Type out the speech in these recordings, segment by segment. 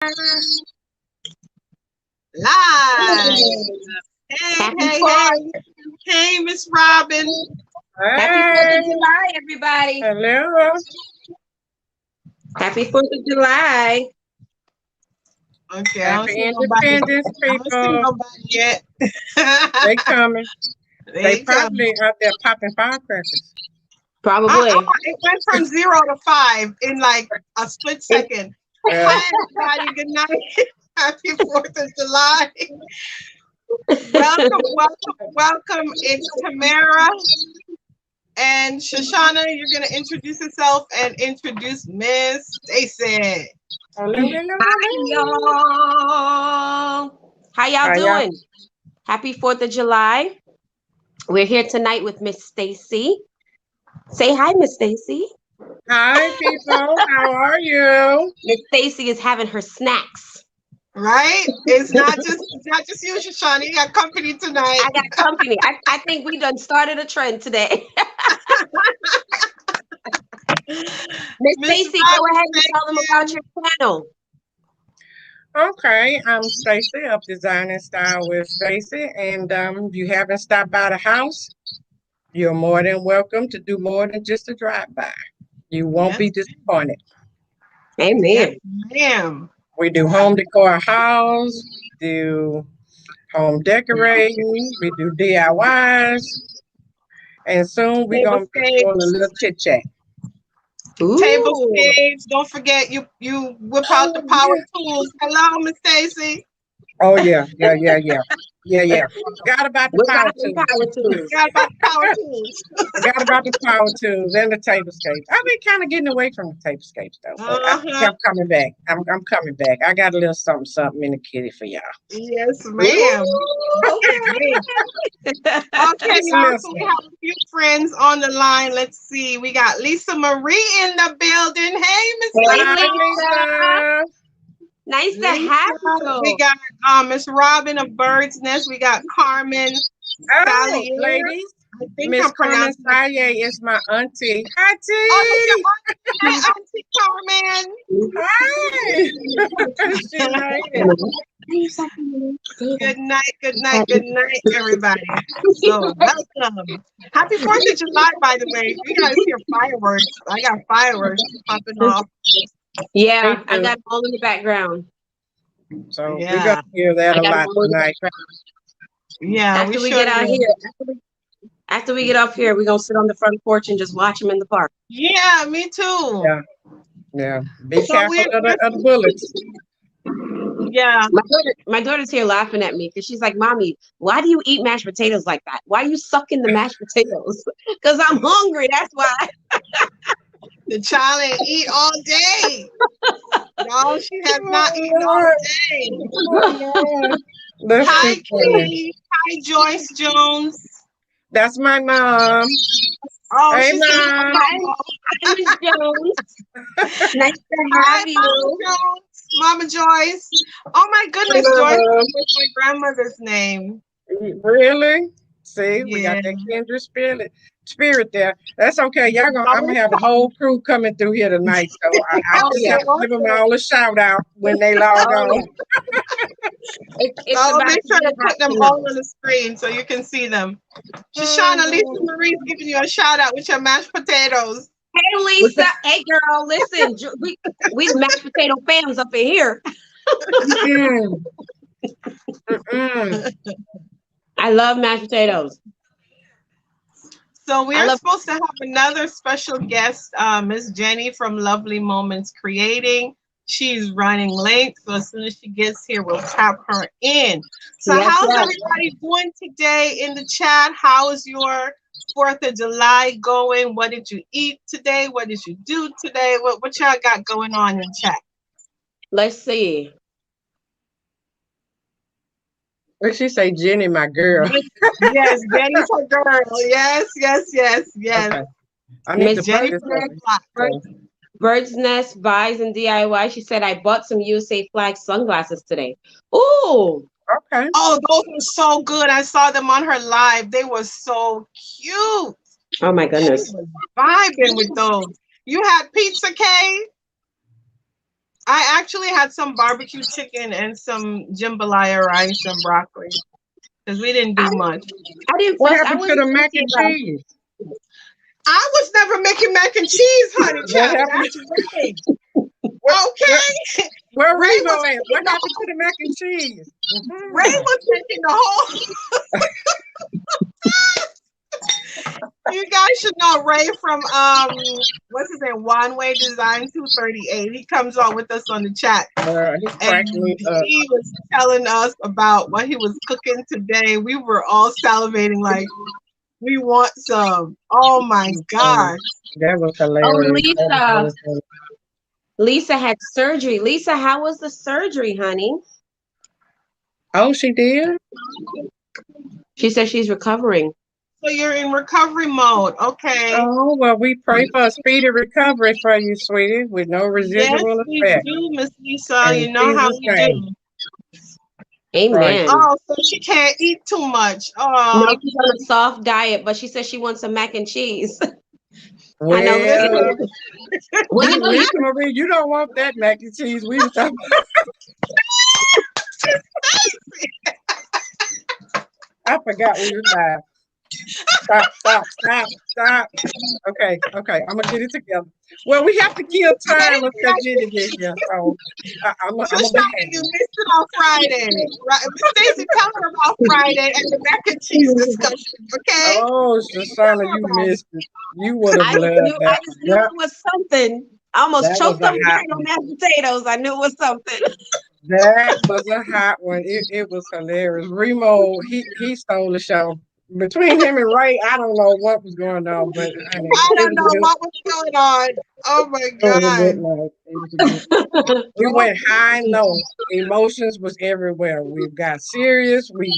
Live. Hey, hey, hey. Hey, Miss Robin. Happy 4th of July, everybody. Hello. Happy 4th of July. Okay, Happy Independence, I don't see people. nobody yet. They coming. They coming. probably out there popping firecrackers. Probably. It went from 0 to 5 in like a split second. Hi, everybody. Good night. Happy 4th of July. Welcome. It's Tamara and Shushana. You're going to introduce yourself and introduce Miss Stacy. Hi, y'all. How y'all doing? Happy 4th of July. We're here tonight with Miss Stacy. Say hi, Miss Stacy. Hi, people. How are you? Miss Stacy is having her snacks. Right? It's not just you, Shushana. You got company tonight. I got company. I think we done started a trend today. Miss Stacy, go ahead and tell them about your channel. Okay, I'm Stacy of Design and Style with Stacy, and if you haven't stopped by the house, you're more than welcome to do more than just a drive-by. You won't be disappointed. Amen. Yes, ma'am. We do home decor house, we do home decorating, we do DIYs, and soon we're going to be doing a little chit-chat. Tablescapes. Don't forget you whip out the power tools. Hello, Miss Stacy. Oh yeah. Forgot about the power tools. Forgot about the power tools. Forgot about the power tools and the tablescapes. I've been kind of getting away from the tablescapes though. But I think I'm coming back. I'm coming back. I got a little something in the kitty for y'all. Yes, ma'am. Okay, y'all. So we have a few friends on the line. Let's see. We got Lisa Marie in the building. Hey, Miss Lisa. Nice to have you. We got Miss Robin of Bird's Nest. We got Carmen. Oh, ladies. Miss Carmen Saye is my auntie. Hi, T. Oh, hi, Auntie Carmen. Hi. She made it. Good night, everybody. So welcome. Happy 4th of July, by the way. You guys hear fireworks. I got fireworks popping off. Yeah, I got all in the background. So we're gonna hear that a lot tonight. Yeah, after we get out here, after we get off here, we're gonna sit on the front porch and just watch them in the park. Yeah, me too. Yeah. Be careful of the bullets. Yeah. My daughter's here laughing at me because she's like, "Mommy, why do you eat mashed potatoes like that? Why are you sucking the mashed potatoes?" Because I'm hungry. That's why. The child ain't eat all day. No, she has not eaten all day. Hi, Kitty. Hi, Joyce Jones. That's my mom. Oh, hey, she's Mom. Hi, Miss Jones. Nice to have you. Mama Joyce. Oh my goodness, Joyce is my grandmother's name. Really? See, we got that kindred spirit there. That's okay. I'm gonna have a whole crew coming through here tonight. So I just have to give them all a shout out when they log on. I'll make sure to put them all on the screen so you can see them. Shoshana, Lisa Marie's giving you a shout out with your mashed potatoes. Hey Lisa, hey girl, listen, we mashed potato fans up in here. I love mashed potatoes. So we are supposed to have another special guest, Miss Jenny from Lovely Moments Creating. She's running late, so as soon as she gets here, we'll tap her in. So how's everybody doing today in the chat? How is your 4th of July going? What did you eat today? What did you do today? What y'all got going on in chat? Let's see. What she say, Jenny, my girl? Yes, Jenny's her girl. Yes. Okay. I need to Jenny Bird's Nest buys and DIY. She said, I bought some USA flag sunglasses today. Ooh. Okay. Oh, those were so good. I saw them on her live. They were so cute. Oh my goodness. She was vibing with those. You had pizza, Kay? I actually had some barbecue chicken and some jambalaya rice and broccoli because we didn't do much. I didn't What fuss. happened to the mac and cheese? I was never making mac and cheese, honey. What Child. happened? That's Ray. Okay. Where Ray Remo was at? making What the happened to the mac and cheese? Ray was making the whole. You guys should know Ray from what's his name? One Way Design 238. He comes on with us on the chat. He's cracking me up. He was telling us about what he was cooking today. We were all salivating like we want some. Oh my gosh. That was hilarious. Oh, Lisa had surgery. Lisa, how was the surgery, honey? Oh, she did? She said she's recovering. So you're in recovery mode. Okay. Oh, well, we pray for a speedy recovery for you, sweetie, with no residual yes, effect. we do, Miss Lisa. In You know how Jesus' we name. do. Amen. Right. Oh, so she can't eat too much. No, Oh, she's on a soft diet, but she says she wants some mac and cheese. Well, I know. Lisa Marie, you don't want that mac and cheese. We was talking. I forgot we was live. Stop. Okay. I'm gonna get it together. Well, we have to kill time with Jenny this year, so I'm gonna you missed it on Friday. Right? Stacey, tell her about Friday and the mac and cheese discussion. Okay. Oh, Shushana, you missed it. You would have loved that. I just knew it was something. I almost choked up on mashed potatoes. I knew it was something. That was a hot one. It was hilarious. Remo, he stole the show. Between him and Ray, I don't know what was going on, but I don't know what was going on. Oh my God. We went high and low. Emotions was everywhere. We got serious. We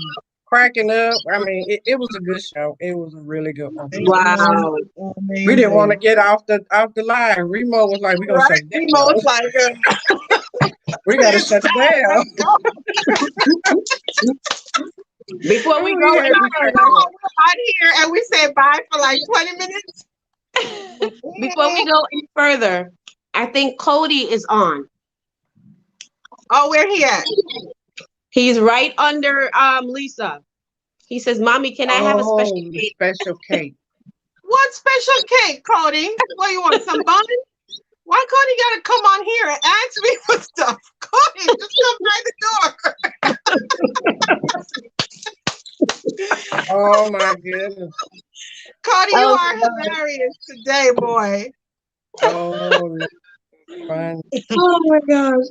cracking up. I mean, it was a good show. It was a really good one. Wow. Amazing. We didn't want to get off the line. Remo was like, we're gonna shut it down. Remo was like, we gotta shut it down. Before we go out here and we say bye for like 20 minutes. Before we go any further, I think Cody is on. Oh, where he at? He's right under Lisa. He says, "Mommy, can I have a special cake?" Special cake. What special cake, Cody? What, you want some bun? Why Cody gotta come on here and ask me for stuff? Cody, just come by the door. Oh my goodness. Cody, you are hilarious today, boy. Oh, fun. Oh my gosh.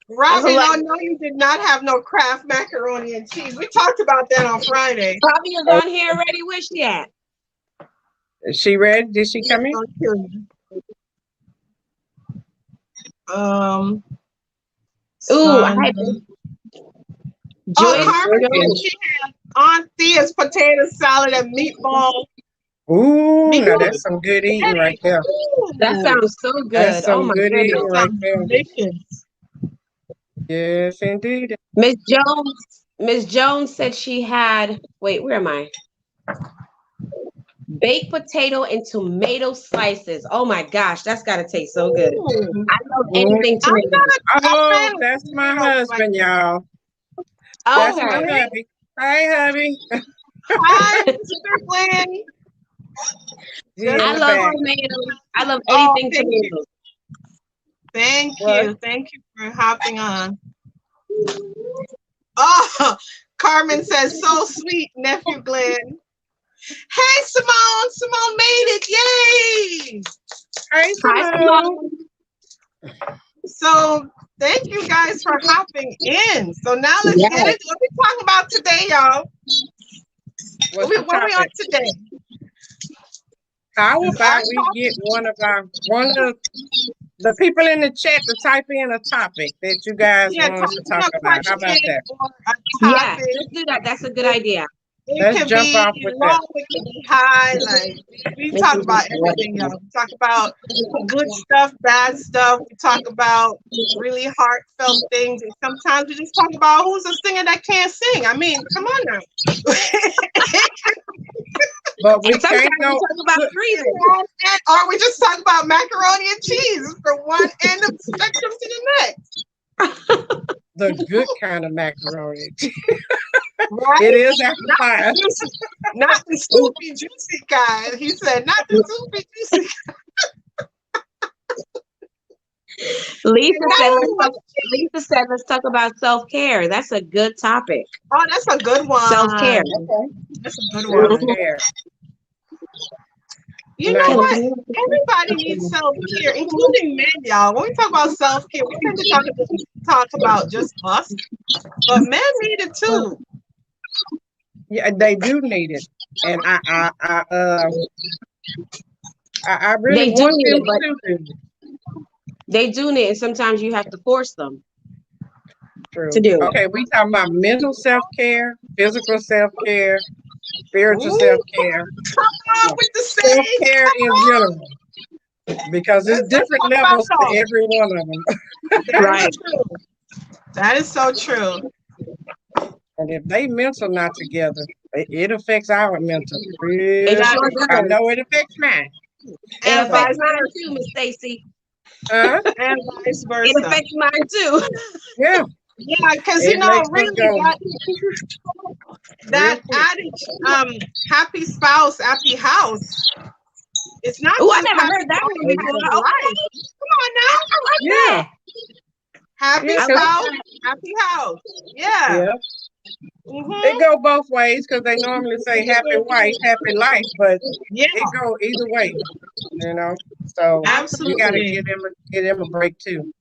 Robin, I know you did not have no Kraft macaroni and cheese. We talked about that on Friday. Bobby is on here already. Where's she at? Is she ready? Did she come in? I had Carmen, she had Aunt Thea's potato salad and meatball. Ooh, now that's some good eating right there. That sounds so good. That's some good eating right there. Delicious. Yes, indeed. Miss Jones said she had, wait, where am I? Baked potato and tomato slices. Oh my gosh, that's gotta taste so good. I love anything tomato. Oh, that's my husband, y'all. That's my hubby. Hi, hubby. Hi, Mr. Glenn. I love tomatoes. I love anything tomatoes. Thank you. Thank you for hopping on. Oh, Carmen says, so sweet, nephew Glenn. Hey, Simone. Simone made it. Yay. Hey, Simone. So thank you guys for hopping in. So now let's get it. What we talking about today, y'all? What we on today? How about we get one of the people in the chat to type in a topic that you guys want us to talk about? How about that? Yeah, let's do that. That's a good idea. Let's jump off with that. It can be high, like we talk about everything, y'all. We talk about good stuff, bad stuff. We talk about really heartfelt things, and sometimes we just talk about who's a singer that can't sing. I mean, come on now. But we And sometimes can't we go. talk about freezing. Or we just talk about macaroni and cheese from one end of the spectrum to the next. The good kind of macaroni. Right? It is after five. Not the soupy juicy kind. He said, not the soupy juicy kind. Lisa said, let's talk about self-care. That's a good topic. Oh, that's a good one. Self-care. Okay. That's a good one. Self-care. You know what? Everybody needs self-care, including men, y'all. When we talk about self-care, we tend to talk about just us, but men need it too. Yeah, they do need it, and I really want them to do it. They do need it. Sometimes you have to force them to do it. Okay, we talking about mental self-care, physical self-care, spiritual self-care, self-care in general, because there's different levels to every one of them. Right. That is so true. And if they mental not together, it affects our mental. I know it affects mine. It affects mine too, Miss Stacy. And vice versa. It affects mine too. Yeah. Yeah, because you know, really that adage, happy spouse, happy house. It's not. Oh, I never heard that one before. Come on now. Yeah. Happy spouse, happy house. Yeah. It go both ways because they normally say happy wife, happy life, but it go either way, you know. So you got to give them a break too.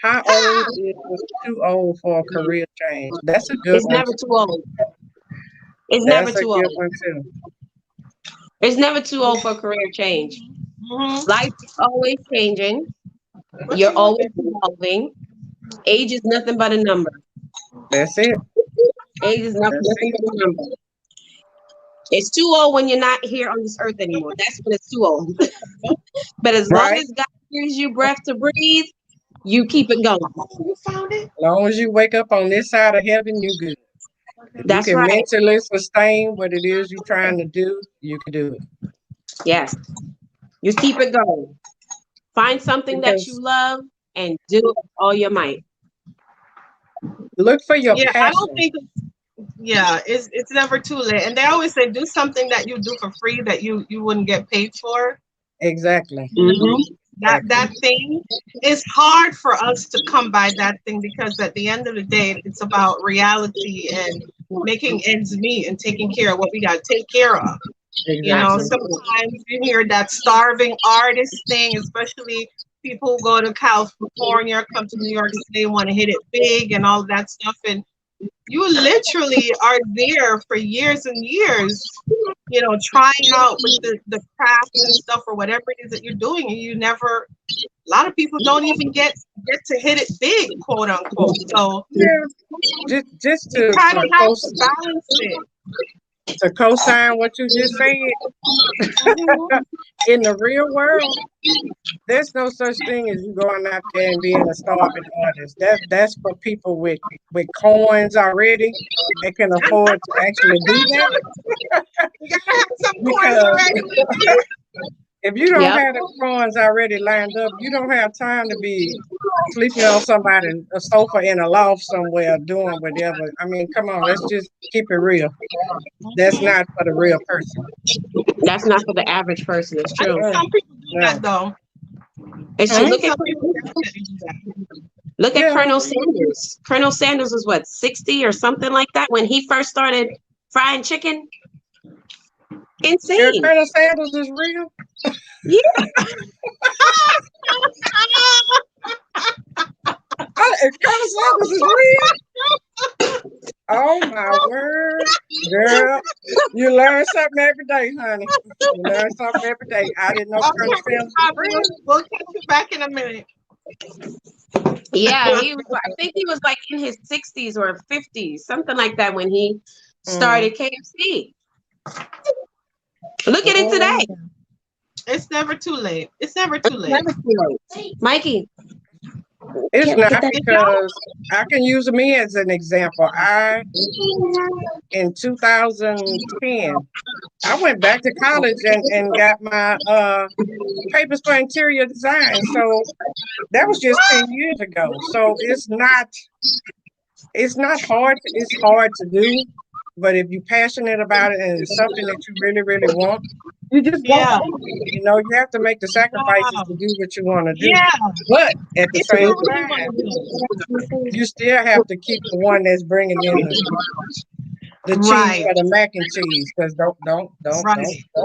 How old is too old for a career change? That's a good one. It's never too old. It's never too old. One too. It's never too old for a career change. Life is always changing. You're always evolving. Age is nothing but a number. That's it. Age is nothing but a number. It's too old when you're not here on this earth anymore. That's when it's too old. But as long as God gives you breath to breathe, you keep it going. You found it? As long as you wake up on this side of heaven, you good. That's you can right. mentally sustain what it is you're trying to do, you can do it. Yes. You keep it going. Find something that you love and do it with all your might. Look for your passion. I don't think it's never too late. And they always say do something that you do for free that you wouldn't get paid for. Exactly. That thing is hard for us to come by that thing because at the end of the day, it's about reality and making ends meet and taking care of what we got to take care of. Exactly. You know, sometimes you hear that starving artist thing, especially people who go to California, come to New York City, want to hit it big and all of that stuff. And you literally are there for years and years, you know, trying out with the craft and stuff or whatever it is that you're doing. And you never, a lot of people don't even get to hit it big, quote unquote. So just to kind of have to balance it. To co-sign what you just said, in the real world, there's no such thing as you going out there and being a starving artist. That's for people with coins already. They can afford to actually do that. You gotta have some coins already. If you don't have the coins already lined up, you don't have time to be sleeping on a sofa in a loft somewhere doing whatever. I mean, come on, let's just keep it real. That's not for the real person. That's not for the average person. It's true. Some people do that though. It's true. Look at Colonel Sanders. Colonel Sanders was what, 60 or something like that when he first started frying chicken? Insane. Colonel Sanders is real? Yeah. Colonel Sanders is real? Oh my word, girl! You learn something every day, honey. You learn something every day. I didn't know Colonel Sanders was real. We'll catch you back in a minute. Yeah, I think he was like in his 60s or 50s, something like that, when he started KFC. Look at it today. It's never too late. It's never too late. Mikey, It's not, because I can use me as an example. In 2010, I went back to college and got my papers for interior design. So that was just 10 years ago. So it's not hard. It's hard to do, but if you're passionate about it and it's something that you really, really want, you just go for it. You know, you have to make the sacrifices to do what you want to do. But at the same time, you still have to keep the one that's bringing in the cheese for the mac and cheese. Because don't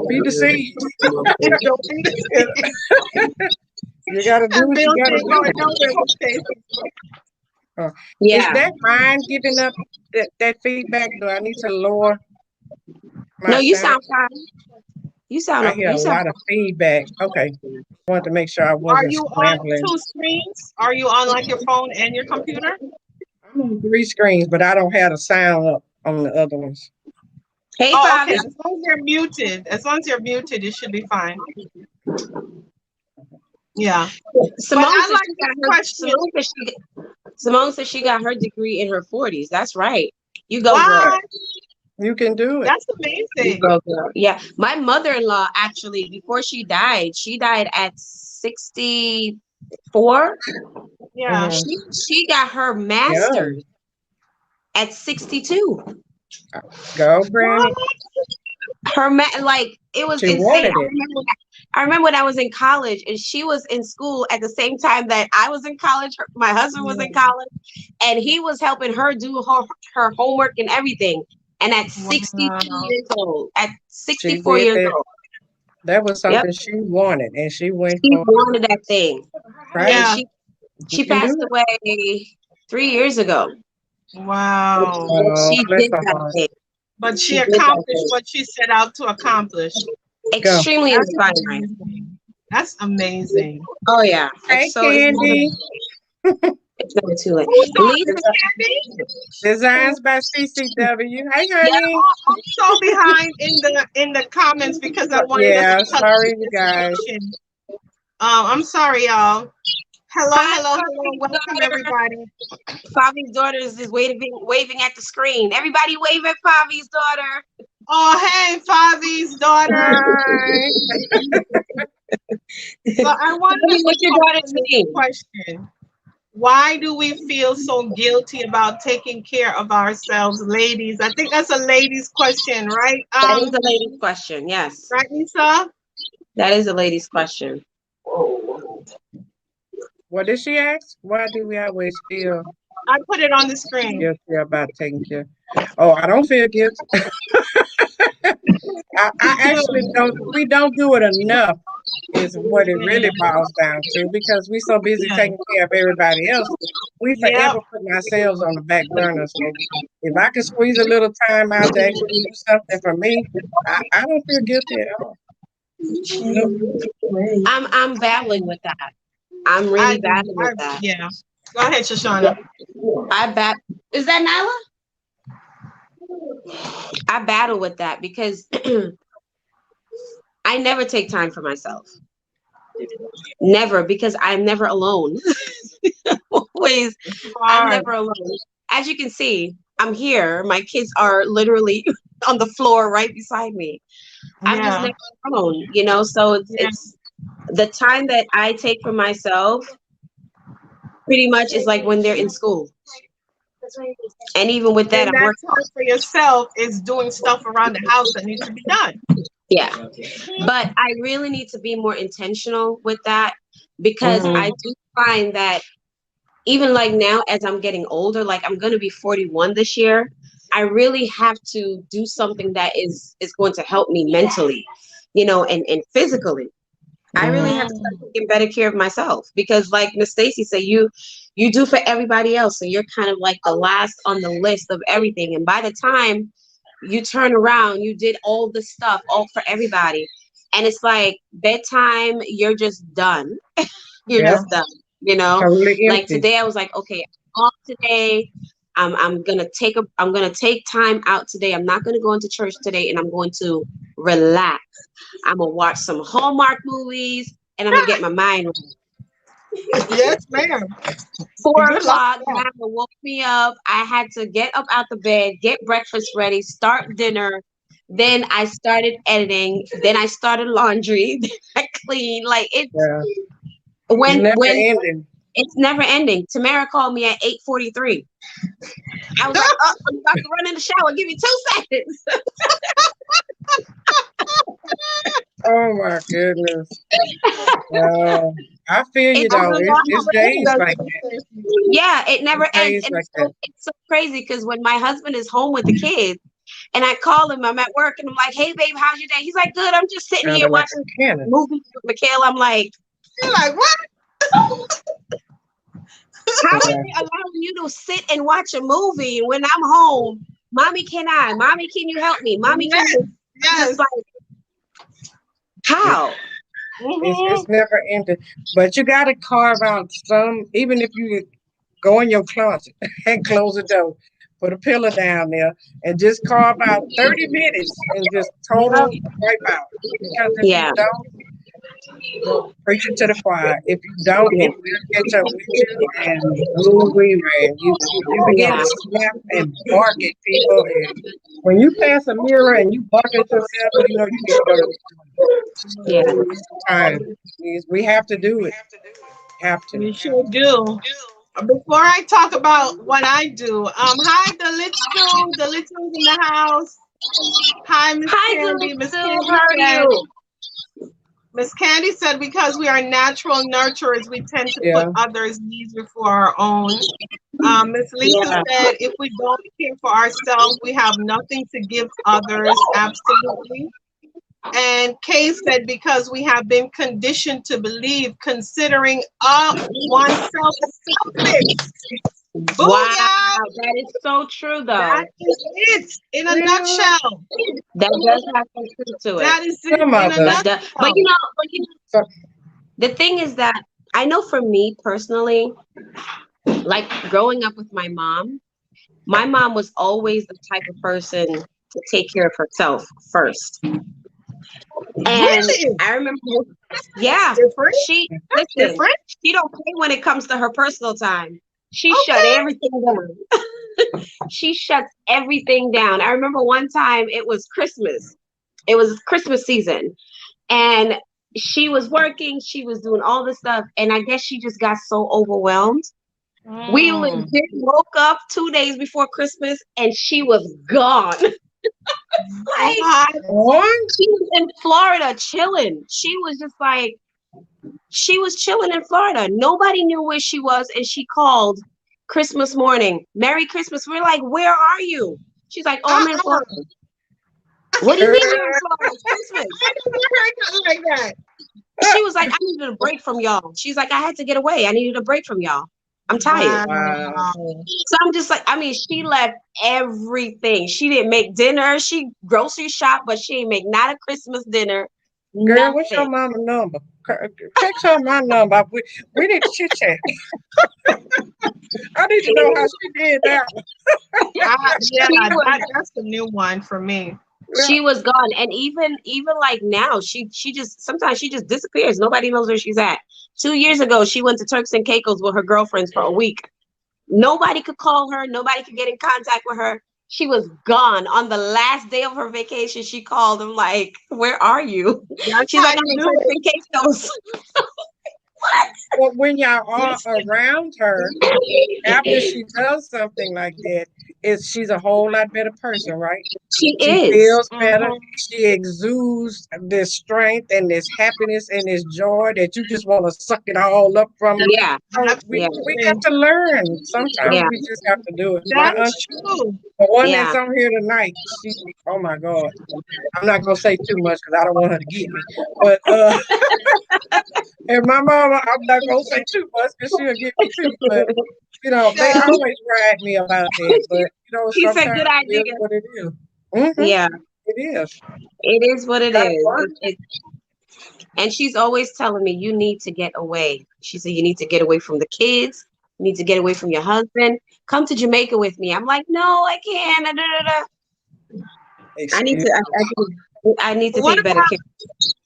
be deceived. You gotta do what you gotta do. Is that mine giving up that feedback? Do I need to lower my No, you sound fine. I hear a lot of feedback. Okay. Wanted to make sure I wasn't scrambling. Are you on 2 screens? Are you on like your phone and your computer? I'm on 3 screens, but I don't have the sound up on the other ones. Hey, Bobby. Okay. As long as you're muted, it should be fine. Yeah. Simone said she got her degree in her 40s. That's right. You go, girl. You can do it. That's amazing. You go, girl. Yeah. My mother-in-law, actually, before she died at 64. Yeah. She got her master's at 62. Go, Granny. It was insane. I remember when I was in college and she was in school at the same time that I was in college. My husband was in college, and he was helping her do her homework and everything. And at 62 years old, at 64 years old. That was something she wanted, and she went She wanted that thing. Right? Yeah. She passed away 3 years ago. Wow. She did that thing. But she accomplished what she set out to accomplish. Extremely inspiring. That's amazing. Oh yeah. Hey, Candy. It's never too late. Designs by CCW. Hey, honey. Yeah, I'm so behind in the comments because I wanted to sorry, you guys. I'm sorry, y'all. Hello. Welcome, everybody. Fabi's daughter is waving at the screen. Everybody wave at Fabi's daughter. Oh, hey, Fabi's daughter. So I wanted to question. Why do we feel so guilty about taking care of ourselves, ladies? I think that's a lady's question, right? That is a lady's question, yes. Right, Lisa? That is a lady's question. What did she ask? Why do we always feel? I put it on the screen. Guilty about taking care. Oh, I don't feel guilty. I actually don't. We don't do it enough. Is what it really boils down to, because we're so busy taking care of everybody else. We forever putting ourselves on the back burner. So if I can squeeze a little time out to actually do something for me, I don't feel guilty at all. I'm battling with that. I'm really battling with that. Yeah. Go ahead, Shushana. Is that Nyla? I battle with that because I never take time for myself. Never, because I'm never alone. Always, I'm never alone. As you can see, I'm here. My kids are literally on the floor right beside me. I'm just never alone, you know? So it's the time that I take for myself pretty much is like when they're in school. And even with that, I'm working. Time for yourself is doing stuff around the house that needs to be done. Yeah. But I really need to be more intentional with that, because I do find that even like now, as I'm getting older, like I'm going to be 41 this year, I really have to do something that is going to help me mentally, you know, and physically. I really have to start taking better care of myself, because like Miss Stacy said, you do for everybody else. So you're kind of like the last on the list of everything. And by the time you turn around, you did all the stuff, all for everybody. And it's like bedtime, you're just done. You're just done, you know? Totally like today I was like, okay, I'm off today. I'm gonna take time out today. I'm not gonna go into church today, and I'm going to relax. I'm gonna watch some Hallmark movies, and I'm gonna get my mind right. Yes, ma'am. 4 o'clock, Mama woke me up. I had to get up out the bed, get breakfast ready, start dinner. Then I started editing. Then I started laundry. Then I cleaned. Like it's never when ending. it's never ending. Tamara called me at 8:43. I was like, oh, I'm about to run in the shower. Give me 2 seconds. Oh my goodness. I feel you though. It's days like that. Yeah, it never ends. Days And like it's so crazy because when my husband is home with the kids and I call him, I'm at work and I'm like, hey babe, how's your day? He's like, good. I'm just sitting here like watching movies with Michaela. I'm like, you're like, what? How is it allowing you to sit and watch a movie when I'm home? Mommy, can I? Mommy, can you help me? Mommy, can you? Yes. Like, how? It's never ended. But you got to carve out some, even if you go in your closet and close the door, put a pillow down there, and just carve out 30 minutes and just total wipe out. Because if you don't, preach it to the choir. If you don't, it will catch up with you. And man, you begin to snap and bark at people. And when you pass a mirror and you bark at yourself, you know you need to go to the time. We have to do it. Have to. You sure do. Before I talk about what I do, hi Delitsu. Delitsu's in the house. Hi, Miss Candy. Miss Candy said. Miss Candy said, because we are natural nurturers, we tend to put others' needs before our own. Miss Lisa said, if we don't care for ourselves, we have nothing to give others. Absolutely. And Kay said, because we have been conditioned to believe considering oneself selfish. Wow, that is so true, though. That is it in a nutshell. That does have some truth to it. That is it in a nutshell. But you know, the thing is that I know for me personally, like growing up with my mom was always the type of person to take care of herself first. And I remember, she don't play when it comes to her personal time. She shut everything down. She shuts everything down. I remember one time it was Christmas. It was Christmas season. And she was working. She was doing all this stuff. And I guess she just got so overwhelmed. We legit woke up 2 days before Christmas and she was gone. Like, she was in Florida chilling. She was just like, she was chilling in Florida. Nobody knew where she was. And she called Christmas morning. Merry Christmas. We're like, where are you? She's like, oh, I'm in Florida. What do you mean you're in Florida? It's Christmas. I never heard like that. She was like, I needed a break from y'all. She's like, I had to get away. I needed a break from y'all. I'm tired. Wow. So I'm just like, I mean, she left everything. She didn't make dinner. She grocery shopped, but she didn't make not a Christmas dinner. Girl, nothing. What's your mama's number? Text her my number. We need to chit chat. I need to know how she did that. That's a new one for me. She was gone, and even like now, she just sometimes she just disappears. Nobody knows where she's at. 2 years ago, she went to Turks and Caicos with her girlfriends for a week. Nobody could call her. Nobody could get in contact with her. She was gone. On the last day of her vacation, she called them like, "Where are you?" She's like, "I'm in Turks and Caicos." What? Well, when y'all are around her, after she does something like that, she's a whole lot better person, right? She feels better. She exudes this strength and this happiness and this joy that you just want to suck it all up from her. Yeah. So we have to learn. Sometimes we just have to do it. That's true. The one that's on here tonight, oh my God. I'm not gonna say too much because I don't want her to get me. But and my mama, I'm not gonna say too much because she'll get me too. But they always ride me about that. But she said, "Good idea." It is what it is. Mm-hmm. Yeah, it is. It is what it is. And she's always telling me, "You need to get away." She said, "You need to get away from the kids. You need to get away from your husband. Come to Jamaica with me." I'm like, "No, I can't." I need to take better care.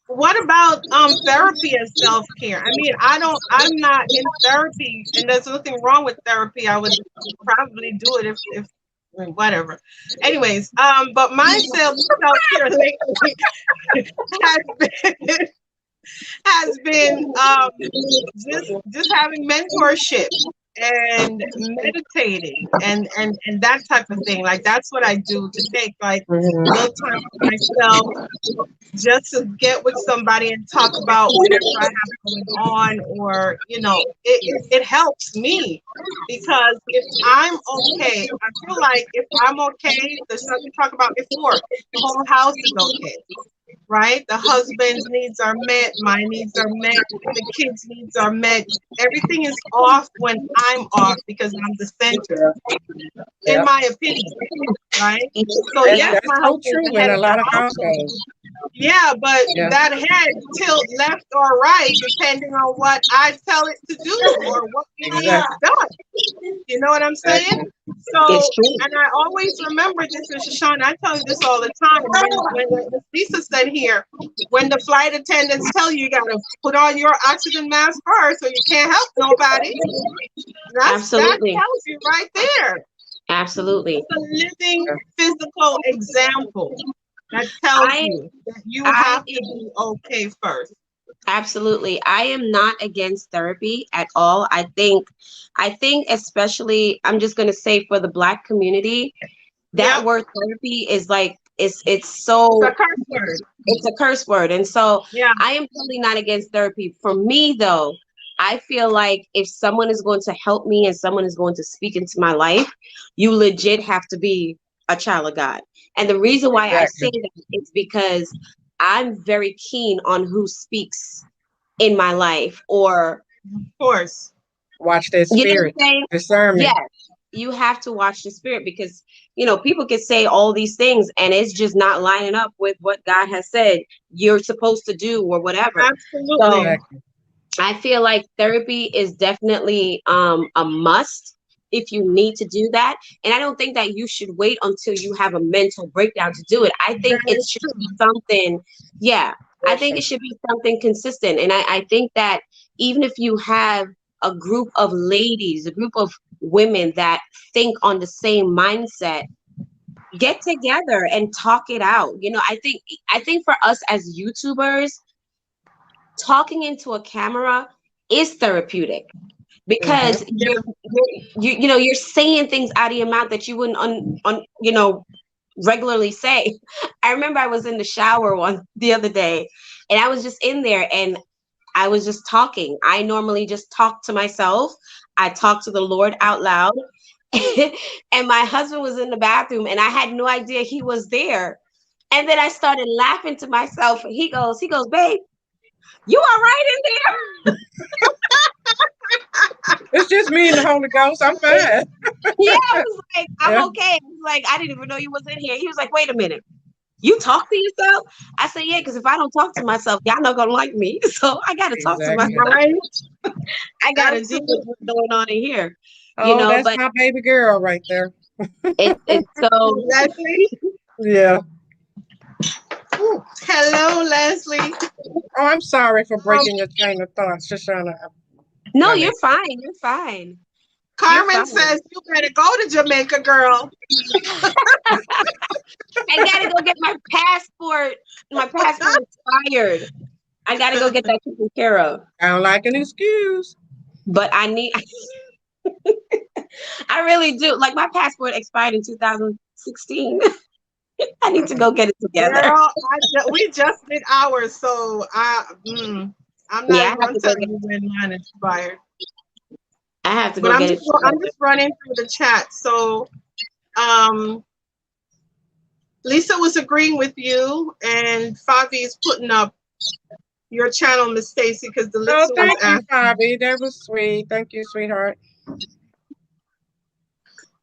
what about therapy and self-care? I mean, I'm not in therapy, and there's nothing wrong with therapy. I would probably do it if whatever. Anyways, but my self-care lately has been just having mentorship and meditating and that type of thing. Like that's what I do, to take like a little time for myself, just to get with somebody and talk about whatever I have going on, or it helps me, because if I'm okay, I feel like if I'm okay, there's something we talked about before, the whole house is okay, right? The husband's needs are met, my needs are met, the kids' needs are met. Everything is off when I'm off, because I'm the center, in my opinion, right? So yes, that's my so husband's true the head in a of the lot of household. households. Yeah, but that head tilt left or right depending on what I tell it to do or what we need done. You know what I'm saying? So, and I always remember this, and Shushana, I tell you this all the time. When Lisa said here, when the flight attendants tell you gotta put on your oxygen mask first, or you can't help nobody. That tells you right there. Absolutely. It's a living physical example that tells you that you have to be okay first. Absolutely. I am not against therapy at all. I think especially, I'm just going to say, for the Black community, that word therapy is like, it's so, it's a curse word. It's a curse word. And so I am totally not against therapy. For me though, I feel like if someone is going to help me and someone is going to speak into my life, you legit have to be a child of God. And the reason why I say that is because I'm very keen on who speaks in my life, or of course, watch that spirit. Discernment. Yes, you have to watch the spirit, because people can say all these things and it's just not lining up with what God has said you're supposed to do or whatever. Absolutely. So I feel like therapy is definitely a must if you need to do that. And I don't think that you should wait until you have a mental breakdown to do it. I think it should be something, I think it should be something consistent. And I think that even if you have a group of ladies, a group of women that think on the same mindset, get together and talk it out. I think for us as YouTubers, talking into a camera is therapeutic, because you're saying things out of your mouth that you wouldn't regularly say. I remember I was in the shower the other day, and I was just in there and I was just talking. I normally just talk to myself. I talk to the Lord out loud. And my husband was in the bathroom and I had no idea he was there. And then I started laughing to myself. And he goes, babe, you all right in there? It's just me and the Holy Ghost. I'm fine. I was like, I'm okay. I was like, I didn't even know you was in here. He was like, wait a minute. You talk to yourself? I said, yeah, because if I don't talk to myself, y'all not gonna like me. So I gotta talk to myself. Right? I gotta deal with what's going on in here. That's my baby girl right there. It's so yeah. Ooh, hello, Leslie. Oh, I'm sorry for breaking your chain of thought, Shushana. No, you're fine. You're fine. Carmen says you better go to Jamaica, girl. I gotta go get my passport. My passport expired. I gotta go get that taken care of. I don't like an excuse. But I need I really do. Like, my passport expired in 2016. I need to go get it together. Girl, we just did ours, so I'm not even going to tell you when mine expired. I have to go get it. I'm just running through the chat. So, Lisa was agreeing with you, and Favi is putting up your channel, Miss Stacy, because the Lisa thank you, Favi. That was sweet. Thank you, sweetheart.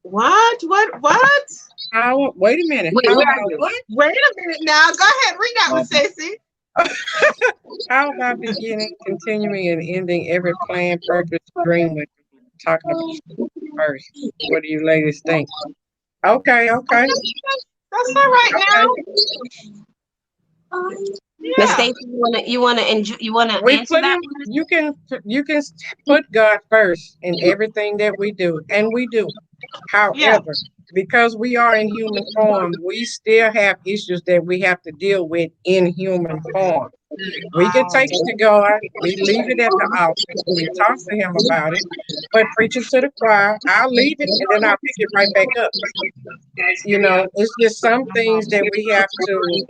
What? How? Wait a minute. Wait, wait a minute now. Go ahead, read that one, Stacy. How about beginning, continuing, and ending every plan, purpose, dream with talking about first? What do you ladies think? Okay. That's all right now. Miss Yeah. Stacy, you wanna enjoy, you wanna We answer put that him. You can put God first in everything that we do, and we do. Yeah. However, because we are in human form, we still have issues that we have to deal with in human form. We can take it to God. We leave it at the altar. We talk to Him about it. But preaching to the choir, I'll leave it and then I'll pick it right back up. You know, it's just some things that we have to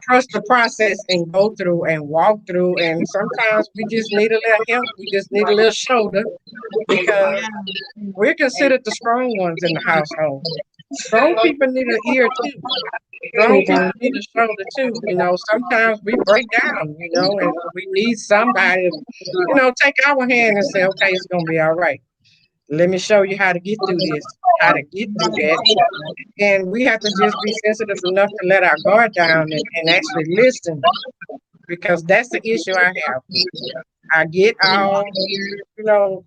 trust the process and go through and walk through. And sometimes we just need a little help. We just need a little shoulder because Yeah. we're considered the strong ones in the household. Strong people need an ear too. Strong people need a shoulder too. You know, sometimes we break down, you know, and we need somebody to, you know, take our hand and say, okay, it's going to be all right. Let me show you how to get through this, how to get through that. And we have to just be sensitive enough to let our guard down and actually listen because that's the issue I have. I get all, you know,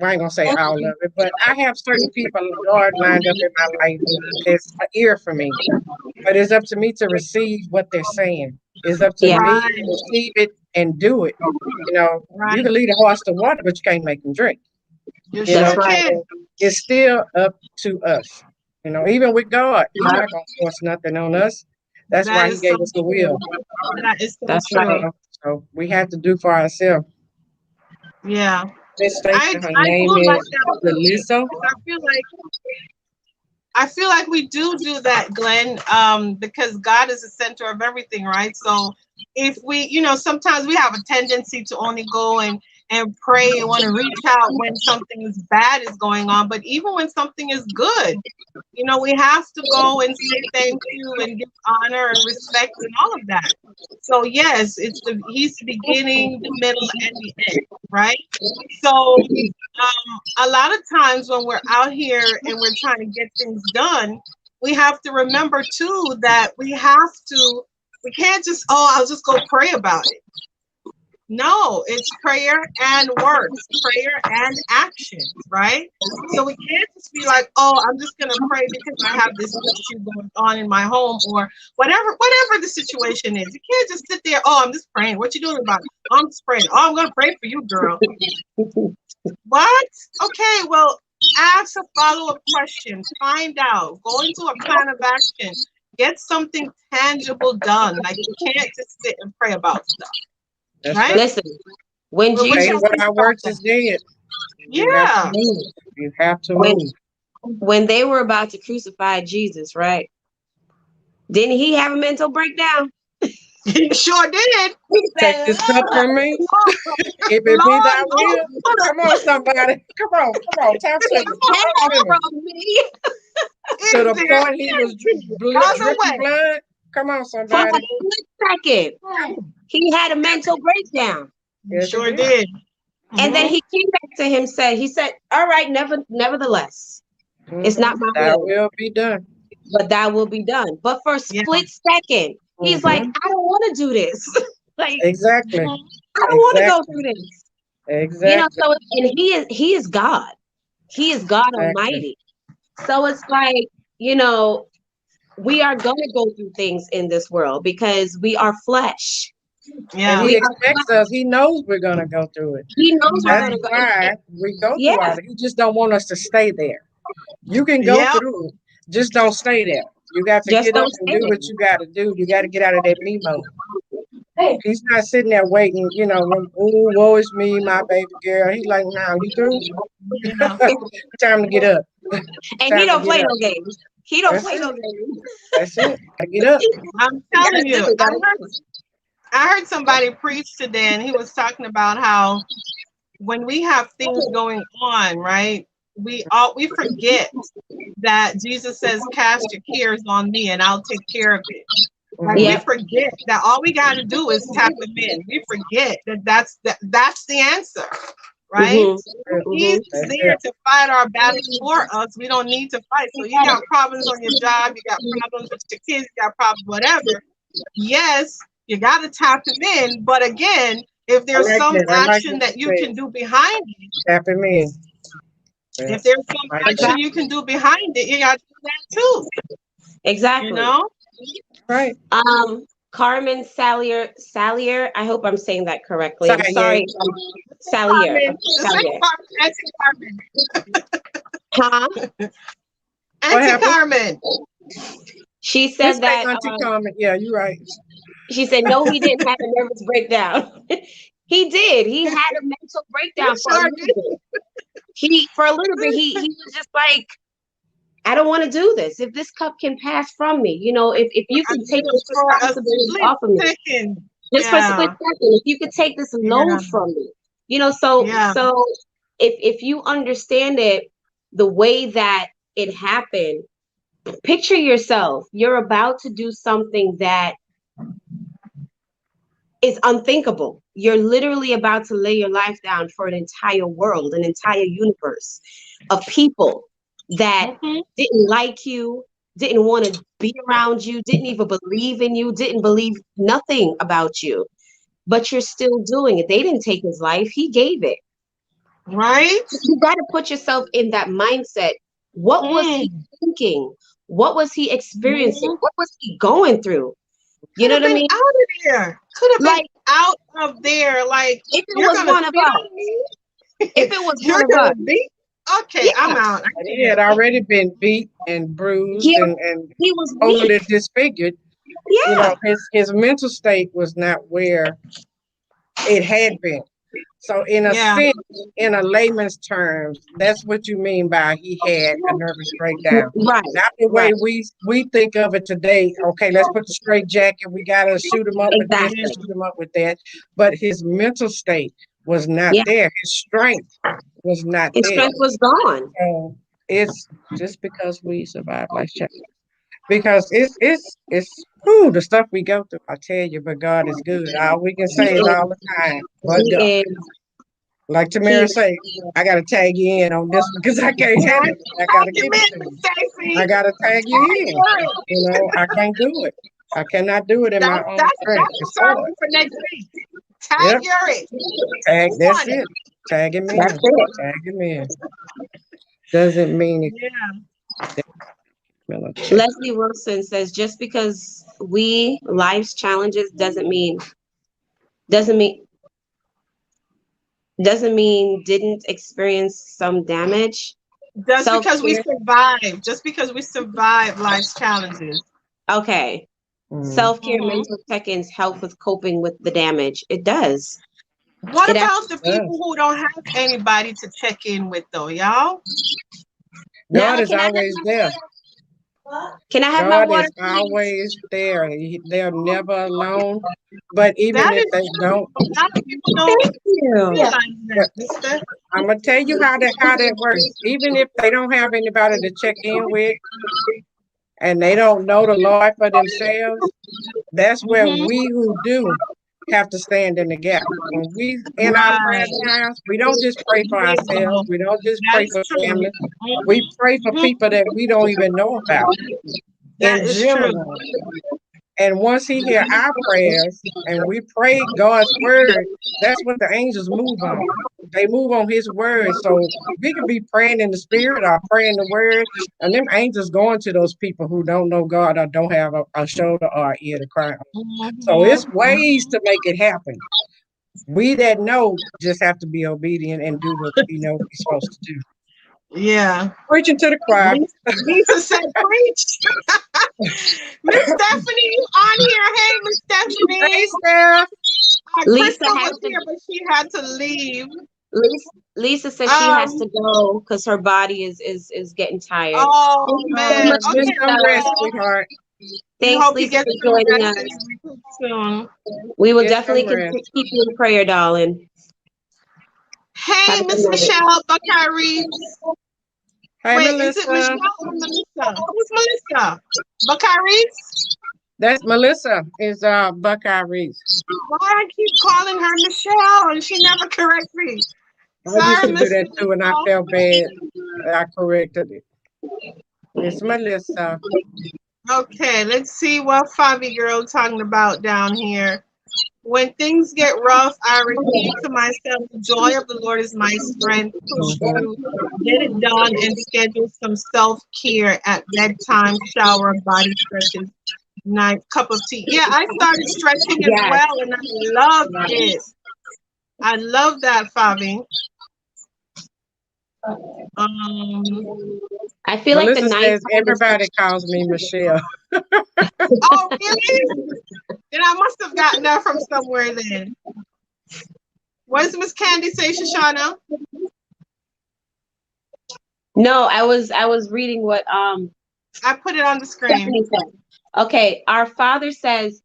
I ain't gonna say all of it, but I have certain people, Lord, lined up in my life that's an ear for me. But it's up to me to receive what they're saying. It's up to Yeah. me Right. to receive it and do it. You know, you Right. can lead a horse to water, but you can't make them drink. You You know, That's sure right. can. it's still up to us. You know, even with God, He's not gonna force nothing on us. That's That why He is so gave us the will. true. That is so That's You right. true. know, so we have to do for ourselves. Yeah. Miss Stacy, her I name do like is that too. Lisa. 'Cause I feel like we do that, Glenn, because God is the center of everything, right? So if we, sometimes we have a tendency to only go and pray and want to reach out when something is bad is going on, but even when something is good, we have to go and say thank you and give honor and respect and all of that. So yes, he's the beginning, the middle, and the end, right? So a lot of times when we're out here and we're trying to get things done, we have to remember too that we can't just, I'll just go pray about it. No, it's prayer and works, prayer and actions, right? So we can't just be like, I'm just gonna pray because I have this issue going on in my home or whatever the situation is. You can't just sit there, I'm just praying. What you doing about it? I'm just praying. I'm gonna pray for you, girl. What? Okay, well, ask a follow-up question. Find out. Go into a plan of action. Get something tangible done. Like you can't just sit and pray about stuff. That's Right? right. Listen, when But we Jesus, Faith without works is dead. You have to yeah. move. You have to when move. when they were about to crucify Jesus, right? Didn't he have a mental breakdown? He sure did. He Take said, this cup from me. If it be thy Lord, will. Come on, somebody. Come on. Talk to me. Talk "Pass to me. from me." To is the there point he was other dripping way? blood. Come on, For a somebody. split second, he had a mental breakdown. He Yes, he sure did. did. And then Hmm. he came back to him, he said, all right, nevertheless, it's not my Thy will, will be done. but that will be done. But for a Yeah. split second, he's like, Mm-hmm. I don't want to do this. Like, Exactly. I don't want to go Exactly. through this. Exactly. So and he is God. He is God Exactly. Almighty. So it's like, you know, we are gonna go through things in this world because we are flesh. And Yeah. he We are expects us. He knows we're gonna go through it. he knows we're That's gonna Right. go. why we go through all Yeah, that. He just don't want us to stay there. You can go Yep. through it. Just don't stay there. You got to just get up don't and stay do what there. you got to do. You got to get out of that me mode. Hey. He's not sitting there waiting, oh, woe is me, my baby girl. He's like, now you through? Yeah. Time to get up. And he Time to don't get play up. no games. He don't That's play it. no games. That's it. Gotta get up. I'm He gotta telling do you, it. I heard somebody preach today, and he was talking about how when we have things going on, right? We forget that Jesus says, "Cast your cares on me, and I'll take care of it." Like we Yep. forget that all we got to do is tap him in. We forget that that's the answer, right? He's That's there it. to fight our battles for us. We don't need to fight. So you got problems on your job, you got problems with your kids, you got problems, whatever. Yes, you got to tap him in. But again, if I there's like some that. I like action what that you you said. can do behind it, Tap him in. Yeah. if there's some Like that. action you can do behind it, you got to do that too. You Exactly. know? Right. Um, Carmen Salier. I hope I'm saying that correctly. I'm sorry. Salier. Auntie Carmen. Huh? Auntie Carmen. She said that. Auntie Carmen. Yeah, you're right. She said, no, he didn't have a nervous breakdown. He did. He had a mental breakdown for a little bit. He was just like, I don't want to do this. If this cup can pass from me, you know, if you can take this responsibility off of me, just for a split second, if you could take this load from me, you know, so if you understand it the way that it happened, picture yourself, you're about to do something that is unthinkable. You're literally about to lay your life down for an entire world, an entire universe of people that didn't like you, didn't want to be around you, didn't even believe in you, didn't believe nothing about you, but you're still doing it. They didn't take his life, he gave it. Right? You got to put yourself in that mindset. What was he thinking? What was he experiencing? What was he going through? You know what I mean? Out of there. Could have been out of there. Like, if it was one of us. If it was one of us. Okay, I'm out. He had already been beat and bruised and he was totally disfigured. Yeah. You know, his mental state was not where it had been. So in a sense, in a layman's terms, that's what you mean by he had a nervous breakdown. Right. Not the way we think of it today. Okay, let's put the straight jacket. We gotta shoot him up with this, shoot him up with that. But his mental state was not there. His strength was not there. His strength was gone. So it's just because we survived life's challenges. Because it's the stuff we go through. I tell you, but God is good. All we can say is all the time. But God. Like Tamara say, I gotta tag you in on this because I can't handle it. I gotta give it to you. I gotta tag you in. You know, I can't do it. I cannot do it in my own strength. That's for next week. Tag it. Tag. That's it. Tag him in. Tag him in. Doesn't mean it. Yeah. Leslie Wilson says, just because life's challenges doesn't mean didn't experience some damage. Just because we survive life's challenges. Okay. Self-care, mental check-ins help with coping with the damage. It does. What about the people who don't have anybody to check in with, though, y'all? God is always there. Can I have my water? God is always there. They're never alone. But even if they don't, I'm gonna tell you how that works. Even if they don't have anybody to check in with, and they don't know the Lord for themselves, that's where we who do have to stand in the gap. When we in our prayer times, we don't just pray for ourselves. We don't just pray for family. We pray for people that we don't even know about. In general. And once he hear our prayers and we pray God's word, that's what the angels move on. They move on his word. So we could be praying in the spirit or praying the word, and them angels going to those people who don't know God or don't have a shoulder or an ear to cry on. So it's ways to make it happen. We that know just have to be obedient and do what we know we're supposed to do. Yeah. Preaching to the choir. Lisa said preach. Miss Stephanie, you on here? Hey, Miss Stephanie. Hey, Steph. Lisa was here, but she had to leave. Lisa said she has to go because her body is getting tired. Oh man. Okay. Rest, sweetheart. Thanks, Lisa, for joining us. Soon. We will definitely keep you in prayer, darling. Hey, Miss Michelle Buckeye. Hey, wait, Melissa. Is it Michelle or Melissa? Who's Melissa? Buckeye? That's Melissa. Is Buckeye Reese. Why I keep calling her Michelle and she never corrects me? I used to do that too, and I felt bad. I corrected it. It's Melissa. Okay, let's see what Fabi girl talking about down here. When things get rough, I repeat to myself, the joy of the Lord is my strength. Push through, get it done, and schedule some self-care at bedtime, shower, body stretches. Nice cup of tea. Yeah, I started stretching as well, and I love it. I love that, Fabi. I feel Melissa like the night says everybody calls me Michelle. Oh, really? Then I must have gotten that from somewhere then. What does Miss Candy say, Shushana? No, I was reading what I put it on the screen. Okay, our Father says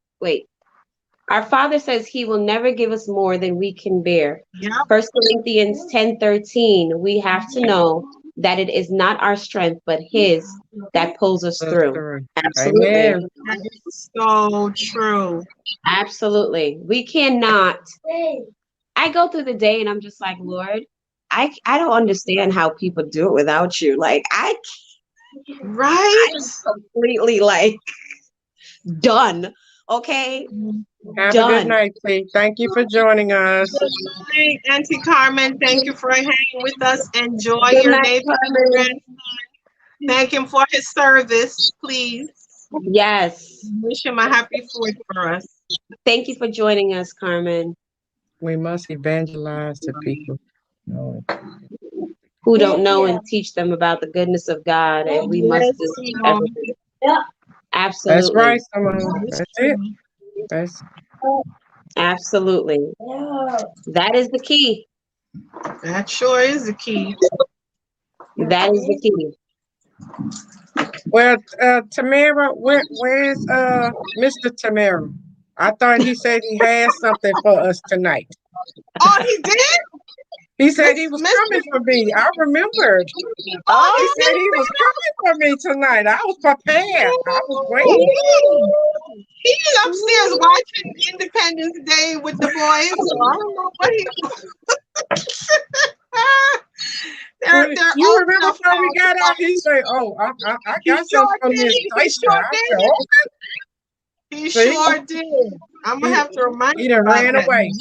he will never give us more than we can bear. Yep. 1 Corinthians 10:13, we have to know that it is not our strength, but his that pulls us through. Absolutely. Amen. That is so true. Absolutely. We cannot. I go through the day and I'm just like, Lord, I don't understand how people do it without you. Like Right? I'm completely like done. Okay. Have a good night, T. Thank you for joining us. Good night, Auntie Carmen. Thank you for hanging with us. Enjoy Good your night, day. Carmen. Thank him for his service, please. Yes. Wish him a happy 4th for us. Thank you for joining us, Carmen. We must evangelize to people who don't know and teach them about the goodness of God, and we must do everything. Absolutely. That's right, Simone. That's it. That's absolutely. That is the key. That sure is the key. That is the key. Well, Tamara, where's Mr. Tamara? I thought he said he had something for us tonight. Oh, he did? He said he was coming for me. I remembered. Oh, he said he was coming for me tonight. I was prepared. I was waiting. He's upstairs watching Independence Day with the boys, so I don't know what he. You remember when we got out? He said, "Oh, I got something from Miss Tyson." He sure did. I'm gonna have to remind you. He done ran away.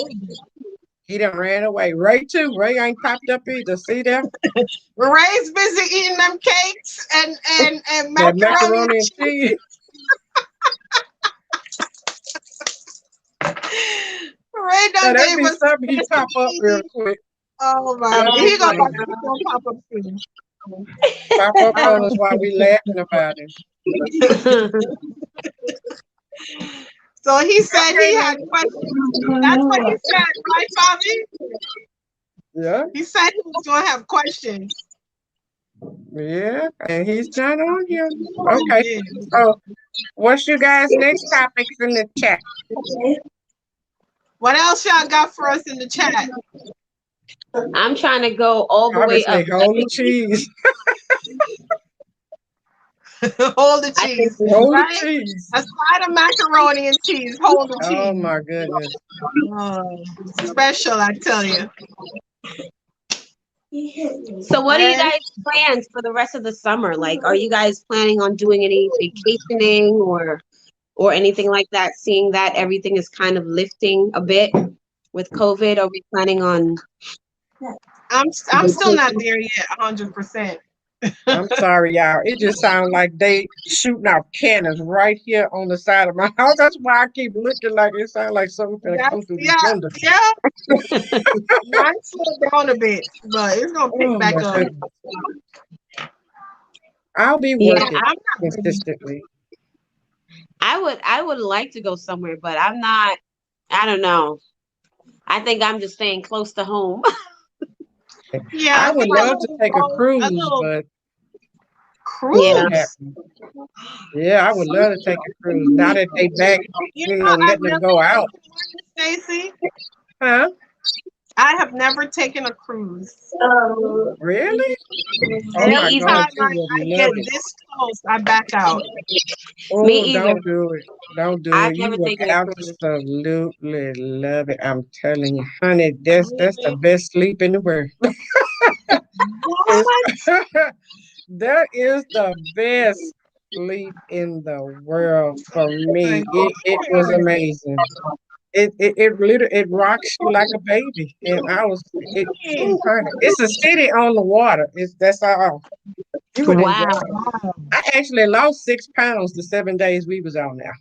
He done ran away. Ray too. Ray ain't popped up either. See them? Ray's busy eating them cakes and macaroni and cheese. Ray done gave us something he pop up real quick. Oh my God. He gonna pop up soon. Pop up on us while we laughing about it. So he said he had questions. That's what he said, right, Fabi? Yeah. He said he was going to have questions. Yeah, and he's not on here. Okay. So, what's your guys' next topics in the chat? What else y'all got for us in the chat? I'm trying to go all the way up. Hold the cheese. Hold the cheese. Hold the cheese. A side of macaroni and cheese. Hold the cheese. Oh my goodness. Special, I tell you. So what are you guys' plans for the rest of the summer? Like, are you guys planning on doing any vacationing or anything like that, seeing that everything is kind of lifting a bit with COVID? Are we planning on? I'm still not there yet, 100%. I'm sorry, y'all. It just sounds like they shooting out cannons right here on the side of my house. That's why I keep looking like it sounds like something gonna come through the window. Yeah. Might slow down a bit, but it's gonna pick back up. Goodness. I'll be working consistently. I would like to go somewhere, but I'm not. I don't know. I think I'm just staying close to home. Yeah, I would love to take a cruise, but cruise. Yeah, I would love to take a cruise. Now that they back, letting them go out. Stacy? Huh? I have never taken a cruise. Really? Every time I get this close, I back out. Oh, me either. Don't do it. Don't do it. You would absolutely love it. I'm telling you, honey, that's the best sleep in the world. That is the best sleep in the world for me. It was amazing. It rocks you like a baby, and it's a city on the water. That's all. You would enjoy it. I actually lost 6 pounds the 7 days we was on there.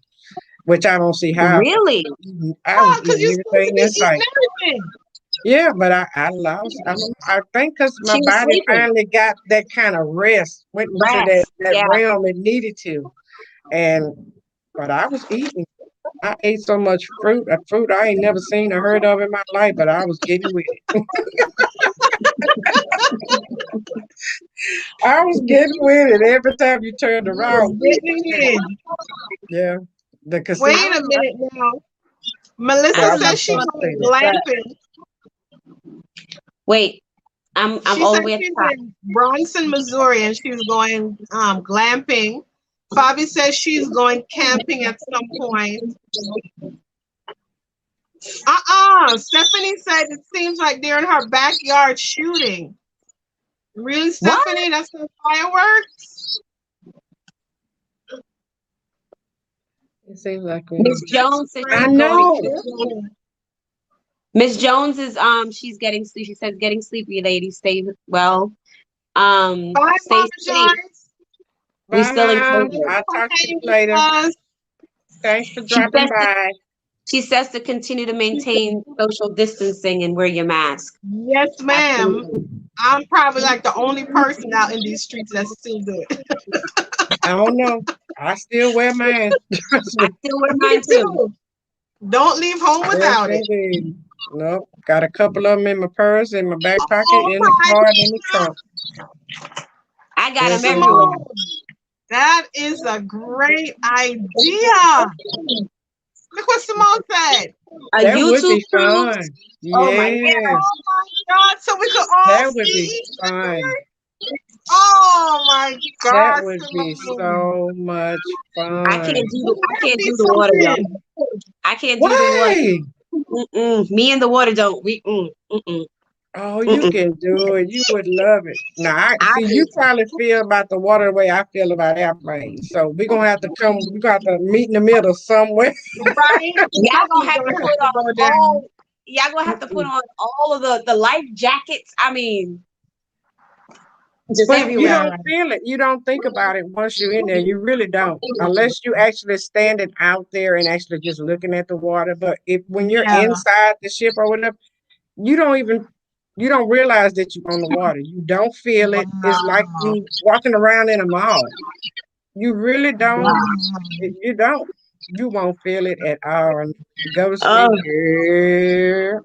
which I don't see how. Really? I was Because you're eating supposed to everything be in eating sight. everything. Yeah, but I lost. I think because my She was body sleeping. finally got that kind of rest, went to Rest. that Yeah. realm it needed to. But I was eating. I ate so much fruit, a fruit I ain't never seen or heard of in my life, but I was getting with it. I was getting with it every time you turned around. Getting in. Yeah, the Wait casino. a minute now. I Melissa I was was says about she's supposed to to say going that. glamping. wait. I'm She all said the way at she's the top. in Bronson, Missouri, and she's going glamping. Fabi says she's going camping at some point. Stephanie said it seems like they're in her backyard shooting. Really, What? Stephanie? That's the fireworks? It seems like Miss Jones said I she's going know. to. Miss Jones is she's getting sleep. She says getting sleepy, ladies. Stay well. Bye, Stay Mama safe. Joyce. We still in Bye. COVID. I'll talk to you Hang with later. us. Thanks for She dropping says to, by. she says to continue to maintain social distancing and wear your mask. Yes, ma'am. Absolutely. I'm probably like the only person out in these streets that's still good. I don't know. I still wear mine. Trust I me. still wear Me mine too. too. Don't leave home Yes, without it. indeed. Nope. Got a couple of them in my purse, in my back pocket, Oh in the my car, and in the trunk. I got Yes, them everywhere. indeed. Simone, that is a great idea. Look what Simone said. A That would YouTube be cruise. fun. Oh my Yes, God. Oh my God. So we could all that would see be each fun. other. Oh my That God, would be Simone. so much I can't fun. do Wouldn't I that can't be do the water, something? y'all. I can't do the water. Why? Me and the water don't. We Oh, you mm-mm. can do it. You would love it. Now, I I see you do. probably feel about the water the way I feel about airplanes. So we're gonna have to we're gonna have to meet in the middle somewhere. Right? Y'all gonna Something's have to gonna have put to on go down. all. Y'all gonna have to put on all of the life jackets. I mean, just But you everywhere. don't feel it. You don't think about it once you're in there. You really don't, unless you actually standing out there and actually just looking at the water. But if when you're Yeah. inside the ship or whatever, you don't even you don't realize that you're on the water. You don't feel it. It's like Wow. you walking around in a mall. You really don't. You don't. You won't feel it at all. Go to Oh, sleep. Yeah.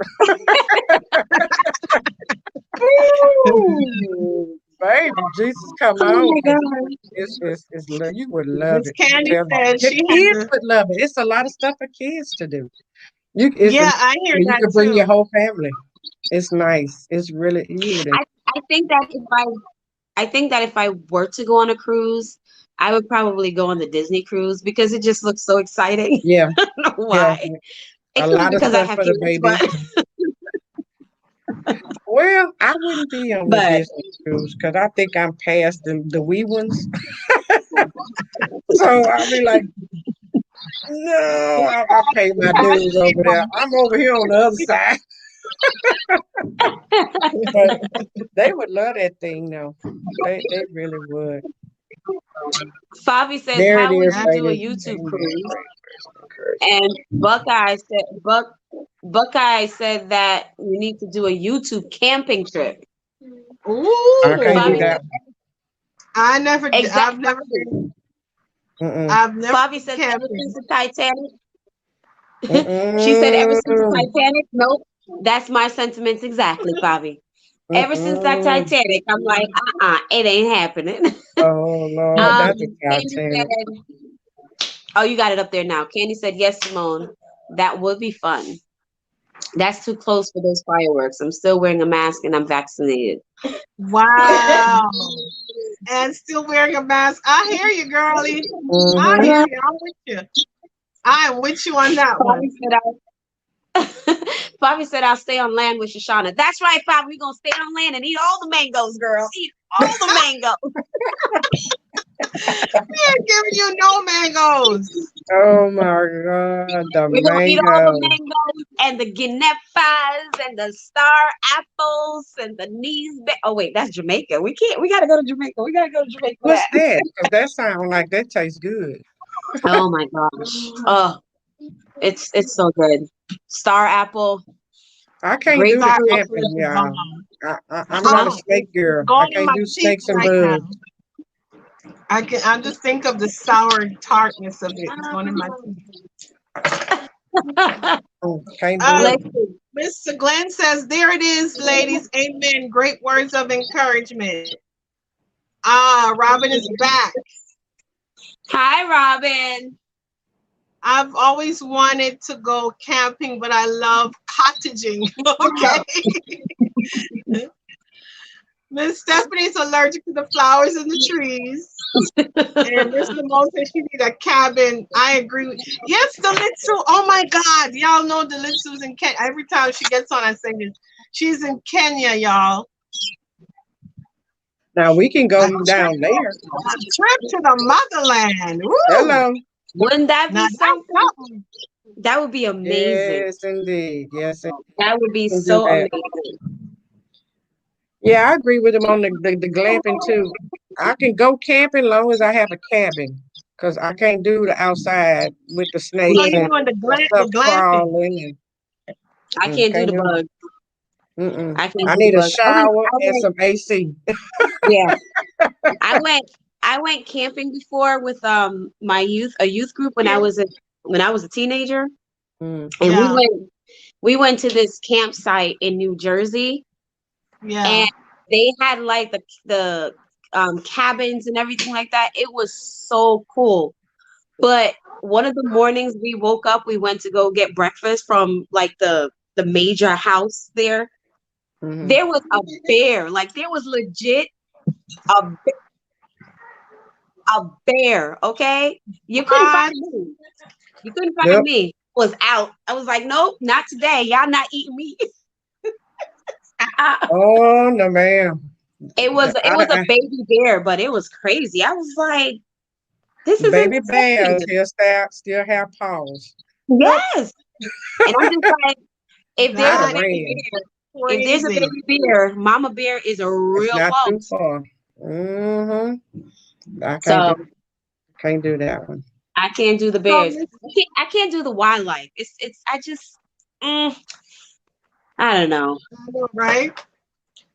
Ooh, baby, Jesus, come oh on. my 'Cause God. You would love Miss it. I'm Candy telling you. said The she had kids to. would love it. It's a lot of stuff for kids to do. Yeah, I hear You that can bring your too. whole family. It's nice. It's really you would. I, I think that I think that if I were to go on a cruise, I would probably go on the Disney cruise because it just looks so exciting. Yeah, I don't know yeah. why. A It could be lot of because I stuff have for the kids, babies. Well, I wouldn't be on the but Disney cruise because I think I'm past the wee ones. So I'll be like, no, I pay my dues over there. I'm over here on the other side. But they would love that thing, though. They really would. Fabi says, There it "How would is, you do a ladies. YouTube Amen. cruise?" Great person, encouragement. And Buckeye said that we need to do a YouTube camping trip. I can't do Fabi Ooh. said that. I've exactly. never been. Mm-mm. I've never Fabi been says ever since camping. the Titanic. She said ever since the Mm-mm. Titanic. Nope, that's my sentiments exactly, Fabi. Ever since that Mm-mm. Titanic, I'm like, it ain't happening. Oh Lord, um, that's a Candy Titanic. said, "Oh, you got it up there now." Candy said, "Yes, Simone, that would be fun. That's too close for those fireworks. I'm still wearing a mask and I'm vaccinated." Wow. And still wearing a mask. I hear you, girlie. I Mm-hmm. hear you. I'm with you. I am with you on that Bobby one. said, Bobby said, "I'll stay on land with Shushana." That's right, Bobby. We're going to stay on land and eat all the mangoes, girl. Eat all the mangoes. We ain't giving you no mangoes. Oh my God, the We're going to eat all the mango. mangoes and the guinepas and the star apples and the knees. Oh, wait, that's Jamaica. We can't. We got to go to Jamaica. We got to go to Jamaica for What's that. that? Because that sounds like that tastes good. Oh, my gosh. Oh. It's so good. Star apple. I can't Grape do the Star apple. apple is camping, the y'all. bomb. I'm not a No. snake girl. I Going in can't my do teeth snakes and right now. bugs. I just think of the sour tartness of it. It's going in my teeth. Can't do Uh, it. Listen. Mr. Glenn says, there it is, ladies. Amen. Great words of encouragement. Robin is back. Hi, Robin. I've always wanted to go camping, but I love cottaging. Okay. Miss Stephanie's allergic to the flowers and the trees. And Miss Lamone says she need a cabin. I agree with yes, Delitsu. Oh my God. Y'all know Delitsu's in Kenya. Every time she gets on, I say this. She's in Kenya, y'all. Now we can go A down there. trip to the motherland. Woo! Hello. Wouldn't that Now be that's something? something. That would be amazing. Yes, indeed. Yes, indeed. That would be We can do so that. amazing. Yeah, I agree with him on the glamping too. I can go camping long as I have a cabin, because I can't do the outside with the Oh, snakes you're Yeah, and doing the the stuff glamping. crawling I and can't do can't the do bugs. it. I can't I do the need a bugs. shower and some AC. Yeah. I went camping before with my youth group when I was a teenager, Mm. and Yeah, we went to this campsite in New Jersey, yeah. and they had like the cabins and everything like that. It was so cool. But one of the mornings we woke up, we went to go get breakfast from like the major house there. Mhm. There was a bear, like there was legit a a bear. Okay, you couldn't find What? me. You couldn't find Yep. me. Was out. I was like, nope, not today. Y'all not eating me. Oh no, ma'am. It was a baby bear, but it was crazy. I was like, this is Baby insane. bears still have paws. Yep. Yes. And I'm just like, if I'd there's a have That's baby ran. bear, if there's a crazy. baby bear, mama bear is a It's real not too boss. far. I can't So do that one. I can't do the So, bears. I can't do the wildlife. It's I just I don't know. right?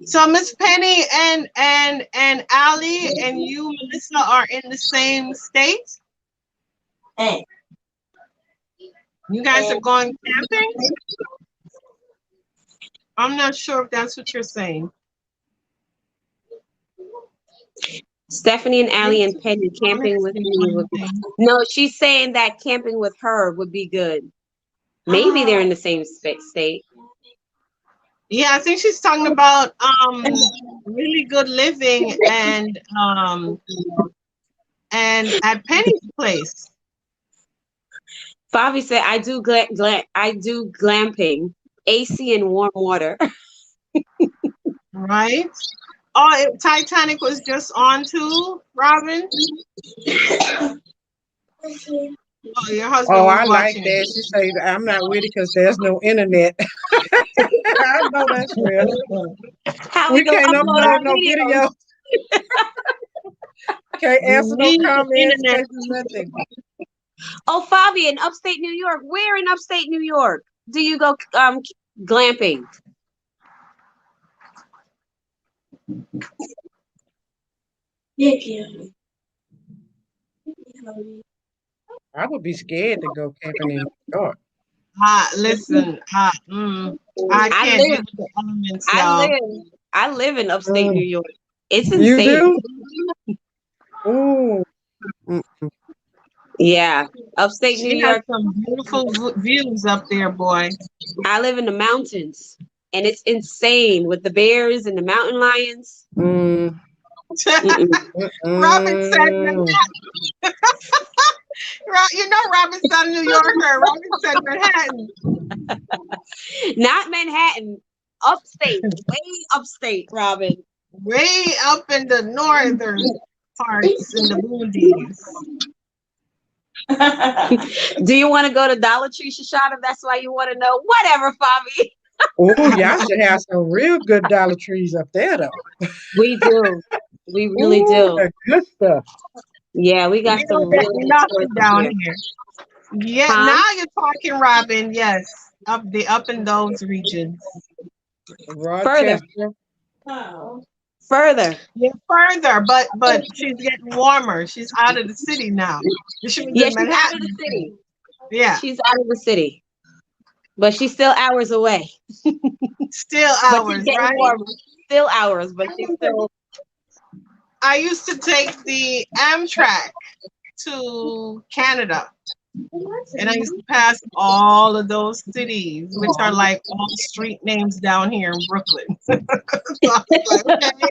So Miss Penny and Allie and you, Melissa, are in the same state. You guys are going camping? I'm not sure if that's what you're saying. Stephanie and Allie Maybe and Penny one camping with thing, me one would thing. no, she's saying that camping with her would be good. Maybe they're in the same state. Yeah, I think she's talking about really good living and at Penny's place, Fabi said, I do glamping, AC and warm water. right? Oh, Titanic was just on too, Robin. Oh, your husband Oh, was I like watching that. it. She said, I'm not with it because there's no internet. I know that's real. How we We gonna can't upload our upload no videos? video. Can't You answer no need the comments. internet. Can't do nothing. Oh, Fabi, in upstate New York. Where in upstate New York do you go glamping? I would be scared to go camping in New York. Listen, I I can't deal live, with the elements, I y'all. live, I live in upstate New Mm. York. It's You insane. do? Ooh. Mm. Yeah, upstate New She has York. some beautiful views up there, boy. I live in the mountains, and it's insane with the bears and the mountain lions. Mm. Robin said Mm. Manhattan. You know Robin's not a New Yorker. Robin said Manhattan. Not Manhattan, upstate, way upstate, Robin. Way up in the northern parts in the boonies. Do you want to go to Dollar Tree, Shushana? That's why you want to know. Whatever, Fabi. Oh, y'all should have some real good Dollar Trees up there, though. We do. We really Ooh, do. the good stuff. Yeah, we got We some don't get really good stores nothing up down here. here. Yeah, Huh? now you're talking, Robin. Yes, up in those regions. Further. Rochester. Further. Yeah, further, but she's getting warmer. She's out of the city now. She was Yeah, in she's out of the Manhattan. city. Yeah, She's out of the city. But she's still hours away. still But she's hours, getting right? warmer. Still hours, but she's still. I used to take the Amtrak to Canada, and I used to pass all of those cities, which are like all street names down here in Brooklyn. So I was like, okay,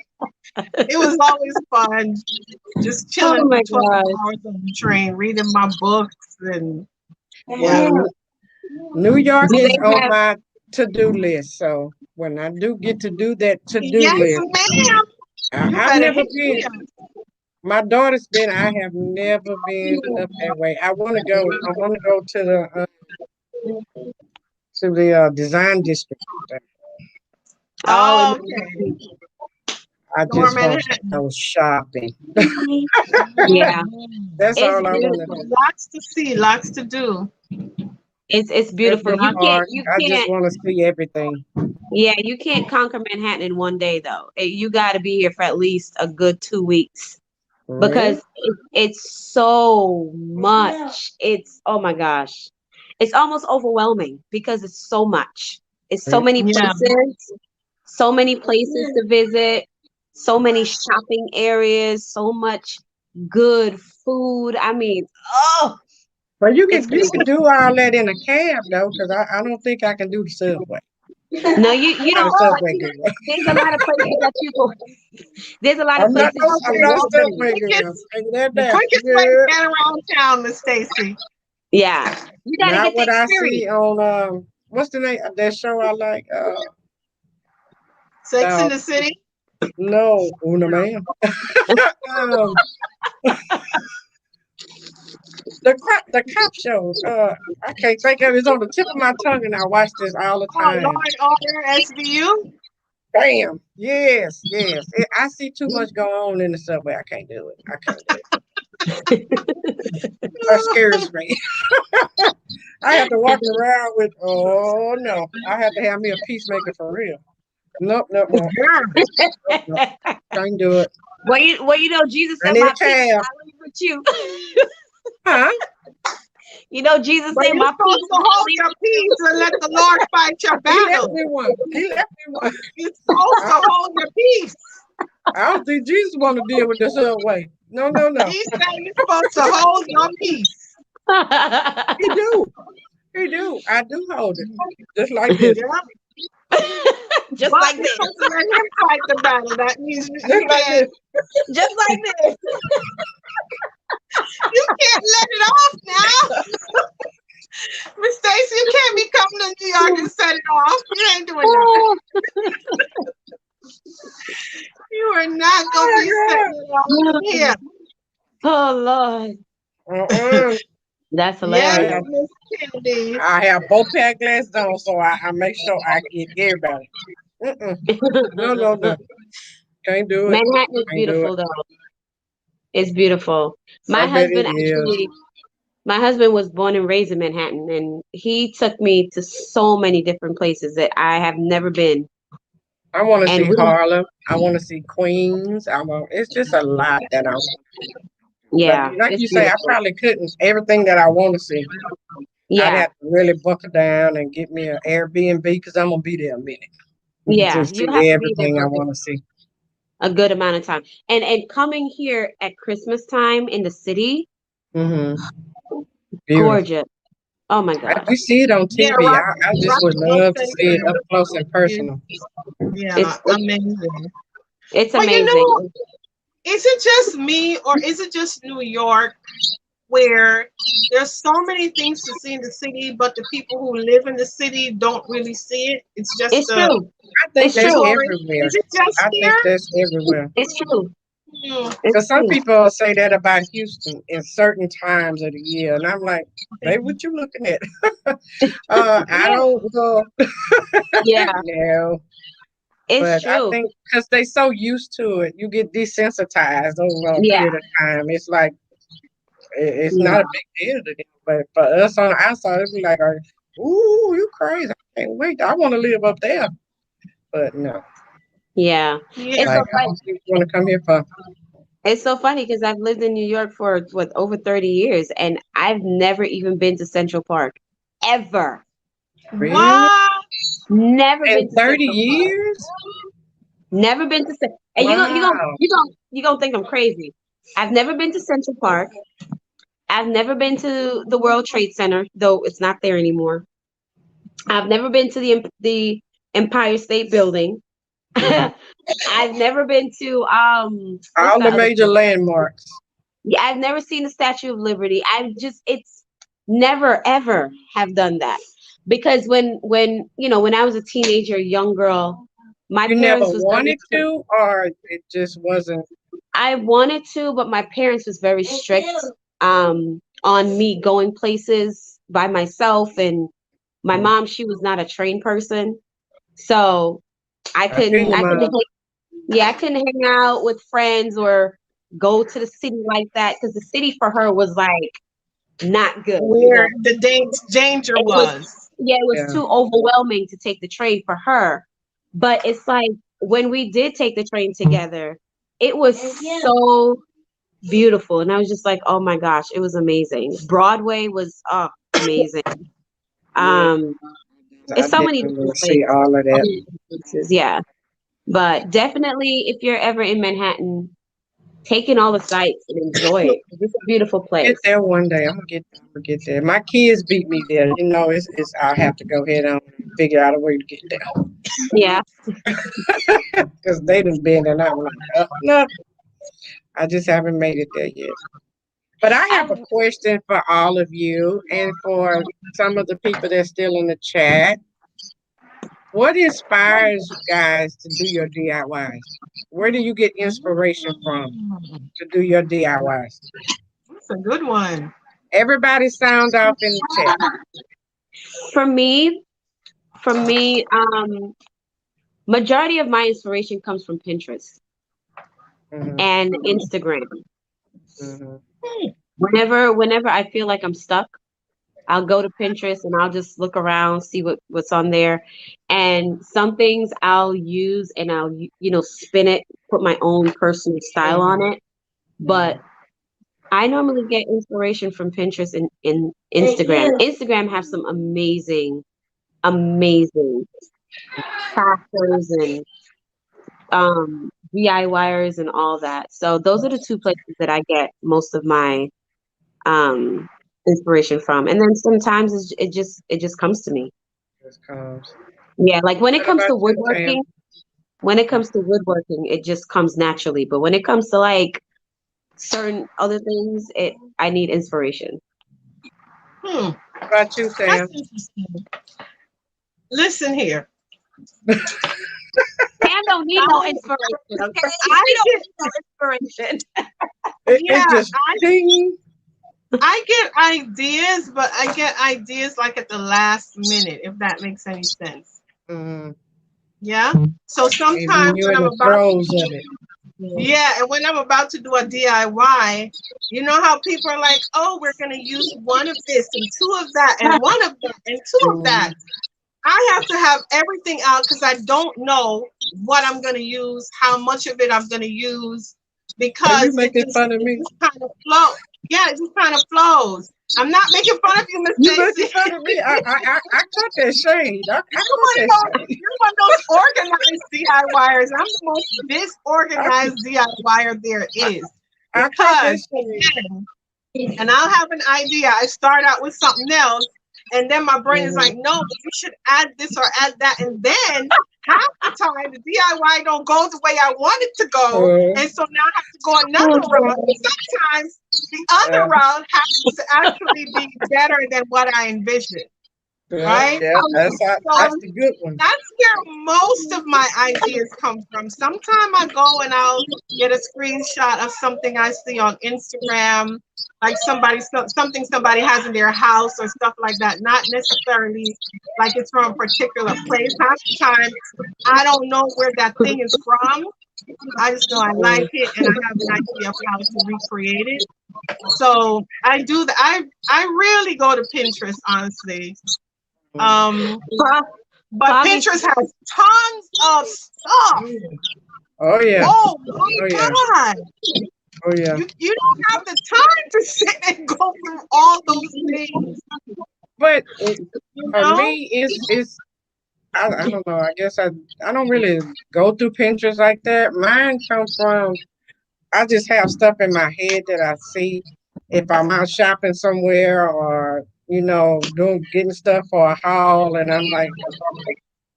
it was always fun, just chilling Oh for my 12 God. hours on the train, reading my books, and yeah. Well, New York Do is they on have? my to-do list. So when I do get to do that to-do Yes, list, ma'am. You I've better never hit been. me up. My daughter's been. I have never been up that way. I want to go. I want to go to the design district. Oh, Oh, and okay. I Lower just want to Manhattan. go shopping. yeah, That's it's all I want to beautiful. do. Lots to see, lots to do. It's beautiful. Central You can't. Park. You I just can't. want to see everything. Yeah, you can't conquer Manhattan in one day though. You got to be here for at least a good 2 weeks For because real? it's so much. It's oh my gosh, it's almost overwhelming because it's so much. It's so many Yeah. places to visit, so many shopping areas, so much good food. I mean, oh, But it's you could crazy. do all that in a cab though, because I don't think I can do the subway. No, you Not a don't. But subway you know, girl. there's a lot of places that you go. There's a lot of places you I'm can Okay. not a walk to. subway girl. Quickest, Take that the down. quickest way to Yeah. get around town, Miss Stacy. Yeah, you got to Not get the what I experience. see on what's the name of that show I like? Sex in About the City. no, Una man. um the cop show. I can't think of it. It's on the tip of my tongue and I watch this all the Oh, Law time. and Order SVU. Bam. Yes, yes. I see too much going on in the subway. I can't do it. I can't do it. That scares me. I have to walk around with, oh no, I have to have me a peacemaker for real. Nope, nope, nope, Yeah. nope, nope. Can't do it. Well, Jesus I said, need a "My peace cab. I leave with you." Huh? Jesus But said, you're "My peace supposed to I hold leave your with you." peace and let the Lord fight your He left battle. me one. He left me one. You're supposed to I, hold your peace. I don't think Jesus want to deal with this subway. No, no, no. He said you're supposed to hold your peace. He do. He do. I do hold it. Just like this. Yeah. Just But like you're this. supposed to let him fight the battle. That means Just like this. Just like this. you can't let it off now. Miss Stacy, you can't be coming to New York and set it off. You ain't doing that. You are not gonna be setting it off here. Oh Lord, Uh-uh. that's Yes, I hilarious. have, Miss Kennedy. I have both pair of glasses on, so I make sure I get everybody. Mm-mm. No, no, no. Can't do it. Manhattan is Can't do it. beautiful, though. It's beautiful. I My bet husband it is. actually, my husband was born and raised in Manhattan, and he took me to so many different places that I have never been. I want to And see we, Harlem. I want to see Queens. It's just a lot that I want. But yeah, like it's you say, I beautiful. probably couldn't everything that I want to see. I'd Yeah, have to really buckle down and get me an Airbnb because I'm gonna be there a minute to yeah, you have see to be there everything for I want to see. a good amount of time. And coming here at Christmas time in the city, Hmm. Beautiful. gorgeous. Oh my gosh, We see it on Yeah, TV. I just would Rock love to City see it up close and is personal. yeah, it's amazing. it's But you amazing. know, is it just me or is it just New York where there's so many things to see in the city, but the people who live in the city don't really see it? It's just It's true. I think It's that's true. majority. everywhere. Is it just I think here? that's everywhere. It's true. Hmm. It's Because some true. people say that about Houston in certain times of the year, and I'm like, baby, what you looking at? I Yeah, don't yeah, know, it's but I true. think because they so used to it, you get desensitized over a Yeah, period of time. It's like it's not a big deal to them. But for us on the outside, it'd be like, ooh, you crazy. I can't wait. I want to live up there. But no. Yeah. It's like, so funny. you want to come here for? It's so funny because I've lived in New York for over 30 years and I've never even been to Central Park. Ever. Really? What? Never In been to 30 Central years? Park. Never been to and Wow. you gonna think I'm crazy. I've never been to Central Park. I've never been to the World Trade Center, though it's not there anymore. I've never been to the Empire State Building. I've never been to what's All the the other major place? landmarks. Yeah, I've never seen the Statue of Liberty. It's never ever have done that. Because when I was a teenager, young girl, my You never parents was very wanted strict. to, or it just wasn't? I wanted to, but my parents was very strict on me going places by myself, and my mom, she was not a trained person. So I I feel couldn't your I couldn't mom. I couldn't hang out with friends or go to the city like that because the city for her was like not good, Where the danger It was was. it was Yeah. too overwhelming to take the train for her. But it's like when we did take the train together, it was so beautiful. And I was just like, oh my gosh, it was amazing. Broadway was amazing. Yeah. Um I it's so many definitely will different see places. all of So that. many different places, yeah. But definitely if you're ever in Manhattan, take in all the sights and enjoy it. It's a beautiful Get place. there one day. I'm gonna get there. My kids beat me there. It's I have to go ahead and figure out a way to get there. Yeah. Because they done been and I'm like, no, I just haven't made it there yet. But I have a I question for all of you and for some of the people that's still in the chat. What inspires you guys to do your DIYs? Where do you get inspiration from to do your DIYs? That's a good one. Everybody sound off in the chat. for me, majority of my inspiration comes from Pinterest Hmm. and Instagram. Hmm. Whenever I feel like I'm stuck, I'll go to Pinterest and I'll just look around, see what's on there. And some things I'll use and I'll spin it, put my own personal style on it. But I normally get inspiration from Pinterest and Instagram. Instagram have some amazing crafters and DIYers and all that. So those are the two places that I get most of my um inspiration from. And then sometimes it just comes to me. Just comes. Yeah, like when it What comes about to you, Tam? woodworking, it just comes naturally. But when it comes to like certain other things, I need inspiration. Hmm. What about you, That's Tam? interesting. Listen here. Pam don't need no inspiration, okay? She don't get need no inspiration. It yeah, just ding. I get ideas, but I get ideas like at the last minute, if that makes any sense. Mm, Yeah. So and when sometimes you're when in I'm the about to throes of it. yeah, and when I'm about to do a DIY, you know how people are like, oh, we're gonna use one of this and two of that and one of that and two of that. Mm. I have to have everything out because I don't know what I'm going to use, how much of it I'm going to use, Are you because making fun of it me? just kind of flows. Yeah, it just kind of flows. I'm not making fun of you, Miss You making Stacy. fun of me? I cut that shade. I cut that shade. You're one of those organized DIYers. I'm the most I, disorganized DIYer there is. I cut that Because shade. again, and I'll have an idea. I start out with something else, and then my brain is Mhm. like, no, but you should add this or add that. And then half the time, the DIY don't go the way I want it to go. And so now I have to go another route. And sometimes the other route happens to actually be better than what I envisioned. Right? Yeah, that's So the good one. that's where most of my ideas come from. Sometimes I go and I'll get a screenshot of something I see on Instagram, like something somebody has in their house or stuff like that. Not necessarily like it's from a particular place. Half the time, I don't know where that thing is from. I just know I like it and I have an idea of how to recreate it. So I do that. I really go to Pinterest, honestly. Um, but Fabi, Pinterest has tons of stuff. Oh yeah. Oh my Oh yeah. God. Oh yeah. You don't have the time to sit and go through all those things, But you for know? me, it's I don't know. I guess I don't really go through Pinterest like that. Mine comes from I just have stuff in my head that I see if I'm out shopping somewhere or doing getting stuff for a haul, and I'm like,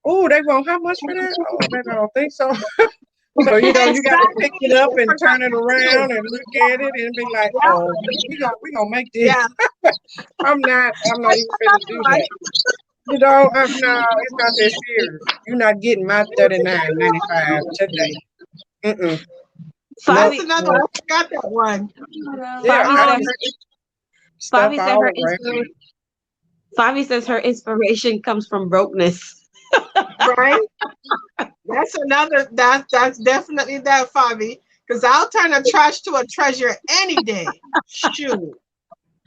oh, they want how much for that? Oh, I don't think so. So you got to pick it up Exactly. and turn it around and look at it and be like, Yeah, oh, we gonna make this. yeah. I'm not That's even finna another do one. that. No, it's not that serious. You're not getting my That's another $39.95 one. today. Mm-mm. That's Nope. Fabi, another. I forgot that one. Yeah, Fabi I said just stuff Fabi said all her around. Fabi says her inspiration comes from brokenness. Right? That's another. That's definitely that, Fabi. Because I'll turn a trash to a treasure any day. Shoot.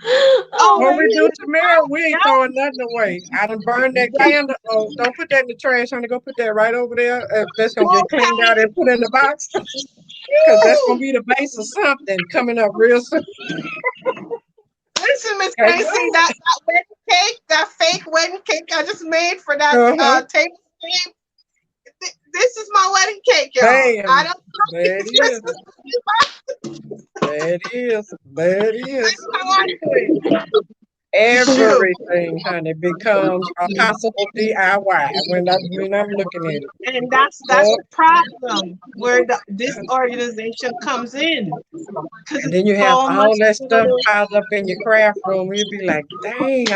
Oh Oh, What my we do god. tomorrow, we yeah. ain't throwing nothing away. I done burned that candle. Oh, don't put that in the trash, honey. Go put that right over there. That's gonna get cleaned out Okay. and put in the box. Because that's gonna Woo. be the base of something coming up real soon. Listen, Miss Okay. Casey, that wedding cake, that fake wedding cake I just made for that Uh-huh. table. This is my wedding cake, y'all. I Bam. don't There it know is. Christmas. There it is. There it is. That's how I do it. Shoot. Everything, honey, becomes a possible DIY when I'm looking at it. And that's Oh, the problem where this organization comes in. Because and it's then you have so much all that stuff little. piled up in your craft room. You'd be like, dang,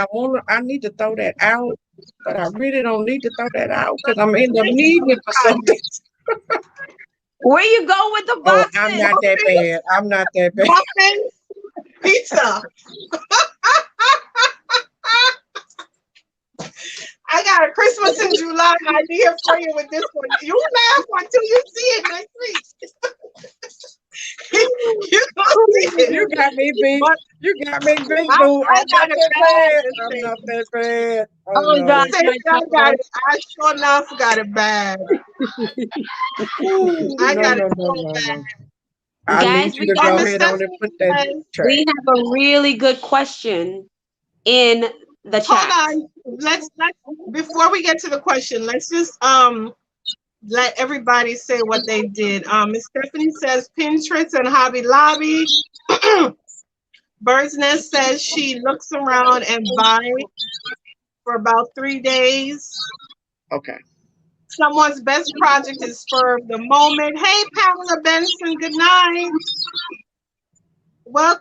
I need to throw that out, but I really don't need to throw that out because I'm end up needing it for something. Where you go with the Oh, I'm boxes? not that bad. I'm not that bad. Muffins, pizza. I got a Christmas in July idea for you with this one. You laugh until you see it next week. You gonna see it. You got me beat. But You got me beat, I, boo. I I'm not got it that bad. bad. I'm not that bad. Oh Oh Miss god, no. Sage, my I got God. it. I sure enough got it bad. Ooh, I no, got it no, no, so no, bad. no. I Guys, need you to Oh, go Miss ahead on and Stephanie put that in says, the trash. we have a really good question in the hold chat. on. Let's before we get to the question, let's just let everybody say what they did. Miss Stephanie says Pinterest and Hobby Lobby. Bird's Nest says she looks around and buy for about 3 days. Okay. Someone's best project is for the moment. Hey, Pamela Benson, good night.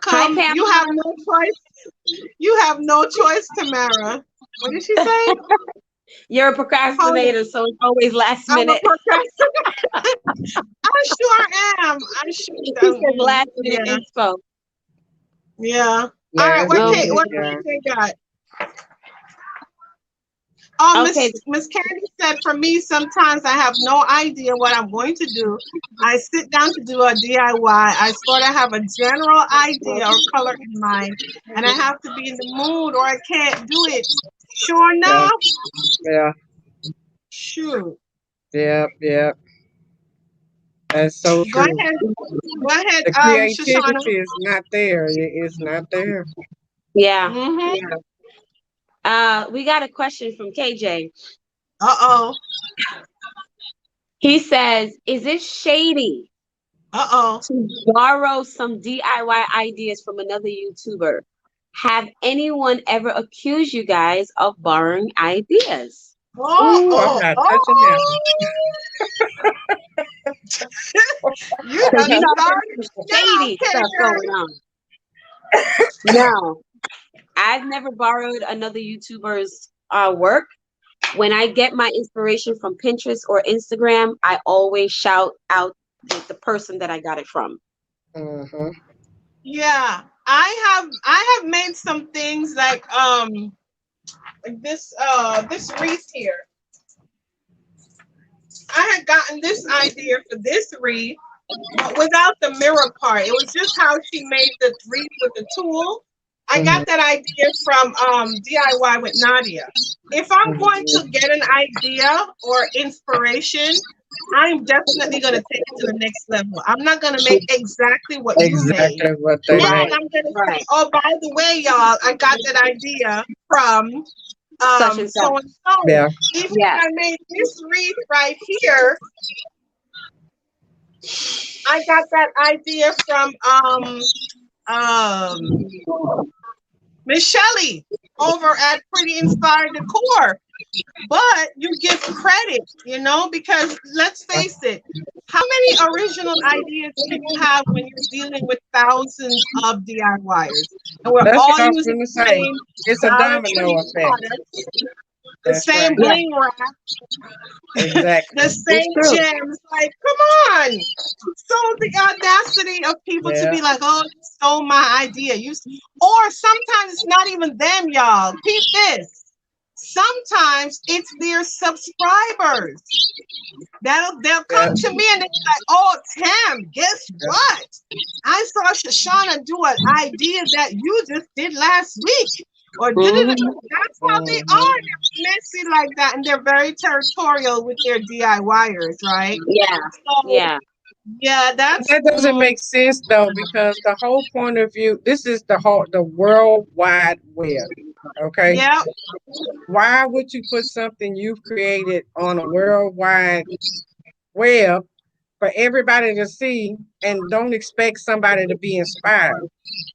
Hi, Welcome. You Pamela. have no choice. You have no choice, Tamara. What did she say? You're a Hold on. procrastinator, so it's always last I'm a minute. procrastinator. I sure am. I sure She am. says last minute Yeah. inspo. Yeah. All right. Last What Okay. Kate? minute, What yeah. Kate got? Oh, Okay. Miss Candy said, for me, sometimes I have no idea what I'm going to do. I sit down to do a DIY. I sort of have a general idea or color in mind, and I have to be in the mood or I can't do it. Sure Yeah. enough, Yeah. shoot. Yeah. Yeah. That's so Go true. ahead. Go ahead, The Shoshana. creativity is not there. It's not there. Yeah. Mm-hmm. We got a question from KJ. Uh-oh. He says, is it shady Uh-oh. to borrow some DIY ideas from another YouTuber? Have anyone ever accused you guys of borrowing ideas? Oh, Ooh, I'm oh, not touching that oh. one. You Because done you know started there's some now, shady stuff KJ. going on. No, I've never borrowed another YouTuber's work. When I get my inspiration from Pinterest or Instagram, I always shout out the person that I got it from. Mm-hmm. Yeah, I have made some things like this wreath here. I had gotten this idea for this wreath but without the mirror part. It was just how she made the wreath with the tool. I got that idea from DIY with Nadia. If I'm going to get an idea or inspiration, I'm definitely going to take it to the next level. I'm not going to make exactly what you made. What they And made. I'm going to say, oh, by the way, y'all, I got that idea from Such and so such. and so. Yeah. Even if I made this wreath right here, I got that idea from Miss Shelley over at Pretty Inspired Decor. But you give credit, you know, because let's face it, how many original ideas can you have when you're dealing with thousands of DIYers? And we're That's all what I was using gonna the say. same It's a Dollar domino Tree effect. products, the That's same right. bling wrap, Exactly. the same gems. Like, come on. So the audacity of people to be like, oh, you stole my idea. Or sometimes it's not even them, y'all. Peep this. Sometimes it's their subscribers. They'll come to me and they're like, oh, Tam, guess what? I saw Shushana do an idea that you just did last week. Or did it? That's how they are. They're messy like that, and they're very territorial with their DIYers, right? Yeah. So, yeah, That doesn't make sense though, because the whole point of view, this is the World Wide Web. Okay. Yeah. Why would you put something you've created on a worldwide web for everybody to see and don't expect somebody to be inspired?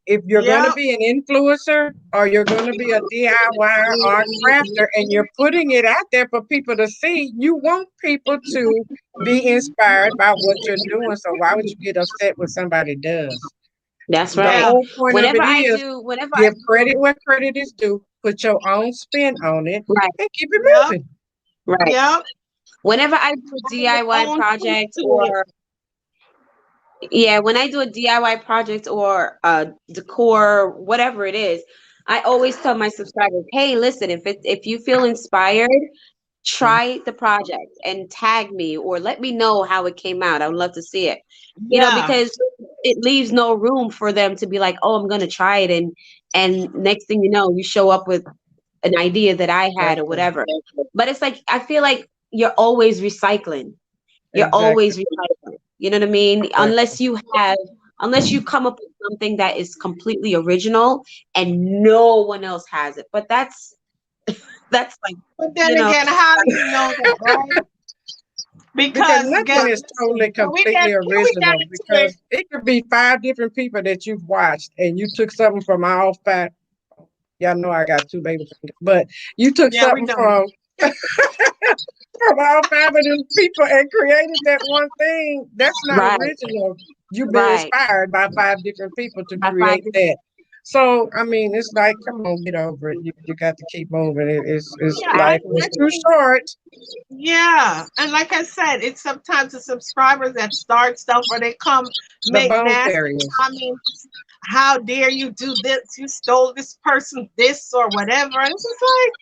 If you're going to be an influencer or you're going to be a DIY or a crafter and you're putting it out there for people to see, you want people to be inspired by what you're doing. So why would you get upset when somebody does? That's The right. whole point of Whenever it I is do, give credit where credit is due, put your own spin on it, right, and keep it moving. right. Yep. Whenever I do a DIY project or when I do a DIY project or decor, whatever it is, I always tell my subscribers, hey, listen, if you feel inspired, try the project and tag me or let me know how it came out. I would love to see it. You know, because it leaves no room for them to be like, oh, I'm gonna try it, and next thing you know, you show up with an idea that I had or whatever. But it's like I feel like you're always recycling. You're always recycling. You know what I mean? Unless you come up with something that is completely original and no one else has it. But that's like. But then again, how do you know that, right? Because nothing is totally completely original. Because it could be 5 different people that you've watched, and you took something from all 5. Y'all know I got 2 baby fingers, but you took something from all 5 of them people and created that one thing. That's not original. You've been inspired by 5 different people to create that. So I mean, it's like, come on, get over it. You got to keep moving. It's life is too short. Yeah, and like I said, it's sometimes the subscribers that start stuff or they come make nasty comments. How dare you do this? You stole this person this or whatever. And it's just like,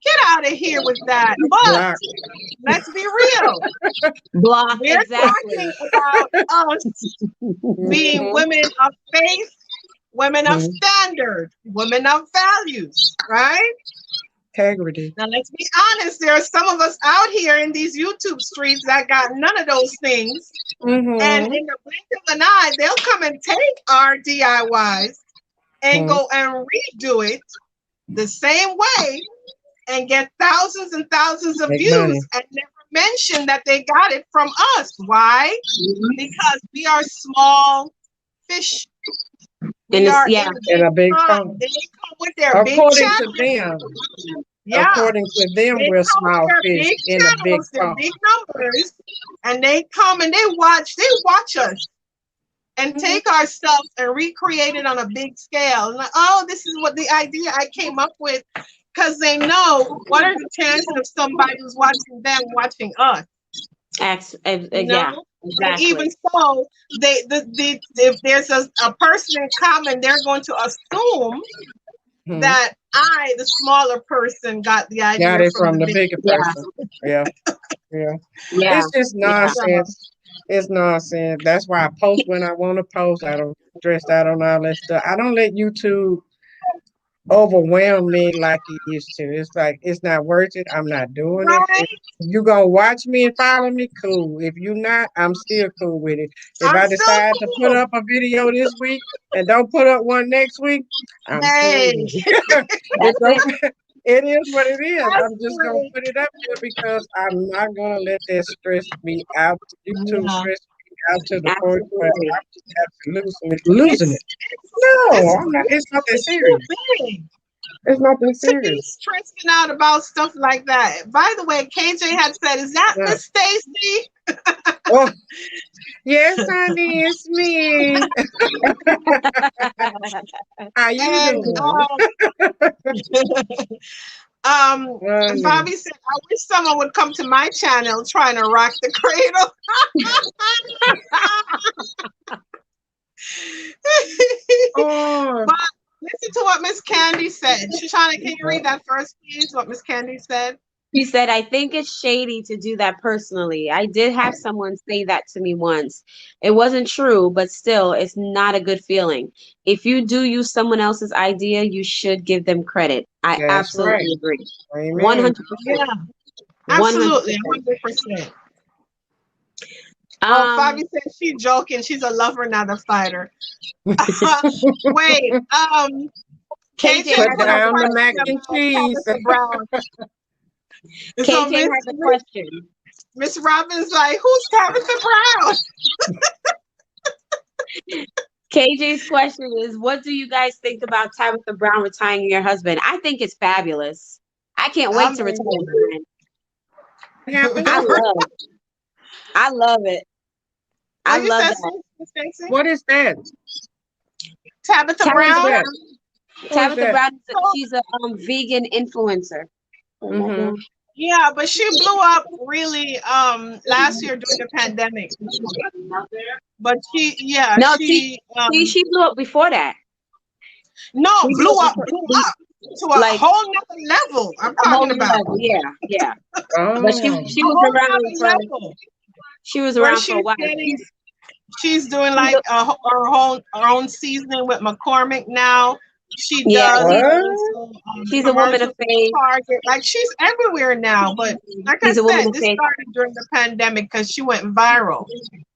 get out of here with that. But let's be real. We're talking about us being women of faith, women of standard, women of values, right? Integrity. Now let's be honest, there are some of us out here in these YouTube streets that got none of those things. And in the blink of an eye, they'll come and take our DIYs and go and redo it the same way and get thousands and thousands of views and never mention that they got it from us. Why? Because we are small fish. We are in a big pond. They come with their big channels. According to them, we're small fish in a big pond. Big numbers, and they come and they watch us and take our stuff and recreate it on a big scale. And like, oh, this is what the idea I came up with, because they know what are the chances of somebody who's watching them watching us. Yeah. Exactly. And even so, if there's a person in common, they're going to assume that I, the smaller person, got the idea from the bigger person. Yeah. It's just nonsense. It's nonsense. That's why I post when I want to post. I don't stress out on all that stuff. I don't let YouTube overwhelm me like it used to. It's like it's not worth it. I'm not doing it. Right? If you gonna watch me and follow me, cool. If you not, I'm still cool with it. If I'm I still decide to put cool. up a video this week and don't put up one next week, I'm Hey, cool. That's it. It is what it is. that's I'm just gonna great. put it up there because I'm not gonna let that stress me out. YouTube Yeah. stress me out to the point where Absolutely. I'm absolutely losing it. No, It's I'm not. It's not that it's too serious. big It's not that to be serious. stressing out about stuff like that. By the way, KJ had said, "Is that Yeah. Miss Stacy?" Oh, yes, honey, it's me. How you And doing? um, Honey. Bobby said, "I wish someone would come to my channel trying to rock the cradle." Oh, But listen to what Miss Candy said. Shoshana, can you read that first, please? What Miss Candy said. He said, I think it's shady to do that personally. I did have someone say that to me once. It wasn't true, but still, it's not a good feeling. If you do use someone else's idea, you should give them credit. I that's right. absolutely agree. Amen. 100%. Yeah, absolutely, 100%. 100%. Oh, Um, Fabi said she's joking. She's a lover, not a fighter. Wait, KJ KJ Put has has a a down the mac question question. and about cheese. Tabitha Brown. So KJ has a question. Miss Robin's like, who's Tabitha Brown? KJ's question is, what do you guys think about Tabitha Brown retiring your husband? I think it's fabulous. I can't I wait to mean, retire mine. What happened? I love it. I what you love said, that. Miss Stacy? What is that? Tabitha Who is Tabitha Brown. that? Brown. Who is Tabitha that? Brown, So, she's a vegan influencer. Mm-hmm. yeah, but she blew up really last year during the pandemic. But No, she she blew up before that. no, She blew blew up up to a like whole nother level. I'm a whole talking new about level. Yeah, yeah. But Oh, she a was whole around nother for level where a she's while. getting she's doing She's like a, her own seasoning with McCormick now. She yeah, does what? also she's a woman of commercials with faith. Target. Like she's everywhere now. But like I She's a woman said, of this faith. started during the pandemic because she went viral.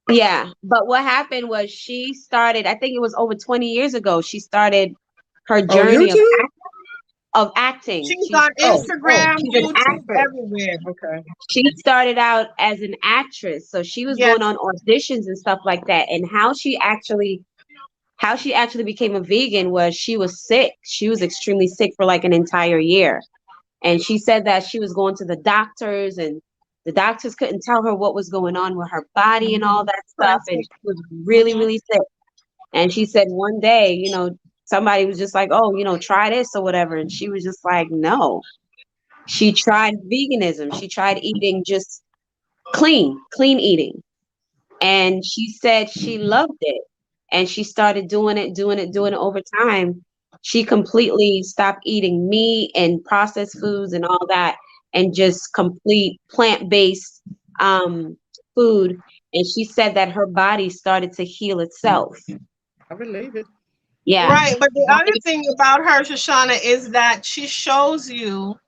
Yeah, but what happened was she started, I think it was over 20 years ago, she started her On journey YouTube? of acting. She's on Oh, Instagram, She's an YouTube, actress. everywhere. okay. She started out as an actress, so she was Yes. going on auditions and stuff like that. And how she actually became a vegan was she was sick. She was extremely sick for like an entire year. And she said that she was going to the doctors and the doctors couldn't tell her what was going on with her body and all that stuff. And she was really, Mhm. really sick. And she said one day, somebody was just like, oh, try this or whatever. And she was just like, no. She tried veganism. She tried eating just clean eating. And she said she loved it. And she started doing it over time. She completely stopped eating meat and processed foods and all that and just complete plant-based food. And she said that her body started to heal itself. I believe it. Yeah. Right. But the other thing about her, Shoshana, is that she shows you,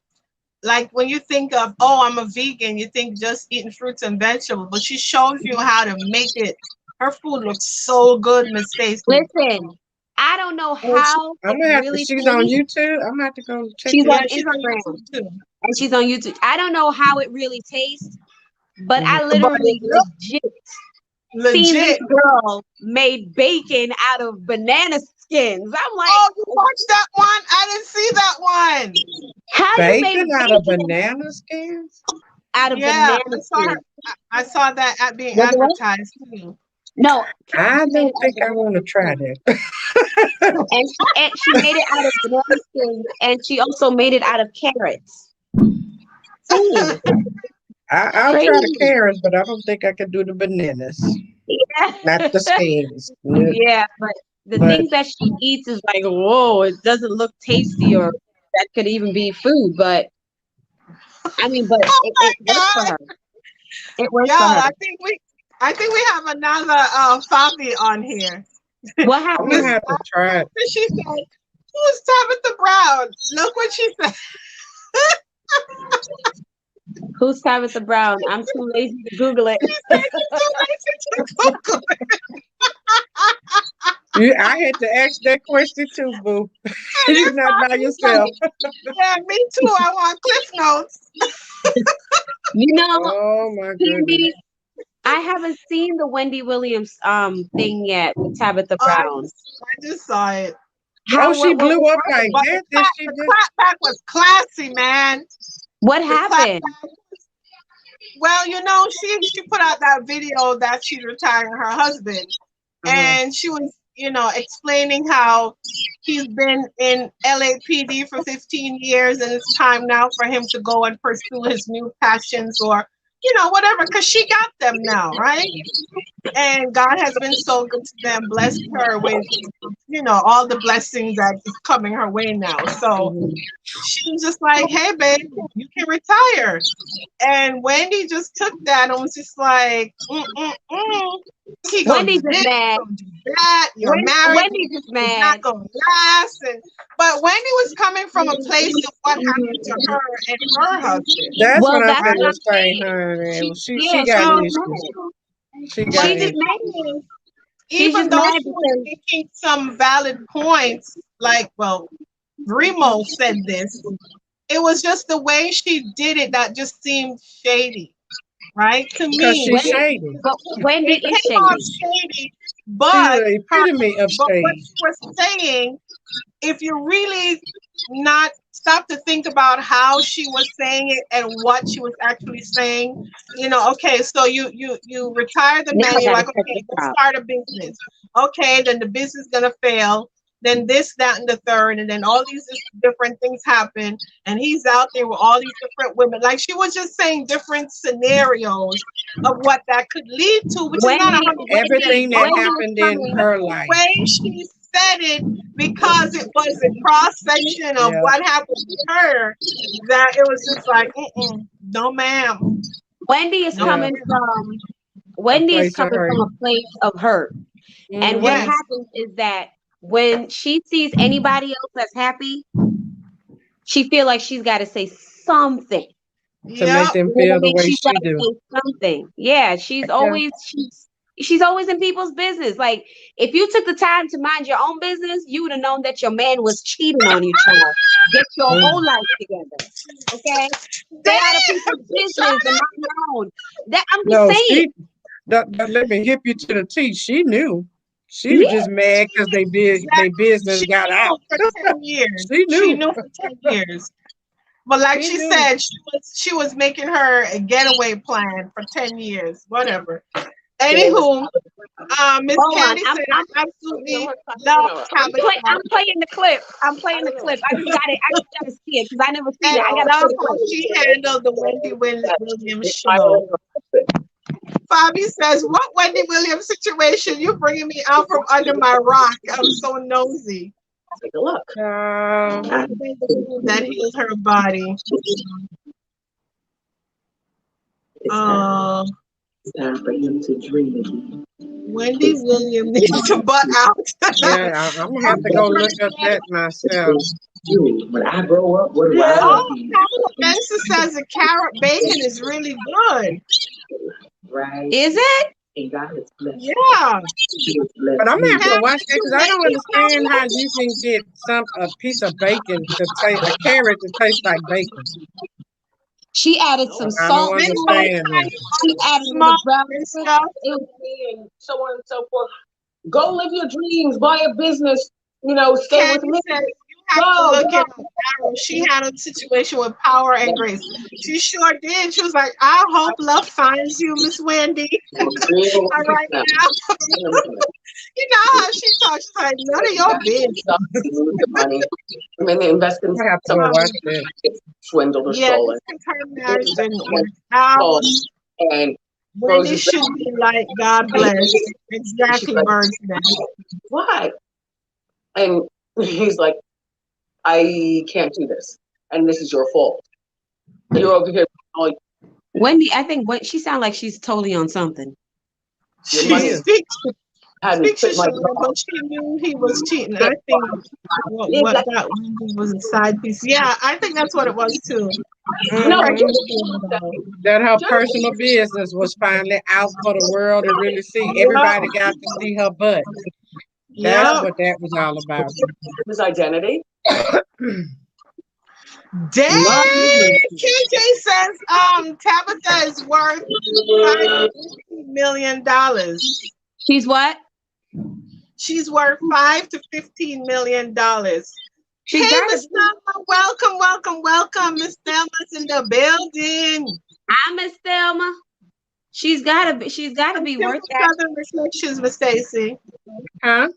like when you think of, oh, I'm a vegan, you think just eating fruits and vegetables, but she shows you how to make it. Her food looks so good, Miss Stacy. Listen, I don't know And how I'm it gonna have to. really She's on tastes. YouTube. I'm gonna have to go check She's it on yeah, out. she's on Instagram YouTube too. and she's on YouTube. I don't know how it really tastes, but Mhm. I But it literally looks legit seen this legit. girl made bacon out of banana skins. I'm like, Oh, you watched that one? I didn't see that one. how you made Bacon out of bacon banana skins? out of Yeah, banana I saw her. skins? I saw that at being Was it what? advertised too. No, I she made don't it out think of I want to try that. and she made it out of banana skins, and she also made it out of carrots. Insane. I'll try the Crazy. carrots, but I don't think I can do the bananas. Not Yeah. the skins. Nope. Yeah, but the But things that she eats is like, whoa, it doesn't look tasty or that could even be food. But I mean, but Oh it my works for god! her. It works Yeah, for her. I think I think we have another Fabi on here. What I'm happened? gonna have to try it. She said, "Who's Tabitha Brown?" Look what she said. Who's Tabitha Brown? I'm too lazy to Google it. She said she's too lazy to Google it. I had to ask that question too, boo. And You're then not by Fabi's like, yourself. yeah, me too. I want Cliff Notes. You know, Oh my goodness. Wendy, I haven't seen the Wendy Williams thing yet with Tabitha I Brown. just saw it. Oh, she blew up like But that. the clapback was classy, man. What The happened? clapback. Well, you know, she put out that video that she's retiring her husband, and she was, you know, explaining how he's been in LAPD for 15 years, and it's time now for him to go and pursue his new passions, or you know, whatever, because she got them now, right? And God has been so good to them, blessed her with, you know, all the blessings that is coming her way now. So she was just like, "Hey, babe, you can retire." And Wendy just took that and was just like, he gonna Wendy's do just this, mad. gonna do that. You're married. Wendy's just It's mad. not gonna last. But Wendy was coming from a place of what happened to her and her husband. That's Well, what that's I'm what I'm saying, saying. honey. She Yeah, got So issues. She got she's just issues. mad. She's even just though mad she was because making some valid points, like, well, Remo said this, it was just the way she did it that just seemed shady, right? To Because me, she's shady. Wendy it is came off shady. shady, She's but the epitome of but what shade. she was saying, if you really not stop to think about how she was saying it and what she was actually saying, you know, okay, so you retire the Now man, I you're gotta like, check okay, this let's out. start a business. Okay, then the business is gonna fail. Then this, that, and the third, and then all these different things happen, and he's out there with all these different women. Like she was just saying different scenarios of what that could lead to, which is not Wendy, 100% Everything that wrong. happened in But her the life. way she said it, because it was a cross section of Yeah. what happened to her, that it was just like, no, ma'am. Wendy is No, Yeah. coming ma'am. from A place of hurt. a place of hurt. And what Yes. happens is that when she sees anybody else that's happy, she feel like she's got to say something. To make Yep. them feel the way She's got she to do. say something. Yeah, she's Yeah. always she's always in people's business. Like if you took the time to mind your own business, you would have known that your man was cheating on you, child. Get your whole life together. Okay? Stay out of people's business and mind your own. That I'm just No, saying. let me hip you to the T. She knew. She was Yeah. just mad because they business She got knew out. for 10 years. She She knew. knew for 10 years. But like She she knew. said, she was making her a getaway plan for 10 years, whatever. Anywho, Miss Hold on. Candy said, I absolutely love I'm Tabitha playing the clip. I'm playing the clip. I just got to see it because I never seen and it. I got to love see how it. she handled the Wendy Williams show. Fabi says, what Wendy Williams situation? You bringing me out from under my rock. I'm so nosy. Take a look. That healed her body. It's time for him to dream again. Wendy Williams needs to butt out. Yeah, I'm gonna have to go look up that myself. When I grow up, what do I want to be? Spencer says the carrot bacon is really good. Right? Is it? And God is blessed. Yeah. But I'm gonna have to watch that because I don't understand how you can get a piece of bacon to taste a carrot to taste like bacon. She added some I don't salt. understand that. She added Small the brown and stuff. And so on and so forth. Go live your dreams, buy a business, stay with Candy me. says you have to look at Arrow. She handled the situation with power and grace. She sure did. She was like, I hope love finds you, Miss Wendy. All right now. You know how she talks. She's like, none of your business. The money. I mean, they invest in I have to go watch that. swindled or Yeah, stolen. this her marriage didn't work out. And Wendy should be like, God bless. Exactly, Bird's nest. why? And he's like, I can't do this. And this is your fault. You're over here like, Wendy, I think she sounds like she's totally on something. She speaks Shushana, but she knew he was cheating. I think what got Wendy was a side piece. Yeah, I think that's what it was too. That her personal business was finally out for the world to really see. Everybody got to see her butt. That's what that was all about. His identity. Dang! KJ says Tabitha is worth $5 million. She's what? She's worth $5 to $15 million. Hey, Miss Thelma, welcome. Miss Thelma's in the building. Hi, Miss Thelma. She's gotta be worth that. Southern Reflections, Miss Stacy. Huh?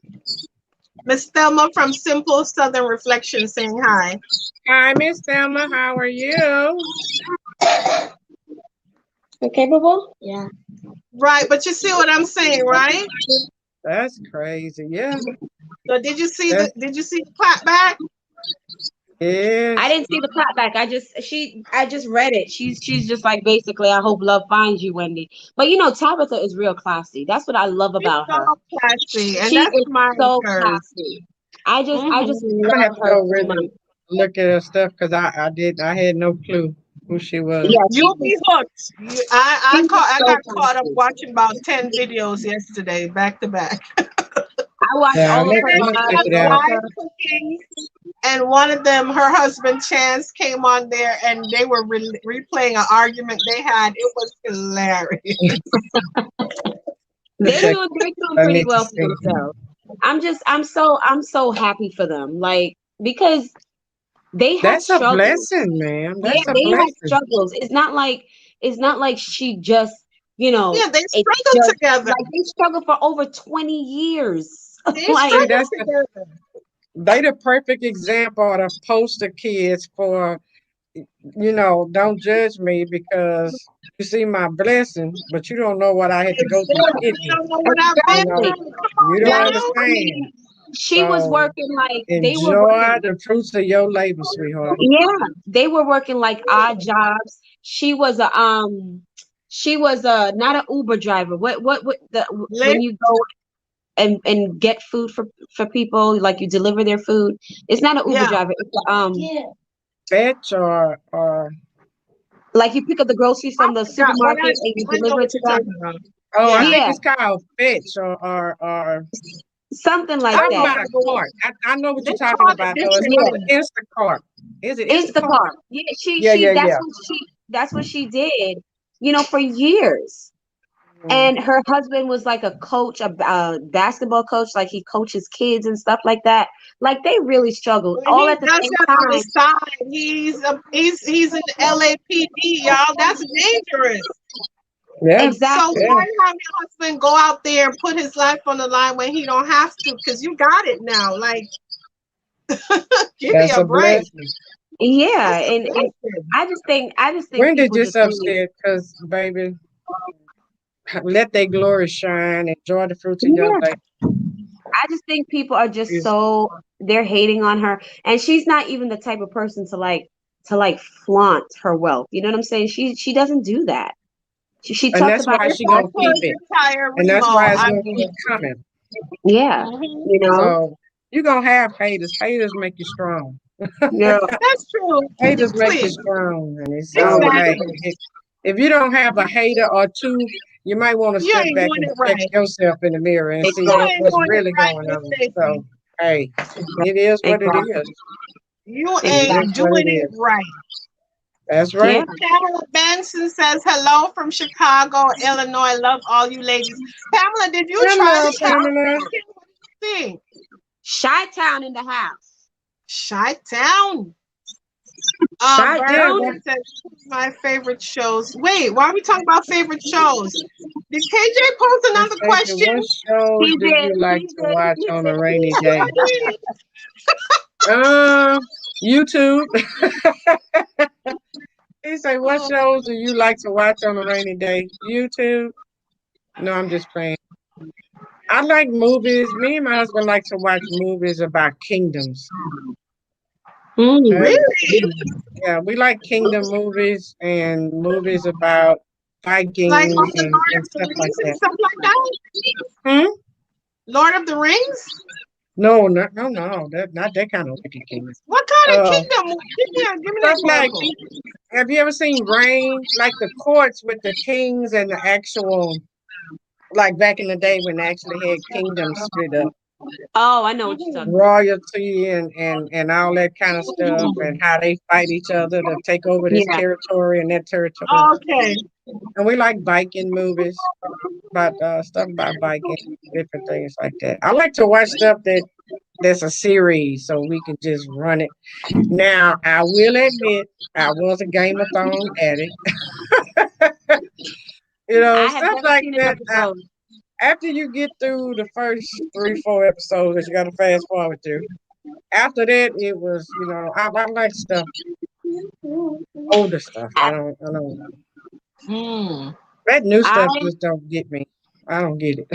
Miss Thelma from Simple Southern Reflections saying hi. Hi, Miss Thelma. How are you? Capable? Yeah. Right, but you see what I'm saying, right? That's crazy. Yeah. So did you see the clap back? Yes. I didn't see the clap back. I just read it. She's just like basically, I hope love finds you, Wendy. But you know, Tabitha is real classy. That's what I love about her. Classy, and she that's is my so classy. I just love have to her. go really look at her stuff because I had no clue who she was. Yeah, you'll be hooked. I got caught up watching about 10 videos yesterday, back to back. I watched all of her cooking, and one of them, her husband Chance, came on there and they were replaying an argument they had. It was hilarious. They're doing pretty well for themselves. I'm so happy for them. Like, because they have That's struggles. A blessing, man. That's a blessing. Have struggles. It's not like she just, they struggle together. Like, they struggled for over 20 years. They the perfect example of the poster kids for, don't judge me because you see my blessing, but you don't know what I had to go through to get here. You don't understand. She was working like enjoy the fruits of your labor, sweetheart. Yeah, they were working like odd jobs. She was a not an Uber driver. When you go and get food for people, like you deliver their food. It's not an Uber driver. It's fetch or like you pick up the groceries from the supermarket and you deliver it to them. Oh, I think it's called fetch or something like that. Cart. I know what you're talking about. Though. It's called Instacart. Is it Instacart? Yeah, that's what she did. For years. And her husband was like a coach, a basketball coach, like he coaches kids and stuff like that. Like they really struggled all at the same time. He's in LAPD, y'all. That's dangerous. Yeah, exactly. So why have your husband go out there and put his life on the line when he don't have to? Because you got it now. Like, give me a break. Yeah, and I just think. Wendy just upset because, baby, let their glory shine. Enjoy the fruits of your life. I just think people are just they're hating on her, and she's not even the type of person to flaunt her wealth. You know what I'm saying? She doesn't do that. She and that's why she gonna keep it, and that's why it's gonna keep coming. Yeah, So you're gonna have haters. Haters make you strong. Yeah, that's true. Haters make you strong, and it's okay. If you don't have a hater or two, you might want to step back and check yourself in the mirror and see what's really going on. So, hey, it is what it is. You ain't doing it right. That's right. Pamela Benson says hello from Chicago, Illinois. Love all you ladies. Pamela, did you try the Pamela? Chi-Town in the house. Chi-Town. Says my favorite shows. Wait, why are we talking about favorite shows? Did KJ pose another question? What shows do you like to watch on a rainy day? YouTube. He said, what shows do you like to watch on a rainy day? YouTube? No, I'm just playing. I like movies. Me and my husband like to watch movies about kingdoms. Really? Yeah, we like kingdom movies and movies about Vikings and stuff like that. Stuff like Hmm? Lord of the Rings? No. That not that kind of wicked kingdom. What kind of kingdom? Give me an Stuff like, example. have you ever seen Reign? Like the courts with the kings and the actual, like back in the day when they actually had kingdoms split up. Oh, I know what you're talking about. Royalty and all that kind of stuff, and how they fight each other to take over this Yeah. territory and that territory. Okay. And we like biking movies, about stuff about biking, different things like that. I like to watch stuff that's a series, so we can just run it. Now, I will admit, I was a Game of Thrones addict. I have Stuff never like seen an that. episode. After you get through the first 3, 4 episodes that you got to fast forward through, after that, it was, I like stuff, older stuff. I don't. That new stuff just don't get me. I don't get it.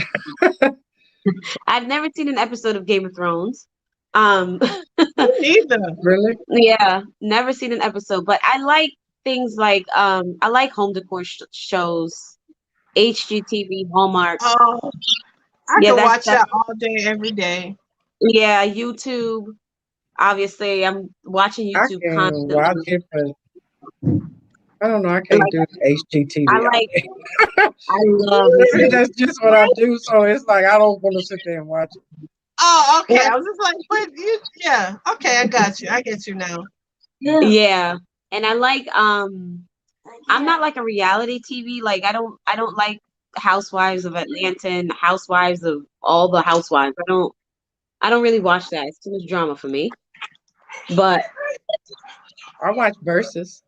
I've never seen an episode of Game of Thrones. Neither. Really? Yeah, never seen an episode, but I like things like I like home decor shows, HGTV, Hallmark. Oh, I Yeah, can that's watch that all day, every day. yeah, YouTube. Obviously, I'm watching I YouTube can constantly. watch it, but I don't know. I can't do HGTV. I like. I love Maybe that's just what I do. So it's like I don't want to sit there and watch it. Oh, okay. I was just like, but yeah. Okay, I got you. I get you now. Yeah, and I like. I'm not like a reality TV. Like I don't like Housewives of Atlanta and Housewives of all the Housewives. I don't really watch that. It's too much drama for me. But I watch Versus.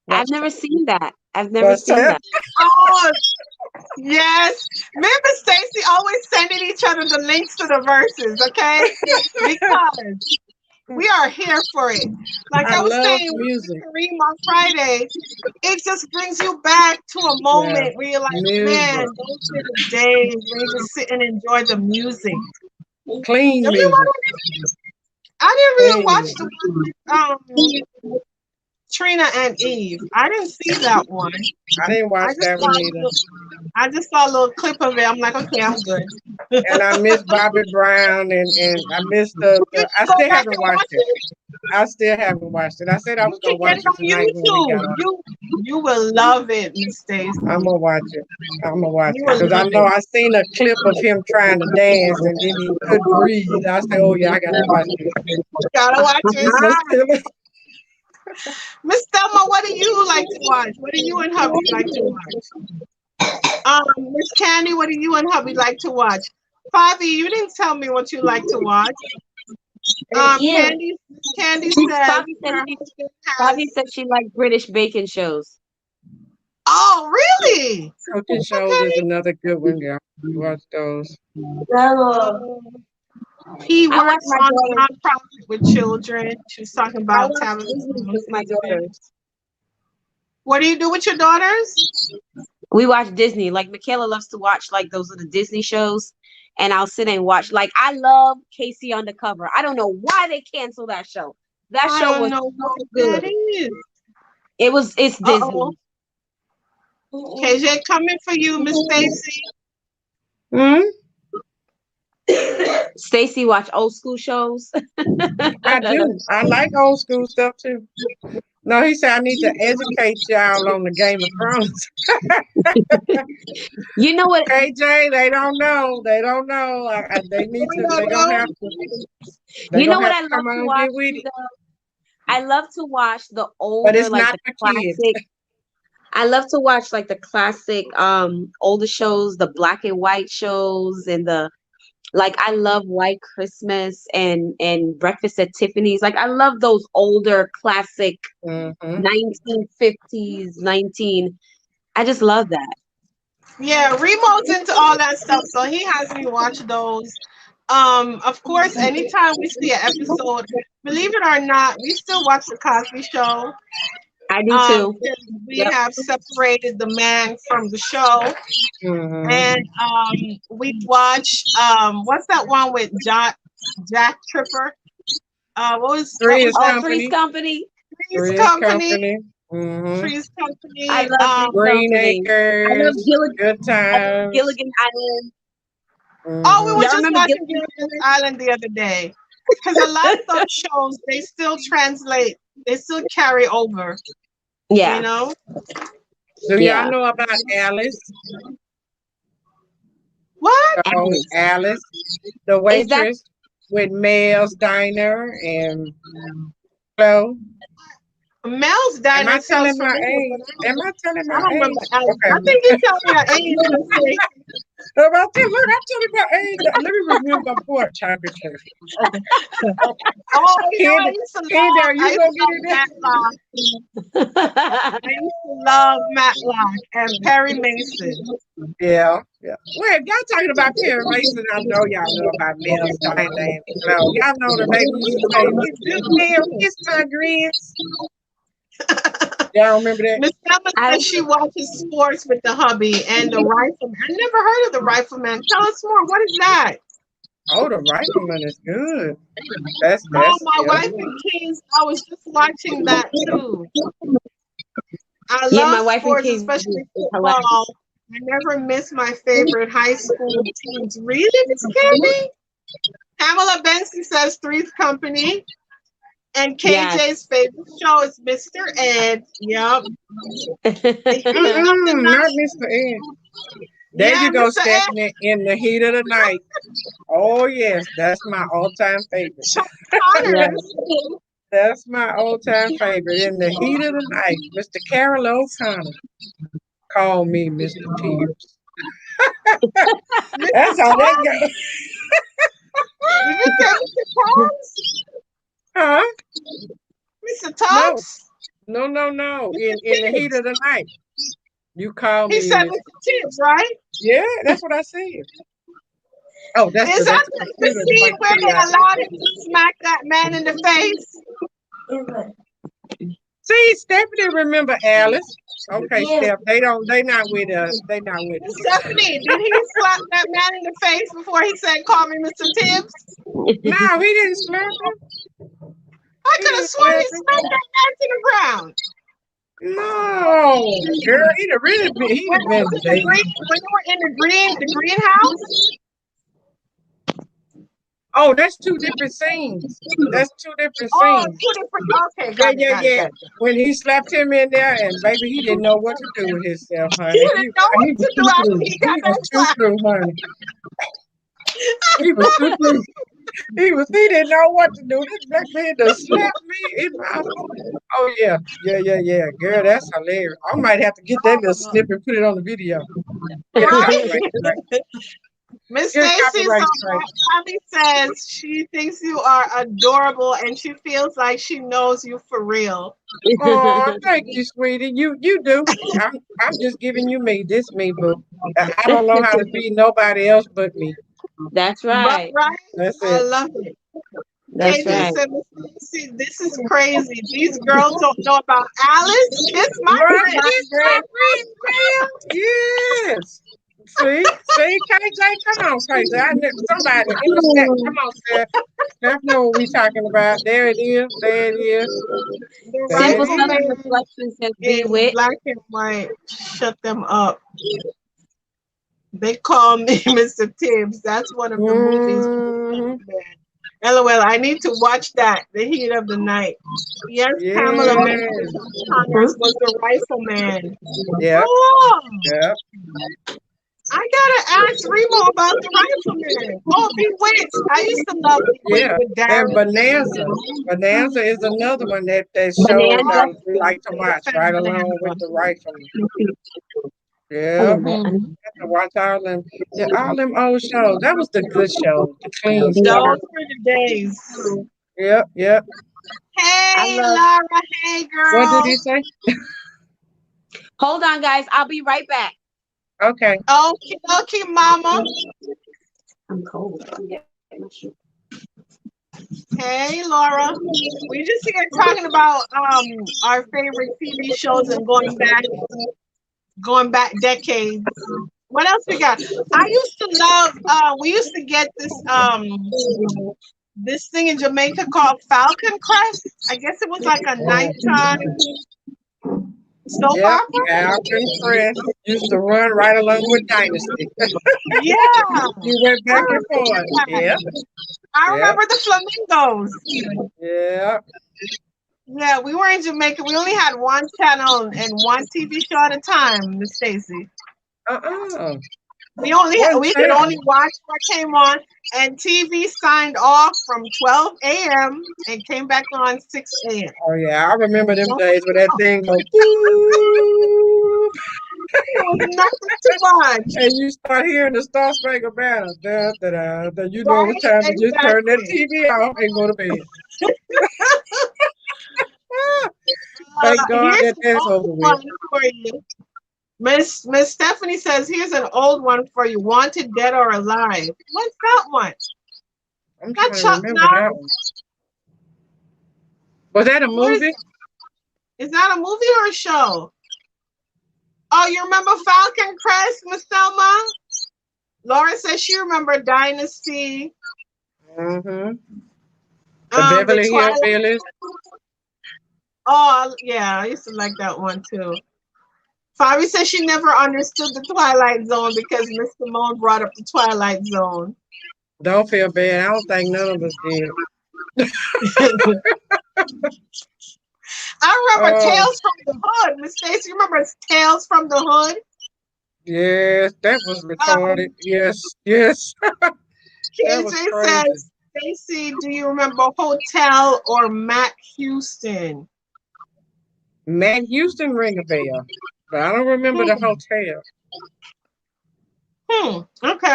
I've never seen that. I've never seen that. Oh, yes. Remember Stacey always sending each other the links to the verses, okay? Because we are here for it. Like I was love saying music. with Kareem on Friday, it just brings you back to a moment where you're like, man, those were the days where you just sit and enjoy the music. Clean music. I didn't really watch the one with Trina and Eve. I didn't see that one. I didn't watch that one either. I just saw a little clip of it. I'm like, okay, I'm good. And I miss Bobby Brown and I miss I still haven't watched it. I still haven't watched it. I said I was gonna watch it tonight when we got on. You will love it, Miss Stacey. I'm gonna watch it. Because I know I seen a clip of him trying to dance and then he couldn't breathe. I said, oh yeah, I gotta watch it. Gotta watch it. Miss Thelma, what do you like to watch? What do you and hubby like to watch? Miss Candy, what do you and hubby like to watch? Fabi, you didn't tell me what you like to watch. Candy said Fabi said she liked British baking shows. Oh, really? Cooking shows is another good one, yeah. Watch those. He works on a nonprofit with children. She was talking about television with my daughters. What do you do with your daughters? We watch Disney. Like Michaela loves to watch like those little Disney shows, and I'll sit and watch. Like I love Casey Undercover. I don't know why they canceled that show. That show was so good. It's Disney. KJ coming for you, Miss Stacey. Stacey watch old school shows. I do. I like old school stuff too. No, he said I need to educate y'all on the Game of Thrones. You know what? KJ, they don't know. They don't know. They need to. They don't have to. You know what I love to watch? I love to watch the older, but it's like not the for classic. Kids. I love to watch like the classic older shows, the black and white shows, and I love White Christmas and Breakfast at Tiffany's. Like I love those older classic 1950s, I just love that. Yeah, Remo's into all that stuff, so he has me watch those. Of course, anytime we see an episode, believe it or not, we still watch the Cosby Show. I do too. We have separated the man from the show, and we watch what's that one with Jack Tripper? What was Three's Company? Three's Company. Three's Company. I love Green Company. I love Acres. Good I love times. Gilligan Island. Oh, we were Y'all just remember watching Gilligan Gilligan's Island the other day. Because a lot of those shows, they still translate, they still carry over. Yeah. You know? Do y'all know about Alice? What? Alice, the waitress with Mel's Diner and Flo. Mel's Diner. Am I telling my age? Am I telling my age? Okay. I think you tell me your age. I'm telling my age. Let me review my board temperature. Oh, you know, I used to love Matlock and Perry Mason. Yeah. Wait, y'all talking about Perry Mason? I know y'all know about Mel's Diner and Flo. Y'all know the lady used to say, "Damn, kiss my grits." Y'all remember that? Miss Emma says she watches sports with the hubby and the rifleman. I never heard of the rifleman. Tell us more. What is that? Oh, the rifleman is good. That's my wife and kids. I was just watching that too. I love my wife sports, and kids, especially football. I never miss my favorite high school teams. Really, Miss Candy? Pamela Benson says Three's Company. And KJ's favorite show is Mr. Ed. Yep. Not Mr. Ed. There you go, Mr. Stephanie, Ed. In the heat of the night. Oh, yes, that's my all-time favorite. That's my all-time favorite. In the heat of the night, Mr. Carol O'Connor. Call me Mr. Tears. That's how that goes. Did you say Mr. Tubbs? Huh? Mr. Tubbs? No. In the heat of the night. You call me. He said Mr. Tibbs, right? Yeah, that's what I said. Oh, that's Is that the scene where they allowed him to smack that man in the face? See, Stephanie remember Alice. Okay, Steph. They not with us. They not with us. Stephanie, did he slap that man in the face before he said, "Call me Mr. Tibbs"? No, he didn't slap him. I could have sworn he smacked that man to the ground. No, girl, he'd have really been. He'd have been. When you were in the greenhouse. Oh, that's two different scenes. That's two different scenes. Oh, two different. Okay, yeah. When he slapped him in there, and baby, he didn't know what to do with himself, honey. He didn't know what to do after he got that slap. Honey. He was too through. He didn't know what to do. This black man done slapped me in my. Oh yeah. Girl, that's hilarious. I might have to get that little snip and put it on the video. Miss Stacy says she thinks you are adorable and she feels like she knows you for real. Oh, thank you, sweetie. You do. I'm just giving you me. This me, boo. I don't know how to be nobody else but me. That's right. That's it. I love it. That's right. Said, see, this is crazy. These girls don't know about Alice. It's my friend. Yes. See, KJ, come on, KJ. Somebody in the chat. Come on, Steph. Steph know what we talking about. There it is. Simple Southern Reflections says be wit. Black and white. Shut them up. They call me Mr. Tibbs. That's one of the movies. LOL, I need to watch that. The heat of the night. Yes. Pamela Connors was the rifleman. Yeah. Oh. Yeah. I gotta ask Remo about the rifleman. Oh, Bewitched. I used to love Bewitched. Yeah. And Bonanza. Bonanza is another one that shows I like to watch right along with the rifleman. Yeah. To watch all them old shows. That was the good show. The clean stuff. Those were the days. Yep. Hey, Laura. Hey, girl. What did he say? Hold on, guys. I'll be right back. Okay, mama. I'm cold. Hey, Laura. We just here talking about our favorite TV shows and going back decades. What else we got? I used to love. We used to get this thing in Jamaica called Falcon Crest. I guess it was like a nighttime Soap Yep, opera? Captain Friend used to run right along with Dynasty. Yeah. You went I back and forth. remember Yep, that. I yep, remember the flamingos. yep. Yeah, we were in Jamaica. We only had one channel and one TV show at a time, Miss Stacy. Uh-uh. One We could only channel. watch what came on, and TV signed off from 12 a.m. and came back on 6 a.m. Oh yeah, I remember them days when that thing go boop, It was nothing too much. and you start hearing the Star Spangled Banner. Da, da, da, da. You know it was Right? time to just turn that Exactly. TV off and go to bed. Thank God Here's that an that's over old with. one for you. Miss Stephanie says, here's an old one for you. Wanted Dead or Alive. What's that one? I'm That trying to Chuck remember that Norris? one. Was that a What movie? is that a movie or a show? Oh, you remember Falcon Crest, Miss Selma? Laura says she remember Dynasty. Mm-hmm. The The Beverly Twilight. Hillbillies. Oh, yeah, I used to like that one too. Fabi says she never understood the Twilight Zone because Miss Simone brought up the Twilight Zone. Don't feel bad. I don't think none of us did. I remember Oh, Tales from the Hood. Miss Stacy, you remember Tales from the Hood? yes, that was retarded. Um, Yes, yes, that was KJ crazy. says, Stacy, do you remember Hotel or Mac Houston? Matt Houston ring a bell, but I don't remember the Hmm. hotel.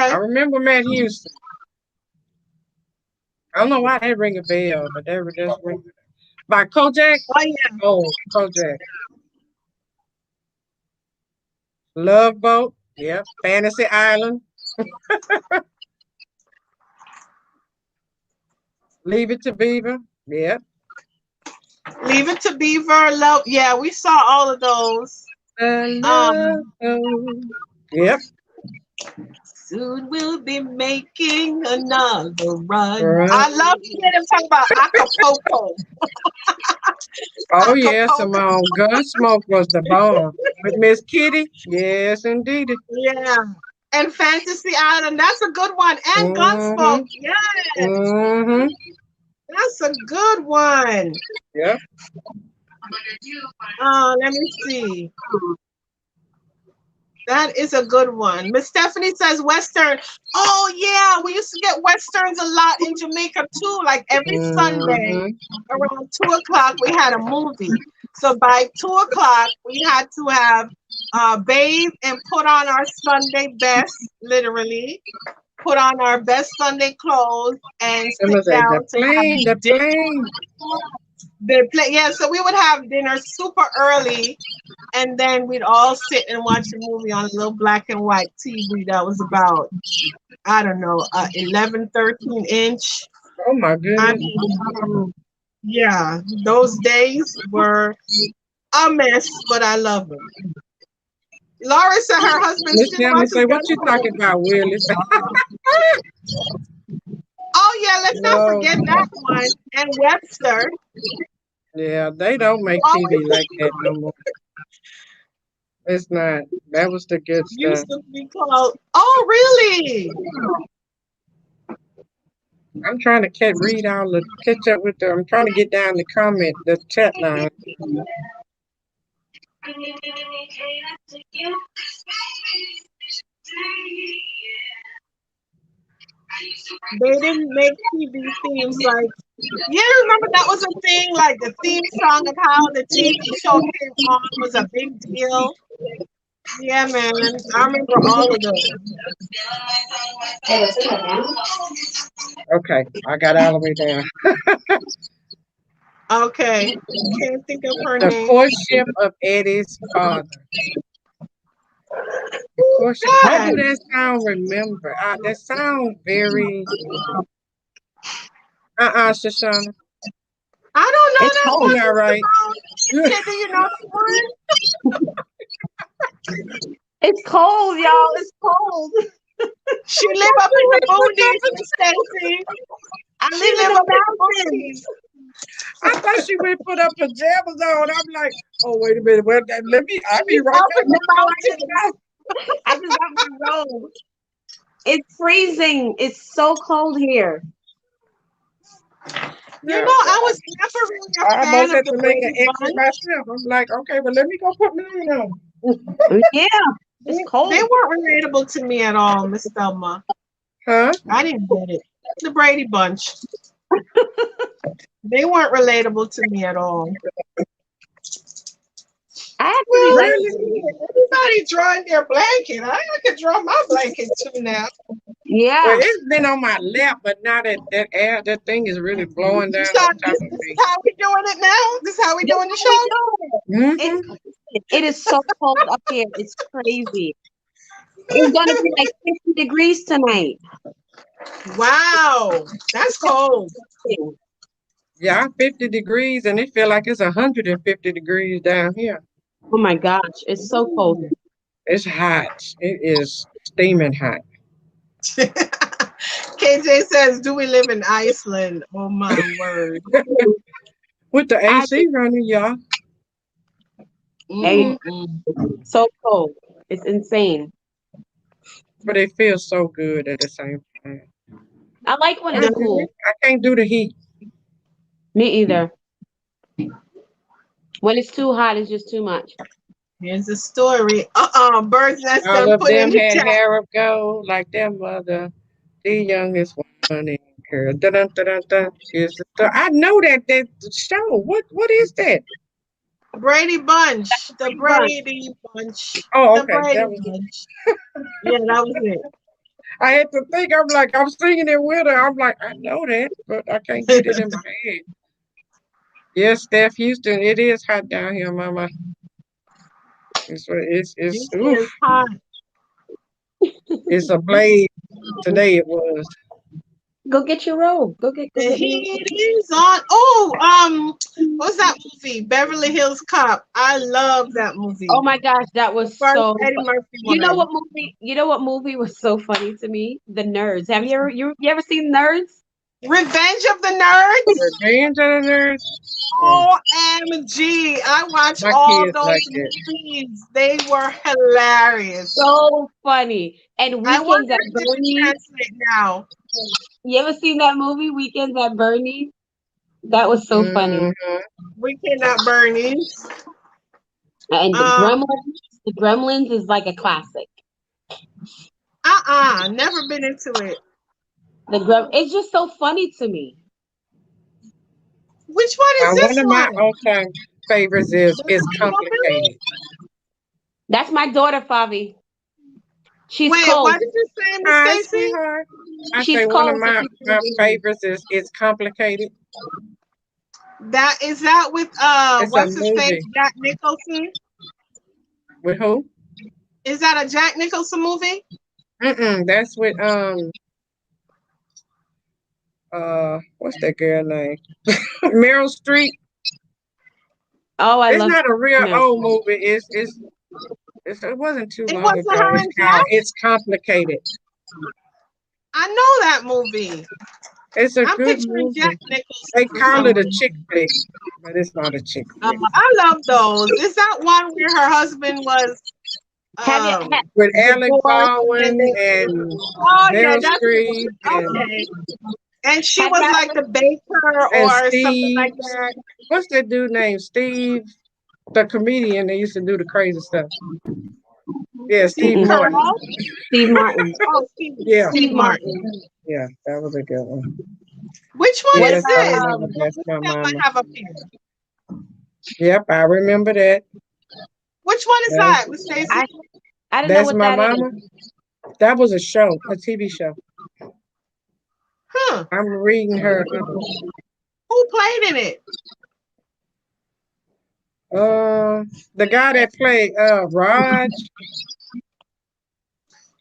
I Okay. remember Matt Houston. I don't know why they ring a bell, but they were just ring. By Kojak? Oh yeah. Oh, Kojak. Love Boat. Yep. Fantasy Island. Leave It to Beaver. Yep. Leave It to Beaver. Love. Yeah, we saw all of those. The Um, love. Yep. Soon we'll be making another run. Run. I love to hear them talk about Acapulco. Oh yeah, some Acapulco. Gunsmoke was the bomb. With Miss Kitty. Yes, indeed. Yeah. And Fantasy Island. That's a good one. And Mm-hmm. Gunsmoke. Yes. Mm-hmm. That's a good one. Yep. Let me see. That is a good one. Miss Stephanie says Western. Oh yeah, we used to get Westerns a lot in Jamaica too. Like every Sunday Mm-hmm. around 2 o'clock, we had a movie. So by 2 o'clock, we had to have bathe and put on our Sunday best, literally. Put on our best Sunday clothes and It sit was like down to have the dinner. plane. They play, yeah, so we would have dinner super early, and then we'd all sit and watch a movie on a little black and white TV that was about, I don't know, 11, 13 inch. Oh my I goodness. mean, yeah, those days were a mess, but I love them. Laura said her husband Miss still Tammy watches say, what you Gunsmoke. talking about, Willis? Oh yeah, let's not No. forget that one. And Webster. Yeah, they don't make TV Always like that no more. It's not. That was the good stuff. used to be called. Oh really? I'm trying to read all the catch up with them. I'm trying to get down the comment, the chat line. They didn't make TV themes like. Yeah, remember that was a thing. Like the theme song of how the TV show came on was a big deal. Yeah, man, I remember all of those. Okay, I got all the way down. Okay, can't think of her The name. courtship of Eddie's father. The courtship. What That do that sound? Remember? That sounds very. Shushana. I don't know It's that cold. one. You're not right. Okay, do you know that one? It's cold, y'all. It's cold. She live up in the boonies, Miss Stacy. I She live in live the up in the mountains. boonies. I thought she went put her pajamas on. I'm like, oh, wait a minute. Well, I'll be right back. I just got my robe. It's freezing. It's so cold here. You know, I was never really a I fan almost of had the to make an Brady exit Bunch. myself. I'm like, okay, well, let me go put mine on. Yeah, it's cold. They weren't relatable to me at all, Miss Thelma. Huh? I didn't get it. The Brady Bunch. They weren't relatable to me at all. I actually Well, like everybody drawing their blanket. I can draw my blanket too now. Yeah. Well, it's been on my lap, but now that thing is really blowing down So on top this of is me. how we doing it now? This is how we This doing the is how show? we do it. Mm-hmm. It is so cold up here. It's crazy. It's gonna be like 50 degrees tonight. Wow. That's cold. Yeah, 50 degrees, and it feel like it's 150 degrees down here. Oh my gosh, it's so cold. It's hot. It is steaming hot. KJ says, do we live in Iceland? Oh my word. With the AC running, y'all. So cold. It's insane. But it feels so good at the same time. I like when it's cool. I can't do the heat. Me either. When it's too hot, it's just too much. Here's the story. Bird's nest All done of put in them the had chat. hair of gold like their mother. The youngest one in her. Dun, dun, dun, dun. Here's the story. I know that show. What is that? Brady Bunch. The Brady Bunch. Oh, The okay. Brady That was Bunch. Yeah, that was it. I had to think. I'm like, I'm singing it with her. I'm like, I know that, but I can't get it in my head. Yes, Steph Houston. It is hot down here, Mama. It's It oof. is hot. It's a blaze. Today it was. Go get your robe. Go get The your heat is on. Oh, what's that movie? Beverly Hills Cop. I love that movie. Oh my gosh, that was First so Eddie fun. Murphy You know one. what movie? You know what movie was so funny to me? The Nerds. Have you ever seen Nerds? Revenge of the Nerds. Revenge of the Nerds. OMG. I watched My all kids those like it. movies. They were hilarious. So funny. And I Weekends wonder at if they can Bernie's. translate now. You ever seen that movie, Weekends at Bernie's? That was so funny. Mhm. We cannot Bernie's. And the Gremlins is like a classic. Never been into it. It's just so funny to me. Which one is this One of my all-time favorites is Complicated. That's my daughter, Favi. She's Wait, cold. what did you say, Miss Hi, Stacy? sweetheart. I She's say cold. one of my favorites is Complicated. That is that with It's what's a his face? movie. Jack Nicholson? With who? Is that a Jack Nicholson movie? That's with what's that girl name? Meryl Streep. Oh, It's not a real old movie. It wasn't too long wasn't ago. her and Jack? It's Complicated. I know that movie. It's a I'm good picturing movie. Jack Nicholson. They call it a chick flick, but it's not a chick flick. I love those. Is that one where her husband was with Alec Baldwin and Meryl that's Streep okay. And she was like the baker and or Steve, something like that. What's that dude named Steve? The comedian that used to do the crazy stuff. Yeah, Steve Martin. Steve Martin. Oh, Steve Martin. Yeah, that was a good one. Which one is this? That's my mama. Have up here? Yep, I remember that. Which one is that, Miss Stacey? I don't know what my that mama. is. That was a show, a TV show. Huh. I'm reading her. Who played in it? The guy that played Raj.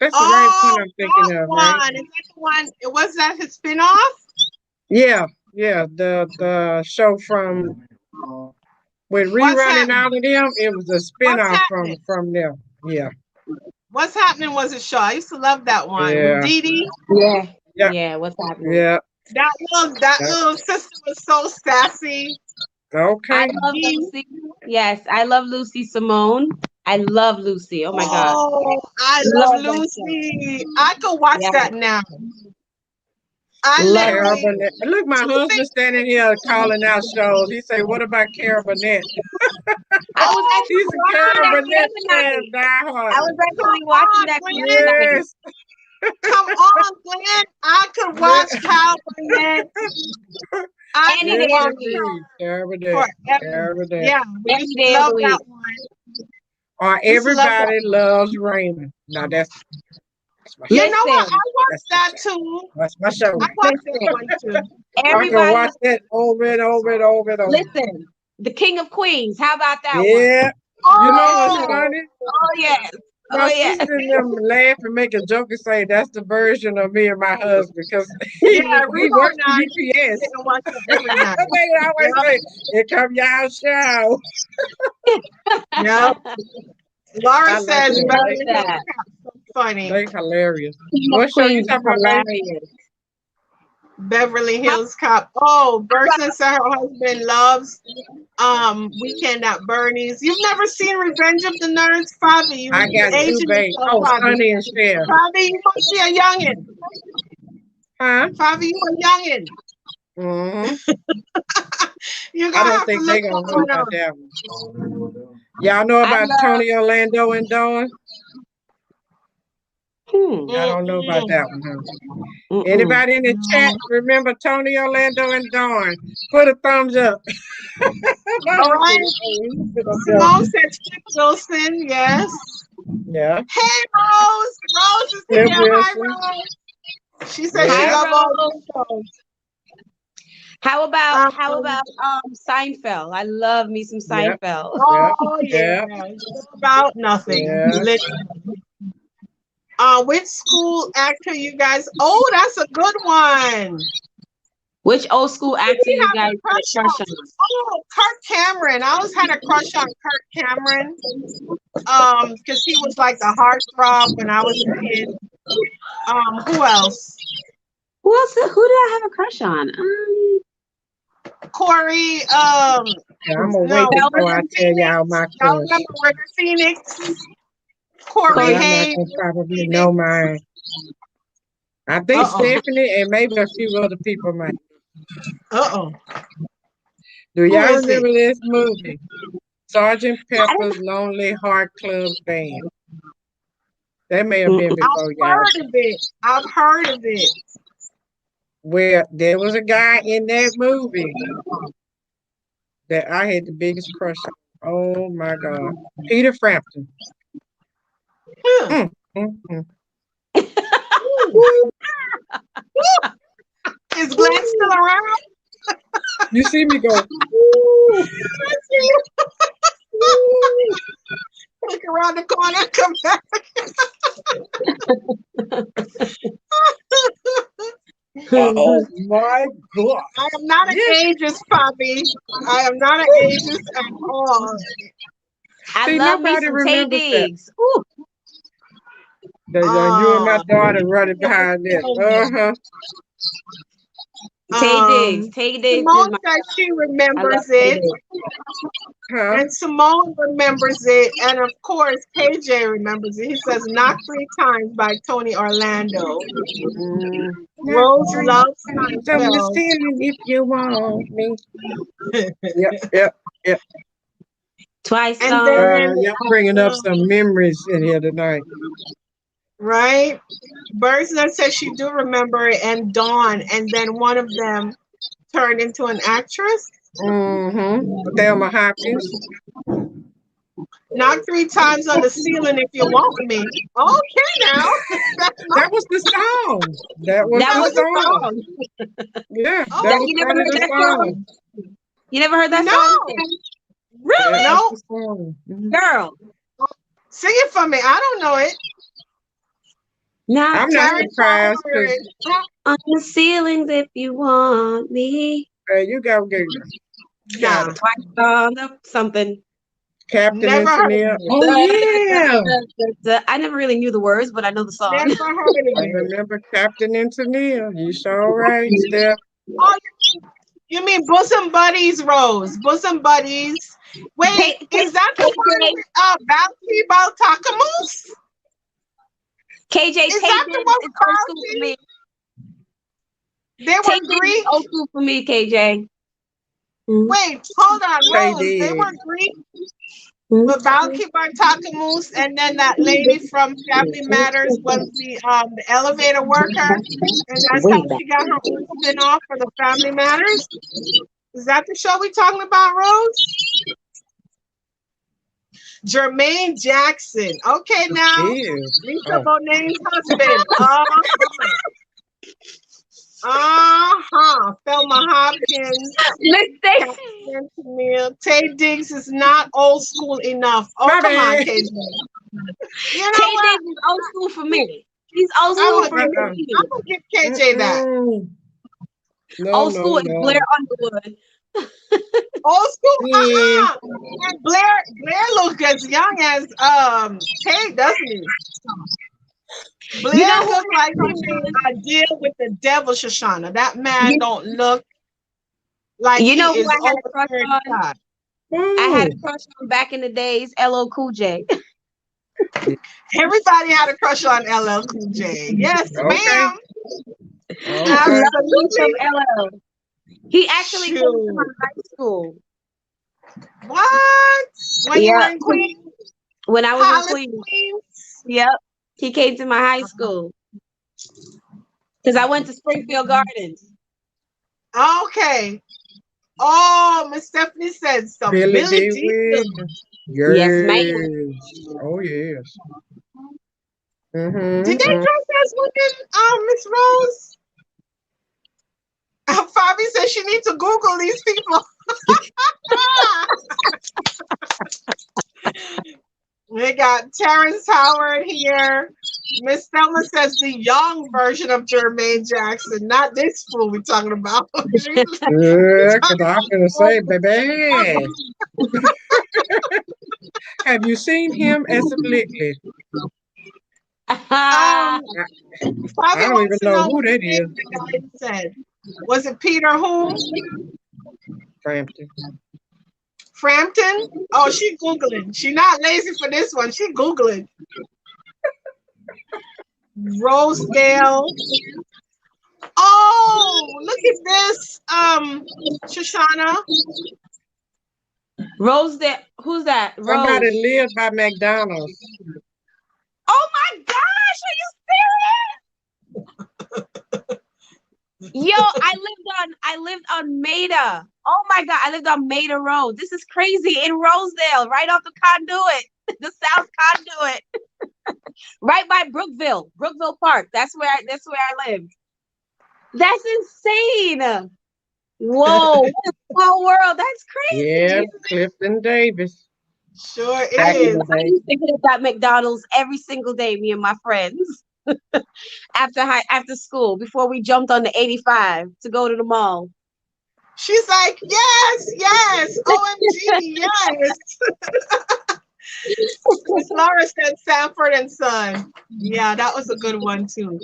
That's the right one I'm thinking of, right? Is that the one? Was that his spinoff? Yeah. The show from with rerun and all of them. It was a spinoff from them. Yeah. What's happening was a show. I used to love that one. Yeah. With Dee Dee. Yeah. What's happening? Yeah. That little sister was so sassy. Okay. I love Lucy. Yes, I love Lucy Simone. I love Lucy. Oh my God. Oh, I love Lucy. I could watch that now. I Love Carol literally. Burnett. And look, my Two husband things. standing here calling out shows. He say, "What about Carol Burnett?" I was Oh He's actually a watching Carol that the Burnett other fan, night. diehard. I was Come actually watching on, that the other Glenn. night. Yes, Come on, Glenn. I could watch yes, Kyle Burnett. I Any could day yes, of watch the week. indeed. Carol Burnett. her Carol forever. Burnett. Yeah, we Any used to day of love the that week. one. Or Used to love that Everybody one. Loves Raymond. Now that's my You show. know what? Listen, I watched That's my that show. too. That's my show. I watched that listen. one too. I can Everybody, watch that over and over and over and over. listen. The King of Queens. How about that one? Yeah. You know what's Oh, funny? Oh yes. Oh My yes. sister and them laugh and make a joke and say that's the version of me and my husband because yeah, he Remo works and for I used to UPS. sit and watch that every night. They always Yep, say, "Here come y'all show." yep. Laura I like says them. Beverly Hills That. Cop. So funny. They hilarious. King of What show you Queens is talking about, babe? hilarious. Beverly Hills Cop. Oh, Bertha said her husband loves Weekend at Bernie's. You've never seen Revenge of the Nerds, Fabi? I You got two aging babes. yourself, Oh, Fabi. Sonny and Cher. Fabi, you must be a youngin. Huh? Fabi, you a youngin. hmm You're I gonna don't have to think look they gonna that know one about up. that one. Y'all know I about love. Tony Orlando and Dawn? I don't know about Mm-mm. that one, huh? Mm-mm. Anybody in the chat No. remember Tony Orlando and Dawn? Put a thumbs up. My All husband, right. sit up there. Simone said Flip Wilson, yes. Yeah. Hey, Rose. Rose is Flip here. Hi, Wilson. Rose. She said she Hi Yeah. love all Rose. these shows. How Um, about Seinfeld? I love me some Yep. Seinfeld. Yep. oh, yeah. Yep. It's about nothing. Yeah. Which school actor you guys? Oh, that's a good one. Which old school Who do actor we you have guys a had a crush crush on? on? Oh, Kirk Cameron. I always had a crush on Kirk Cameron. Because he was like a heartthrob when I was a kid. Who else? Who else? Who did I have a crush on? Corey. Yeah, I'm gonna No, wait before River I tell Phoenix. y'all my Y'all crush. remember River Phoenix? Corey Y'all Corey. not Hayes. gonna probably Phoenix. know mine. I think Uh-oh. Stephanie and maybe a few other people might. Uh-oh. Do Who y'all is it? remember this movie? Sergeant Pepper's Lonely Heart Club Band. That may have been Mm-mm. before I've y'all. heard of it. I've heard of it. Where there was a guy in that movie that I had the biggest crush on. Oh my God. Peter Frampton. Huh. Mm, mm, mm. Ooh. Woo, Is Glenn still woo. around? You see me go, woo, woo. Look around the corner, come back. Oh my God. I am not an Yes. ageist, Poppy. I am not an Woo. ageist at all. I See, love me nobody some Tay remembers that. Diggs. Ooh, You and my Um, daughter running behind this. Uh-huh. Tay Diggs. um, Tay Diggs is Simone my. says she I love remembers Tay it, Diggs. Huh? and Simone remembers it, and of course KJ remembers it. He says "Knock 3 Times" by Tony Orlando. Mm. Not Rose three loves times on the Seinfeld. ceiling if you want me. Yep, yep, yep. Twice And on. then, Y'all bringing up um, some memories in here tonight. right? Bursner says she do remember it, and Dawn, and then one of them turned into an actress. Mm-hmm. Thelma Hopkins. Knock 3 times on the ceiling if you want me. Okay, now that's That not. was the song. That was That the That was was the the song. song. Yeah, oh, that That was you never part of heard the that song. song? You never heard that no, song? Really? Yeah, that's no. the song. Mhm. Girl. Sing it for me. I don't know it. Knock I'm not Terrence, I surprised heard because it. on the ceilings if you want me. you got Nah, it. Twice on the something. Captain never heard of Engineer. it. Oh yeah. I never really knew the words, but I know the song. Never heard I of it. remember Captain Engineer. You sure right, Steph. Oh, You mean Bosom Buddies, Rose? Bosom Buddies. Wait, is that the one with Bounty Baltakamus? KJ, Is Tay that the Diggs one is with old school for me. They Tay were Diggs is Greek. old school for me, KJ. Wait, hold on, Rose. They were Greek with Bounty Baltakamus, and then that lady from Family Matters was the elevator worker, and that's how she got her own spin-off for the Family Matters. Is that the show we talking about, Rose? Jermaine Jackson. Okay, now Lisa Bonet's husband. Thelma Hopkins. Tay Diggs is not old school enough. Oh, come on, KJ. You know Tay what? Diggs is old school for me. He's old school for me. I'm gonna give KJ that. Old school is Blair Underwood. Old school, And Blair looks as young as Tay, doesn't he? Blair looks like he made a deal with the devil, Shushana. That man don't look like he is over 35. I had a crush on back in the days, LL Cool J. Everybody had a crush on LL Cool J. Yes, ma'am. Absolutely. LL. He actually came to my high school. What? When you were in Queens? When I was in Queens. Yep. He came to my high school. Because I went to Springfield Gardens. Okay. Oh, Miss Stephanie said some Billy D. Yes, ma'am. Oh, yes. Did they dress as women, Miss Rose? Fabi says she needs to Google these people. We got Terrence Howard here. Miss Thelma says the young version of Jermaine Jackson, not this fool we're talking about. Yeah, because I'm going to say, baby. Have you seen him as of lately? I don't even know who that is. The guy said. Was it Peter who? Frampton. Frampton? Oh, she Googling. She not lazy for this one. She Googling. Rosedale. Oh, look at this. Shoshana. Rosedale. Who's that? Somebody lives by McDonald's. Oh my gosh, are you serious? Yo, I lived on Maida. Oh my God, I lived on Maida Road. This is crazy. In Rosedale, right off the conduit, the South Conduit. Right by Brookville Park. That's where I lived. That's insane. Whoa, what a small world. That's crazy. Yeah, Clifton Davis. Sure is. I used to get at McDonald's every single day, me and my friends. After school, before we jumped on the 85 to go to the mall. She's like, yes, OMG, yes. Miss Laura said Sanford and Son. Yeah, that was a good one too.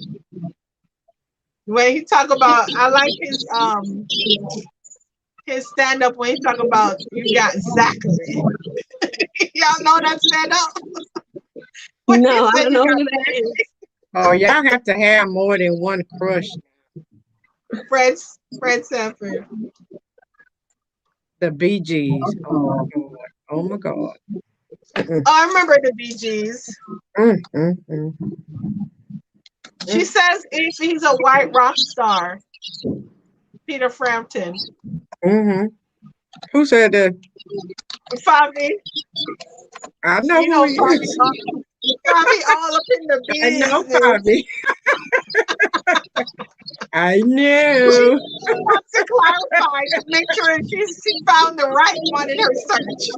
When he talk about, I like his stand up when he talk about you got Zachary. Y'all know that stand up? No, I don't know who that is. Oh, y'all have to have more than one crush. Fred Sanford. The Bee Gees. Oh my God. Oh, I remember the Bee Gees. She says if he's a white rock star, Peter Frampton. Who said that? Fabi. I know who he is. Fabi all up in the business. I know Fabi. I know. She wants to clarify to make sure she found the right one in her search.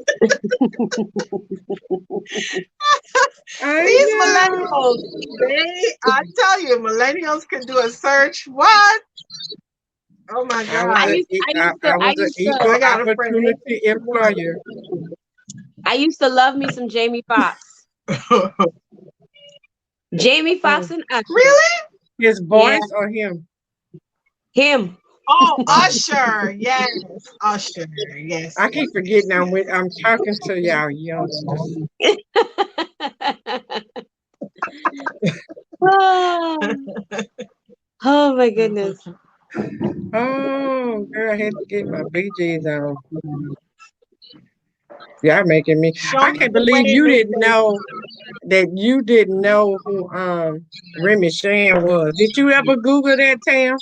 These millennials, I tell you, millennials can do a search. What? Oh my God. I was an equal opportunity employer. I used to love me some Jamie Foxx. Jamie Foxx and Usher. Really? His voice or him? Him. Oh, Usher. Yes. Usher. Yes. I keep forgetting I'm talking to y'all youngsters. Oh my goodness. Oh, girl, I had to get my BGs on. Y'all making me. Show I me can't the way, believe you Miss didn't know that you didn't know who Remy Shan was. Did you ever Google that, Tam?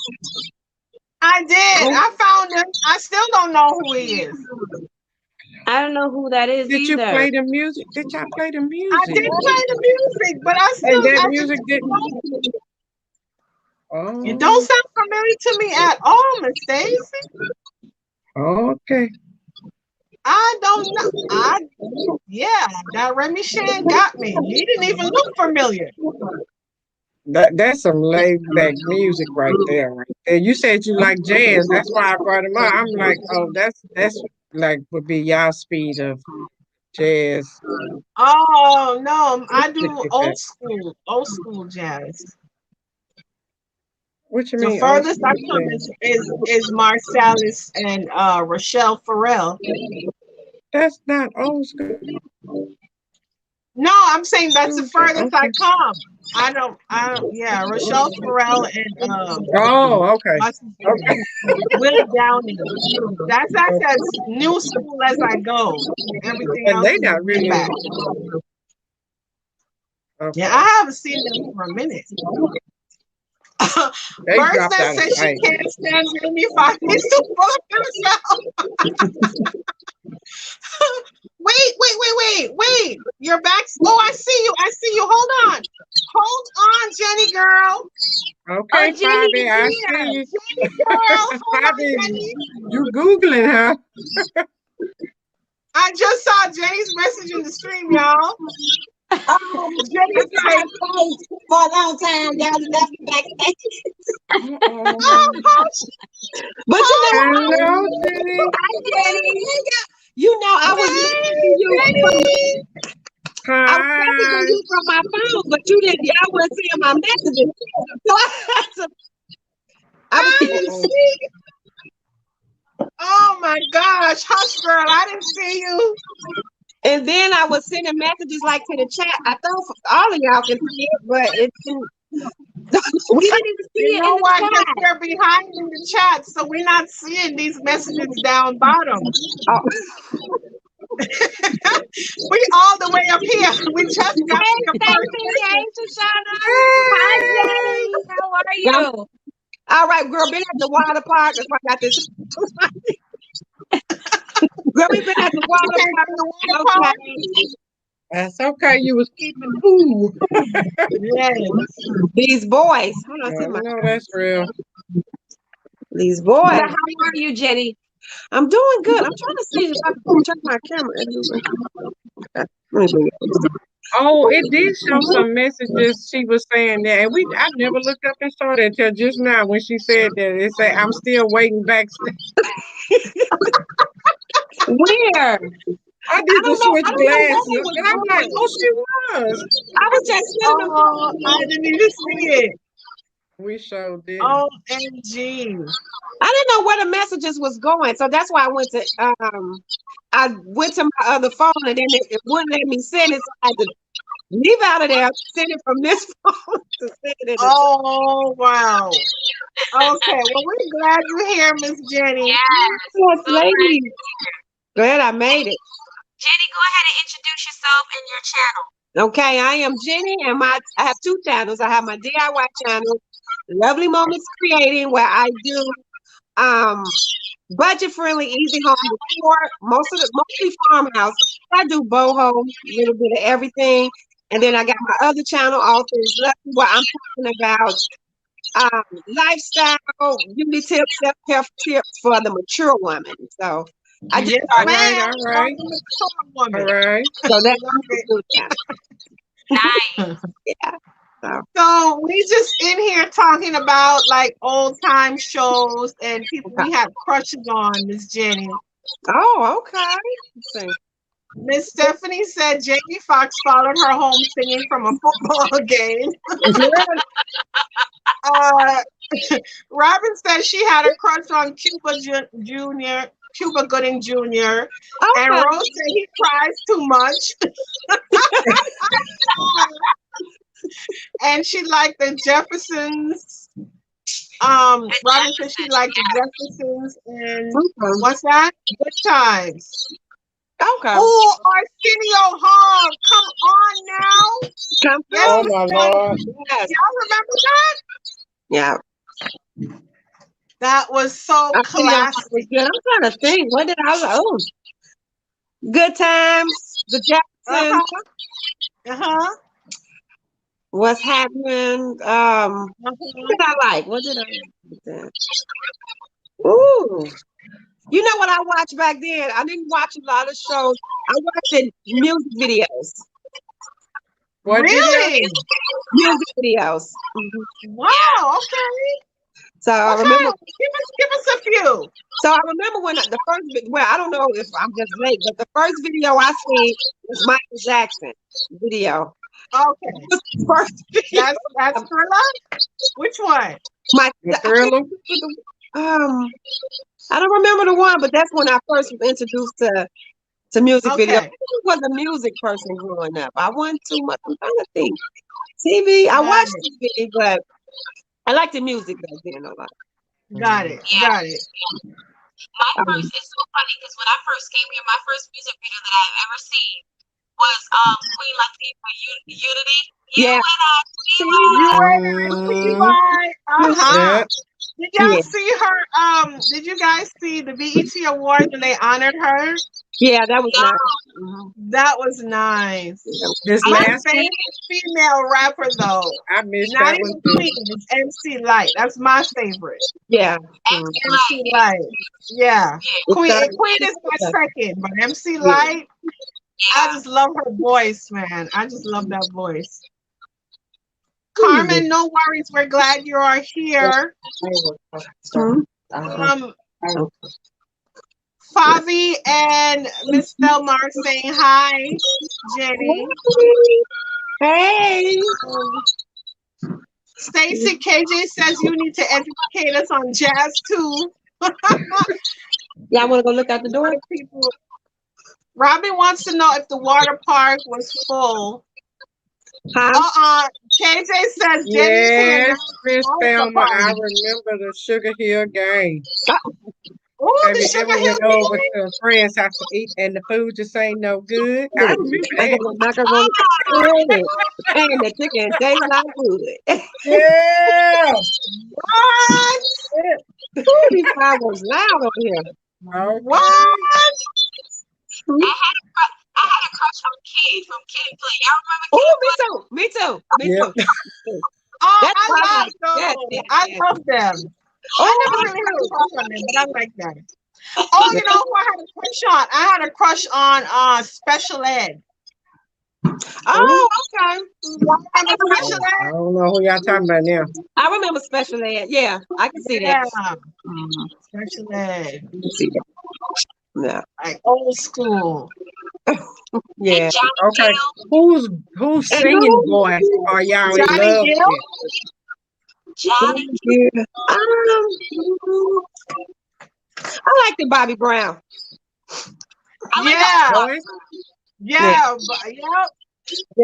I did. I found him. I still don't know who he is. I don't know who that is Did you either. play the music? Did y'all play the I music? did play the music, but And that I just music didn't. it don't Oh, sound familiar to me at all, Miss Stacy. okay. I don't know. That Remy Shan got me. He didn't even look familiar. That's some laid back music right there, right there. You said you like jazz. That's why I brought him up. I'm like, oh, that's like would be y'all speed of jazz. Oh no, I do old school jazz. What you The mean old furthest I school come jazz? is Marsalis and Rochelle Farrell. That's not old school No, I'm saying that's the jazz. furthest I Okay. come. Yeah, Rochelle Farrell and Oh, okay. what's his Okay. name? Will Downing. That's as new school as I go. Everything And else they is not way really back. Yeah, okay. I haven't seen them for a minute. They dropped Birdman out of says she sight. can't stand Jamie Foxx. He's too full of himself. Wait. You're back. Oh, I see you. Hold on. Hold on, Jenny girl. Oh, Okay, Jenny Bobby, is I here. see you. Jenny girl. Hold on, Bobby, Jenny. you Googling, huh? I just saw Jenny's message in the stream, y'all. Jenny's like, For a long time, y'all left me backstage. oh, But you know, Hello, Jenny. hi, Jenny. You know, I was messaging you from Jenny. I was messaging Hi. you from my phone, but you didn't. Y'all weren't seeing my messages. So I was. I didn't see you. Oh my gosh, hush, girl. I didn't see you. And then I was sending messages like to the chat. I thought all of y'all can see it, but it didn't. We didn't even see You it in know the what? Because chat. we're behind in the chat, so we're not seeing these messages down bottom. Oh. We all the way up here. We just got Hey, to your first Stacy. Hey, message. Shushana. Hi, Hey. Jenny. How are you? All right, girl. Been at the water park. That's why I got this. Girl, we been at the water Okay, park. from the water park. Okay. That's okay. You was keeping cool. Yes. These boys. Hold on, I see my know that's real. these boys. How are you, Jenny? I'm doing good. I'm trying to see if I can turn my camera. Let me bring it. Oh, it did show some messages she was saying that. And I never looked up and saw that until just now when she said that. It said, I'm still waiting backstage. Where? I need to switch I don't know what glasses. it was And I'm like, doing. oh, she was. I was just sitting them. Oh, I didn't even see it. We sure did. OMG. I didn't know where the messages was going, so that's why I went to my other phone and then it wouldn't let me send it, so I had to leave out of there, send it from this phone to send it in the Oh, wow. Okay, well, we're glad you're here, Miss Jenny. Yes, lady. Glad I made it. Jenny, go ahead and introduce yourself and your channel. Okay, I am Jenny, and I have two channels. I have my DIY channel, Lovely Moments Creating, where I do budget friendly, easy home decor, mostly farmhouse. I do boho, a little bit of everything. And then I got my other channel, All Things Lovely, where I'm talking about lifestyle, beauty tips, self-care tips for the mature woman. So I just Yes, All started. right, ma'am. all right. All Woman. right. So that's Love it. Nice. So. So we just in here talking about like old time shows and people we have crushes on, Miss Jenny. Oh, okay. Let's see. Miss Stephanie said Jamie Foxx followed her home singing from a football game. Robin said she had a crush on Junior, Cuba Gooding Jr. And Okay. Rose said he cries too much. And she liked the Jeffersons. Robin said she liked the Jeffersons and what's that? Good Times. Okay. Oh, Arsenio Hall, come on now. Come Yes, Oh my Lord. Yes. y'all remember that? Yeah. That was so classic. Was good. I'm trying to think. What did I was oh Good Times, the Jacksons. Uh-huh. What's happening? What did I like? What did I like? Ooh. You know what I watched back then? I didn't watch a lot of shows. I watched the music videos. What Really? Music videos. Wow, okay. So I remember. Give us a few. So I remember when the first. Well, I don't know if I'm just late, but the first video I seen was Michael Jackson video. Okay. First video. That's Thriller? Which one? The Thriller? I don't remember the one, but that's when I first was introduced to music video. I was a music person growing up. I wasn't too much. I'm trying to think. TV. I watched TV, but I like the music back then a lot. Got it. Got it. My first, it's so funny because when I first came here, my first music video that I've ever seen was Queen Latifah Unity. Uh-huh. Did y'all see her? Did you guys see the BET Awards when they honored her? Yeah, that was nice. That was nice. This My last favorite female rapper though. I missed Not that even one too. Queen, it's MC Light. That's my favorite. Yeah. MC Light. Yeah. Queen is my second, but MC Light, I just love her voice, man. I just love that voice. Carmen, no worries. We're glad you are here. Favi and Miss Thelma are saying hi, Jenny. Hey. Stacy KJ says you need to educate us on jazz too. Yeah, I want to go look out the door. Robin wants to know if the water park was full. KJ says yes, Miss Thelma, I remember the Sugar Hill game. Oh, the Sugar Hill went over to a friend's house to eat, and the food just ain't no good. I remember that. And the chicken tastes like good. Yeah. What? These was loud over here. What? I had a crush on Kid from Kid and Play. Y'all remember Kid? Oh, me too. Oh, I love those. I love them. I never really had a crush on them, but I like them. Oh, you know who I had a crush on? I had a crush on Special Ed. Oh, okay. Remember Special Ed? I don't know who y'all talking about now. I remember Special Ed. Yeah, I can see that. Special Ed. Yeah. Like old school. Yeah. Okay. Who's singing voice are y'all in love with? Johnny. I like the Bobby Brown. Yeah,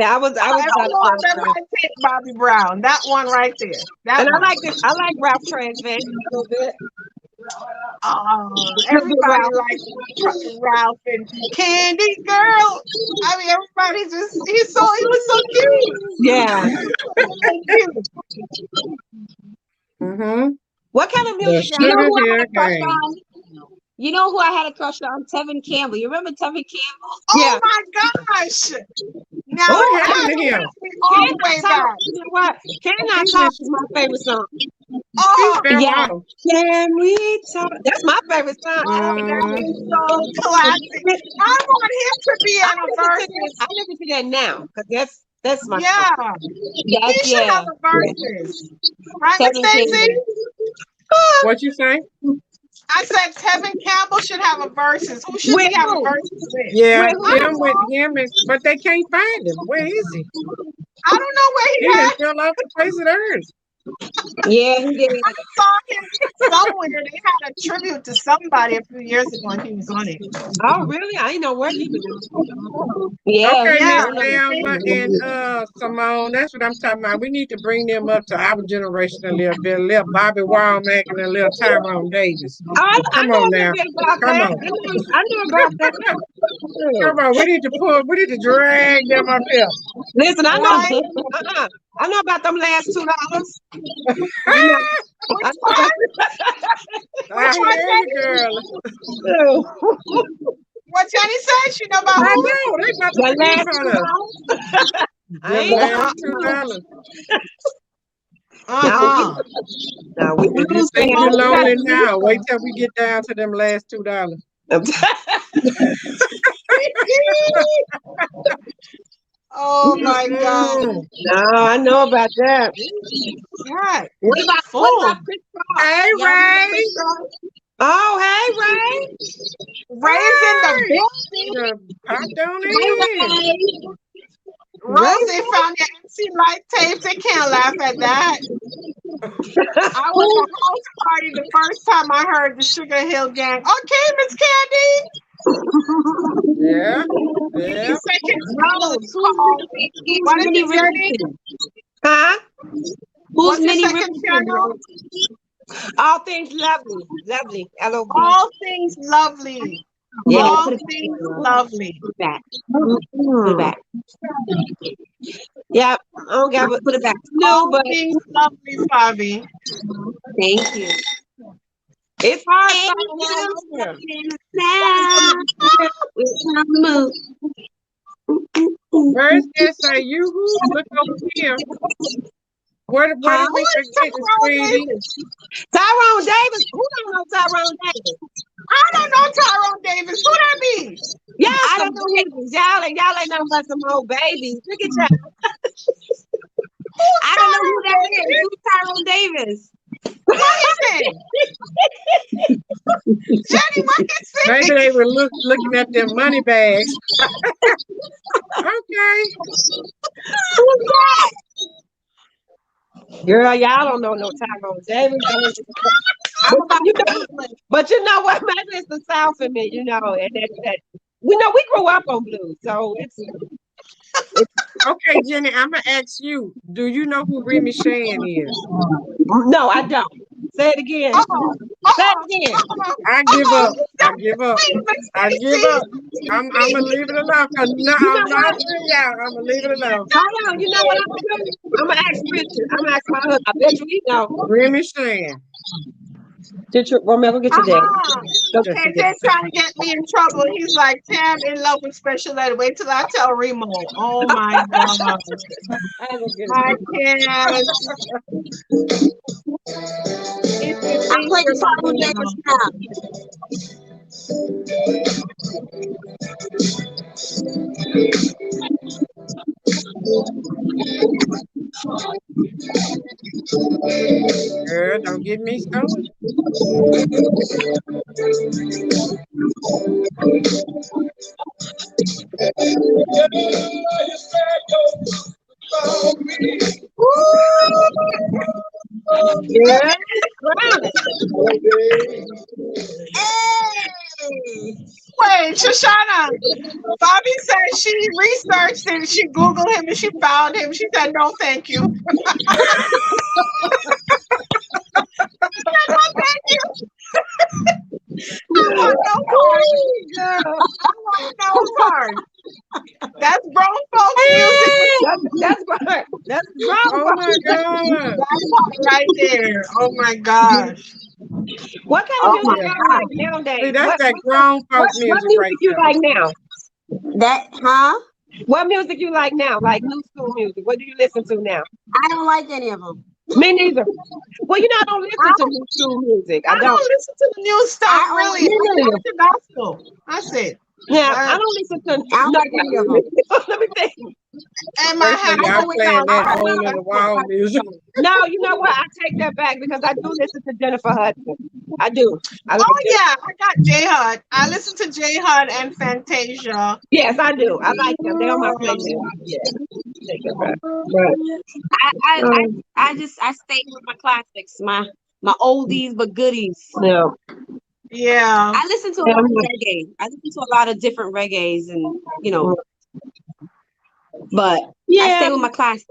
I was Bobby Brown. That one right there. I like Ralph Transvan a little bit. Everybody likes Ralph and Candy Girl. I mean, everybody he was so cute. Yeah. What kind of music? You know who I had a crush on? Tevin Campbell. You remember Tevin Campbell? Oh my gosh! Now what happened to him? All the way back. You know what? Can I Talk is my favorite song. Oh yeah. Can we talk? That's my favorite song. That is so classic. I want him to be on a verse. I listen to that now because that's my song. He should have a verses. Right, Miss Daisy? What you say? I said Tevin Campbell should have a verses. Who should he have a verses with? Yeah, with him, but they can't find him. Where is he? I don't know where he is. He fell off the face of the earth. Yeah, he did. I saw him somewhere. They had a tribute to somebody a few years ago, and he was on it. Oh, really? I didn't know where he was. Yeah, Okay, Yeah, Miss Thelma and Simone, that's what I'm talking about. We need to bring them up to our generation a little bit. A little Bobby Womack and a little Tyrone Davis. I Come know a on little now. bit about Come that. on. I knew about that. Come on. We need to drag them up here. Listen, I know. right. I know about them last $2. Which I one? I Which one, hear you, Jenny? girl. know. What Jenny said? She know about I who? know. They about to The forget last about us. I Them ain't last $2. now we If you blues think fans. you're lonely now, wait till we get down to them last $2. Oh my God. No, I know about that. Right. What about Full. Chris Rock? Hey, Y'all remember Ray. Chris Rock? Oh, hey, Ray. Raising the building. The popped on Hey, in. Ray. Rosie found your MC Light tapes. They can't laugh at that. I was at a house party the first time I heard the Sugar Hill Gang. Okay, Miss Candy. Yeah. Yeah. The second channel Rose, is called, who's what is Minnie it, Jenny? Richardson? Huh? Who's What's your Minnie second Richardson? channel? All things lovely. Lovely. L-O-V. All Things Lovely. Yeah, All put it Things Lovely. back. Put it back. Yeah, I don't got Put it back. no, All but Things Lovely, Fabi. Thank you. it's hard And starting all over. now we're on the move. Where's this? Say you who? Look over here. Where did we forget the sweetie? Tyrone Davis. Who don't know Tyrone Davis? I don't know Tyrone Davis. Who that be? Y'all don't know who this is. Y'all ain't nothing but some old babies. Look at y'all. I don't know who that is. Who's Tyrone Davis? What is it? Jenny, what is it? Maybe they were looking at their money bags. Okay. Who's that? Girl, y'all don't know no Tyrone Davis. But you know what? Maybe it's the South in me, and that we know we grew up on blues, so it's Okay, Jenny, I'm gonna ask you. Do you know who Remy Shan is? no, I don't. Say it again. Say it again. I give up. I give up. I give up. I'm gonna leave it alone. Cause no, I'm not for y'all. I'm gonna leave it alone. Hold on. You know what I'm gonna do? I'm gonna ask Richard. I'm gonna ask my husband. I bet you know. Remy Shan. Did you remember? Get your dad. Okay, they're trying to get me in trouble. He's like, Tam in love with special ed. Wait till I tell Remo. Oh my God. I can't. I'm playing Tyrone Davis now. Girl, don't get me started. Yeah. Wait, Shushana. Bobby said she researched and she Googled him and she found him. She said, no, thank you. She said, no, thank you. I want no part. I want no part. That's grown folks music. That's right. That's wrong. Oh my God. That part right there. Oh my gosh. What kind of music you like nowadays? See, that's that grown folk what music music right you there. like now? That, huh? What music you like now? Like new school music. What do you listen to now? I don't like any of them. Me neither. Well, I don't listen to new school music. I don't listen to the new stuff really. I neither. like the gospel. That's it. Yeah, I don't listen to. I don't like any of them. Let me think. And my Especially house. y'all playing that hole in the wall music. No, you know what? I take that back because I do listen to Jennifer Hudson. I do. I like Oh yeah, I got J Hud. I listen to J Hud and Fantasia. Yes, I do. I like them. They're on my playlist. Yeah. I stay with my classics, my oldies but goodies. Yeah. Yeah. I listen to a lot of reggae. I listen to a lot of different reggaes, and but I stay with my classics,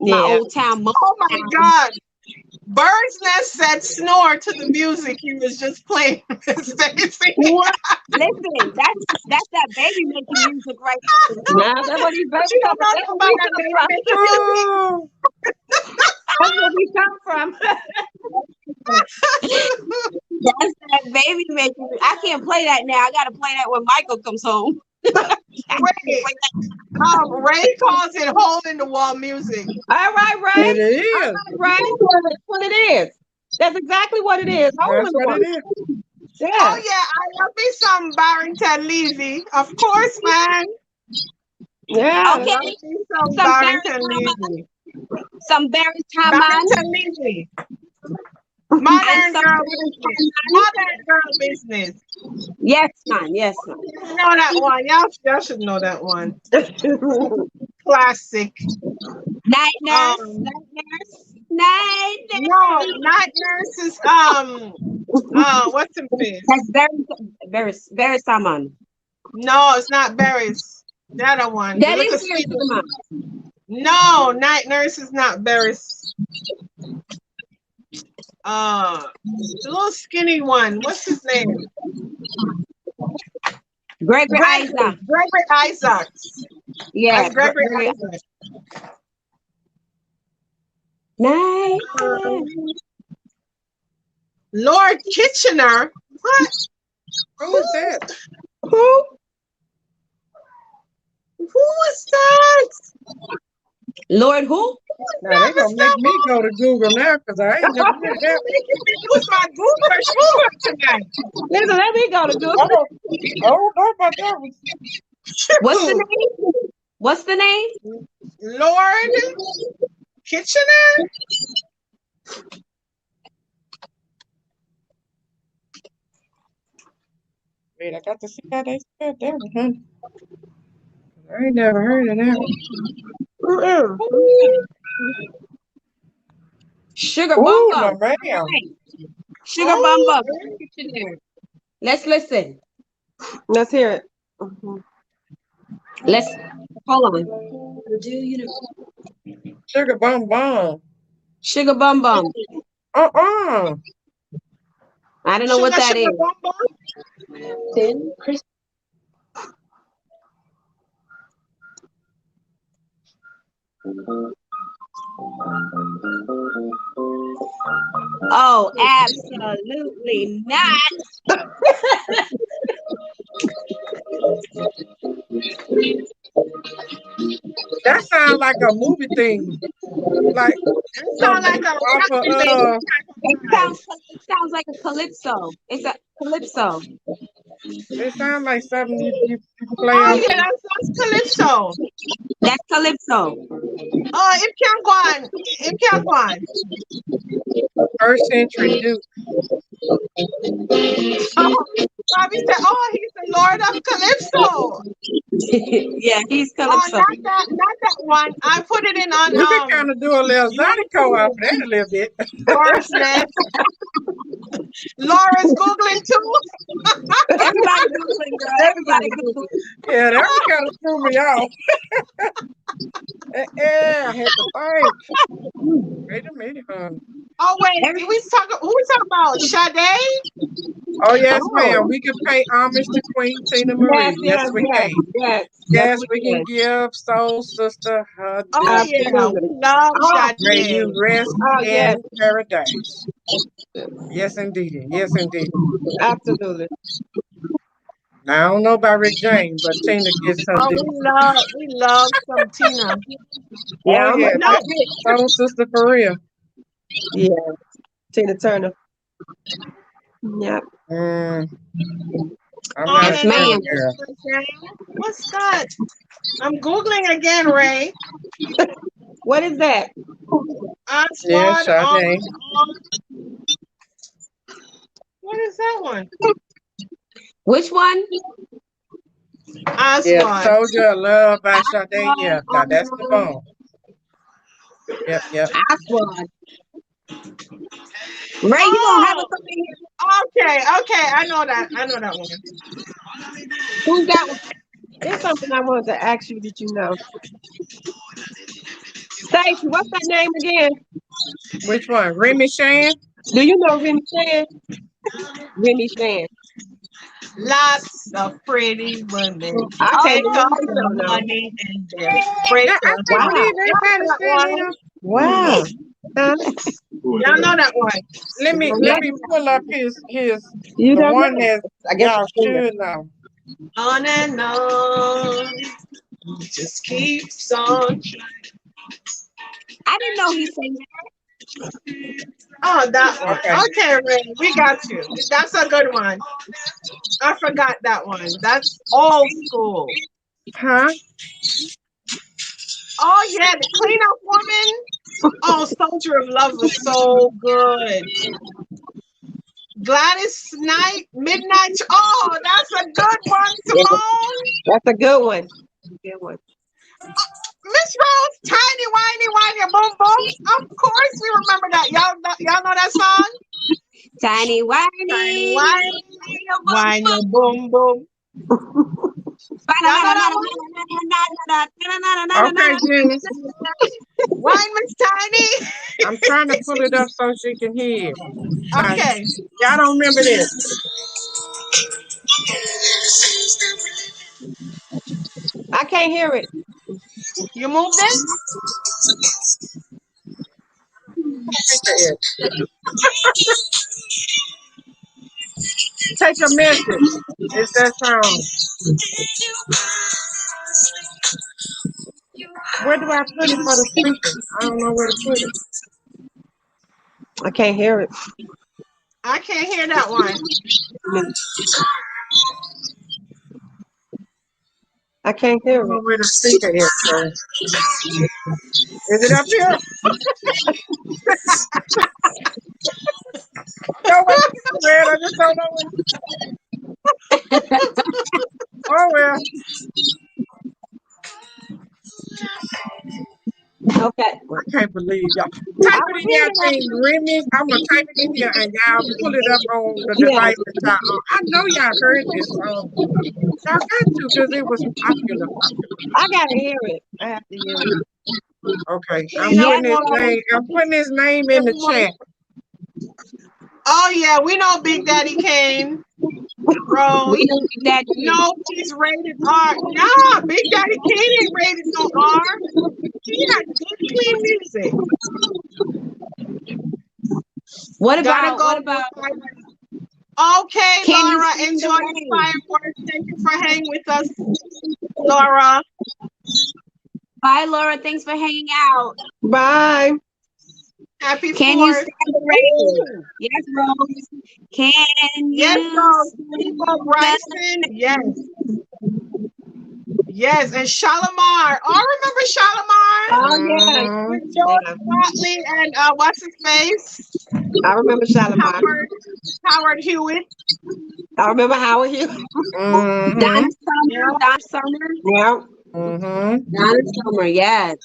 my old town. Oh my God. Bird's Nest said snore to the music he was just playing. Stacy. What? Listen, that's that baby making music right now. That's what he's baby She don't know that's about that baby making music. Oh, That's where we come from. That's that baby making. I can't play that now. I gotta play that when Michael comes home. Wait. Ray calls it hole in the wall music. All right, Ray. it is. All right, that's what it is. That's exactly what it is. That's what it is. Yeah. Oh yeah, I love me some Barrington Levy. Of course, man. Yeah. Okay. I love me some Some Barrington Levy. Some berry time. Barrington Levy. Modern girl business. Modern girl business. Yes, man. Yes, man. You know that one. Y'all should know that one. Classic. Night nurse. Um, Night nurse. Night nurse. No, Night Nurse is what's the face? That's very Saman. No, it's not Barry's. The other one. That You look is very at Saman. No, Night Nurse is not Barry's. The little skinny one. What's his name? Gregory Isaac. Gregory Isaacs. Yeah. That's Gregory Isaacs. Night. Lord Kitchener. What? Who is that? Who? Who is that? Lord who? Now they're gonna make me go to Google now because I ain't never heard that. Use my Google tonight. Listen, let me go to Google. I don't know about that one. What's the name? What's the name? Lord Kitchener? Wait, I got to see how they spelled that one, huh? I ain't never heard of that one. Sugar Ooh, Bum Bum. no, ma'am. Sugar Bum Bum. Let's listen. Let's hear it. Let's hold on. Do you know? Sugar Bum Bum. Sugar Bum Bum. Uh-uh. I don't know what that is. Bum Bum? Then Chris. Oh, absolutely not. That sounds like a movie thing. Like It sounds like a off of, It sounds like a calypso. It's a calypso. it sounds like something you play Oh on yeah, that's Calypso. That's calypso. Oh, it can't go on. It can't go on. First Century Duke. Oh, Bobby said, "Oh, he's the Lord of Calypso." Yeah, he's Oh, calypso. not that one. I put it in on You can kind of do a little Zydeco off of that a little bit. Laura's Nest. Laura's googling too. Everybody googling, girl. Everybody googling. Yeah, that one kind of threw me off. Yeah, I had to think. Wait a minute, honey. Oh wait, who we talking about? Sade? Oh yes, ma'am. We can pay homage to Queen Tina Marie. Yes, we can. Yes, we can give Soul Sister her Oh due. yeah, we love May Sade. you rest in paradise. Yes, indeed. Yes, indeed. Absolutely. Now, I don't know about Rick James, but Tina gets her Oh, due. we love some Tina. Oh yeah, No, Soul Sister for real. Yeah. Tina Turner. Yep. I'm Oh, not and sure, girl. what's that? I'm googling again, Ray. What is that? Yeah, Squad Sade. What is that one? Which one? Aswan. Soldier of Love by Sade. Yeah, now that's the phone. Yep. Aswan. Ray, you gonna have us up in here? Okay. I know that one. Who's that one? There's something I wanted to ask you that you know. Stacey, what's that name again? Which one? Remy Shan? Do you know Remy Shan? Remy Shan. Lots of pretty women I take totally off don't the know. money and they break Yeah, I up. can't Wow. believe everybody's That still one. here. Wow. Y'all know that one. Let me pull up his You the don't one know? that I guess y'all it's Remy. should know. On and on. Just keeps on. I didn't know he sang Oh, that one. Okay. Okay, Ray, we got you. That's a good one. I forgot that one. That's old school. Huh? Oh yeah, the cleanup woman. Oh, Soldier of Love was so good. Gladys Knight, Midnight. Oh, that's a good one, Simone. That's a good one. Good one. Miss Rose, tiny whiny boom boom. Of course we remember that. Y'all know that song? Tiny Tiny whiny. whiny boom boom. Y'all know that one? Okay, Jenny. Wine Miss Tiny. I'm trying to pull it up so she can hear. Okay. Y'all don't remember this. I can't hear it. You moved it? Take a message. It's that song. Where do I put it for the speaker? I don't know where to put it. I can't hear it. I can't hear that one. I can't I hear don't know it. where the speaker is. So. Is it up here? No, wait, I just don't know where. Oh well. Okay. I can't believe y'all. Type it in your thing, Remy. I'm gonna type it in here and y'all pull it up on the Yeah. device that y'all on. I know y'all heard this song. Y'all got to because it was popular. I gotta hear it. I have to hear it. Okay, I'm putting his name in the chat. Oh yeah, we know Big Daddy Kane. Rose. We know Big Daddy Kane. No, he's rated R. Nah, Big Daddy Kane ain't rated no R. He had good clean music. What about Okay, Laura, enjoy the fireworks. Thank you for hanging with us, Laura. Bye, Laura. Thanks for hanging out. Bye. Happy Can 4th. you stand the rain? Yes, Rose. Can yes, you? Rose. Bryson. Yes. Yes, and Shalimar. Oh, I remember Shalimar. Oh yeah. With George Watley and what's his face? I remember Shalimar. Howard Hewitt. I remember Howard Hewitt. Donna Summer. Donna Summer. Yeah. Donna Summer. Yes.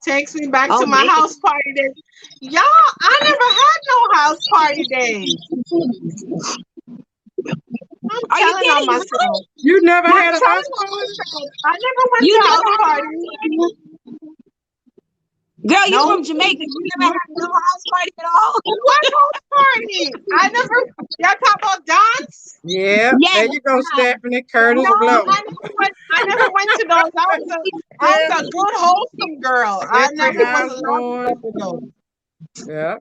Takes me back to my house party days. Y'all, I never had no house party days. I'm telling on myself. You never had a house party? I never went to house parties. Girl, you from Jamaica. You never had no house party at all? What house party? I never. Y'all talk about dance? Yeah. There you go, Stephanie. Curtis Blow. I never went to those. I was a good wholesome girl. I never was alone with those. Yeah.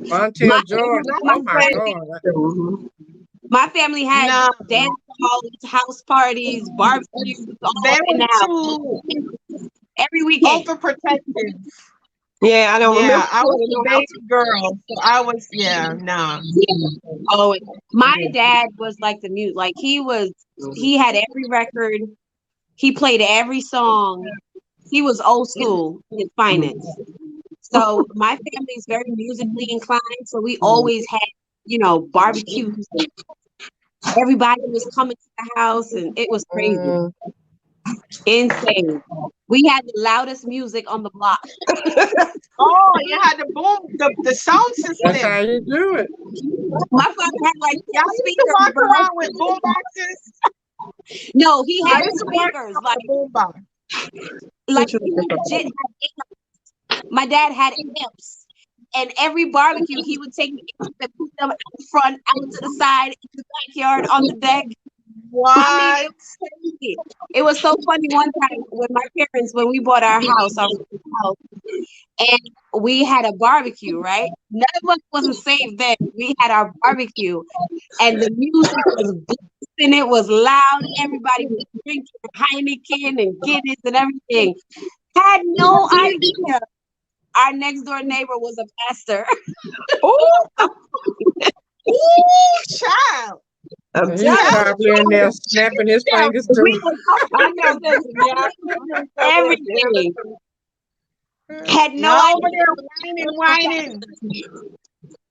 Montel George. Oh my God. My family had dance halls, house parties, barbecues, all in the house. Every weekend. Overprotected. Yeah, I don't remember. I was a baby girl, so I was Oh, my dad was like the mute. Like he had every record. He played every song. He was old school in his finest. So my family is very musically inclined. So we always had, barbecues. Everybody was coming to the house, and it was crazy, insane. We had the loudest music on the block. Oh, you had the boom, the sound system. That's how you do it. My father had like Y'all used to walk around with boom boxes. No, he I had used to walk speakers around like with boom box. like he legit had amps. My dad had amps. And every barbecue, he would take the amps and put them out front, out to the side, in the backyard, on the deck. What? I mean, it was crazy. It was so funny one time with my parents when we bought our house, and we had a barbecue, right? None of us wasn't safe then. We had our barbecue, and the music was blasting. It was loud. Everybody was drinking Heineken and Guinness and everything. Had no idea our next door neighbor was a pastor. Ooh, child. He's probably in there snapping his fingers too. I know this, yeah. Everything. Had no Y'all over idea. there whining.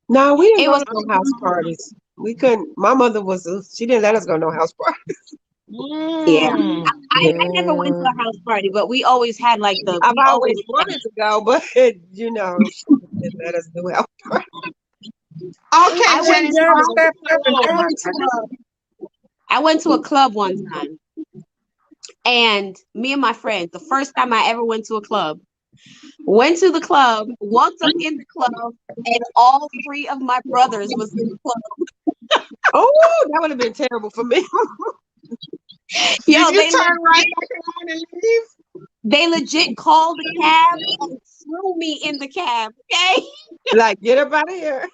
No, we didn't It go was to no house parties. We couldn't. My mother she didn't let us go to no house parties. yeah. Mm. I never went to a house party, but we always had like I've always wanted to go, but you know, she didn't let us do house parties. Okay, Jenny. I went to a club one time, and me and my friends, the first time I ever went to a club, went to the club, walked up in the club, and all three of my brothers was in the club. Oh, that would have been terrible for me. Yo, Did you turn right back around and leave? They legit called the cab and threw me in the cab. Okay, like get up out of here.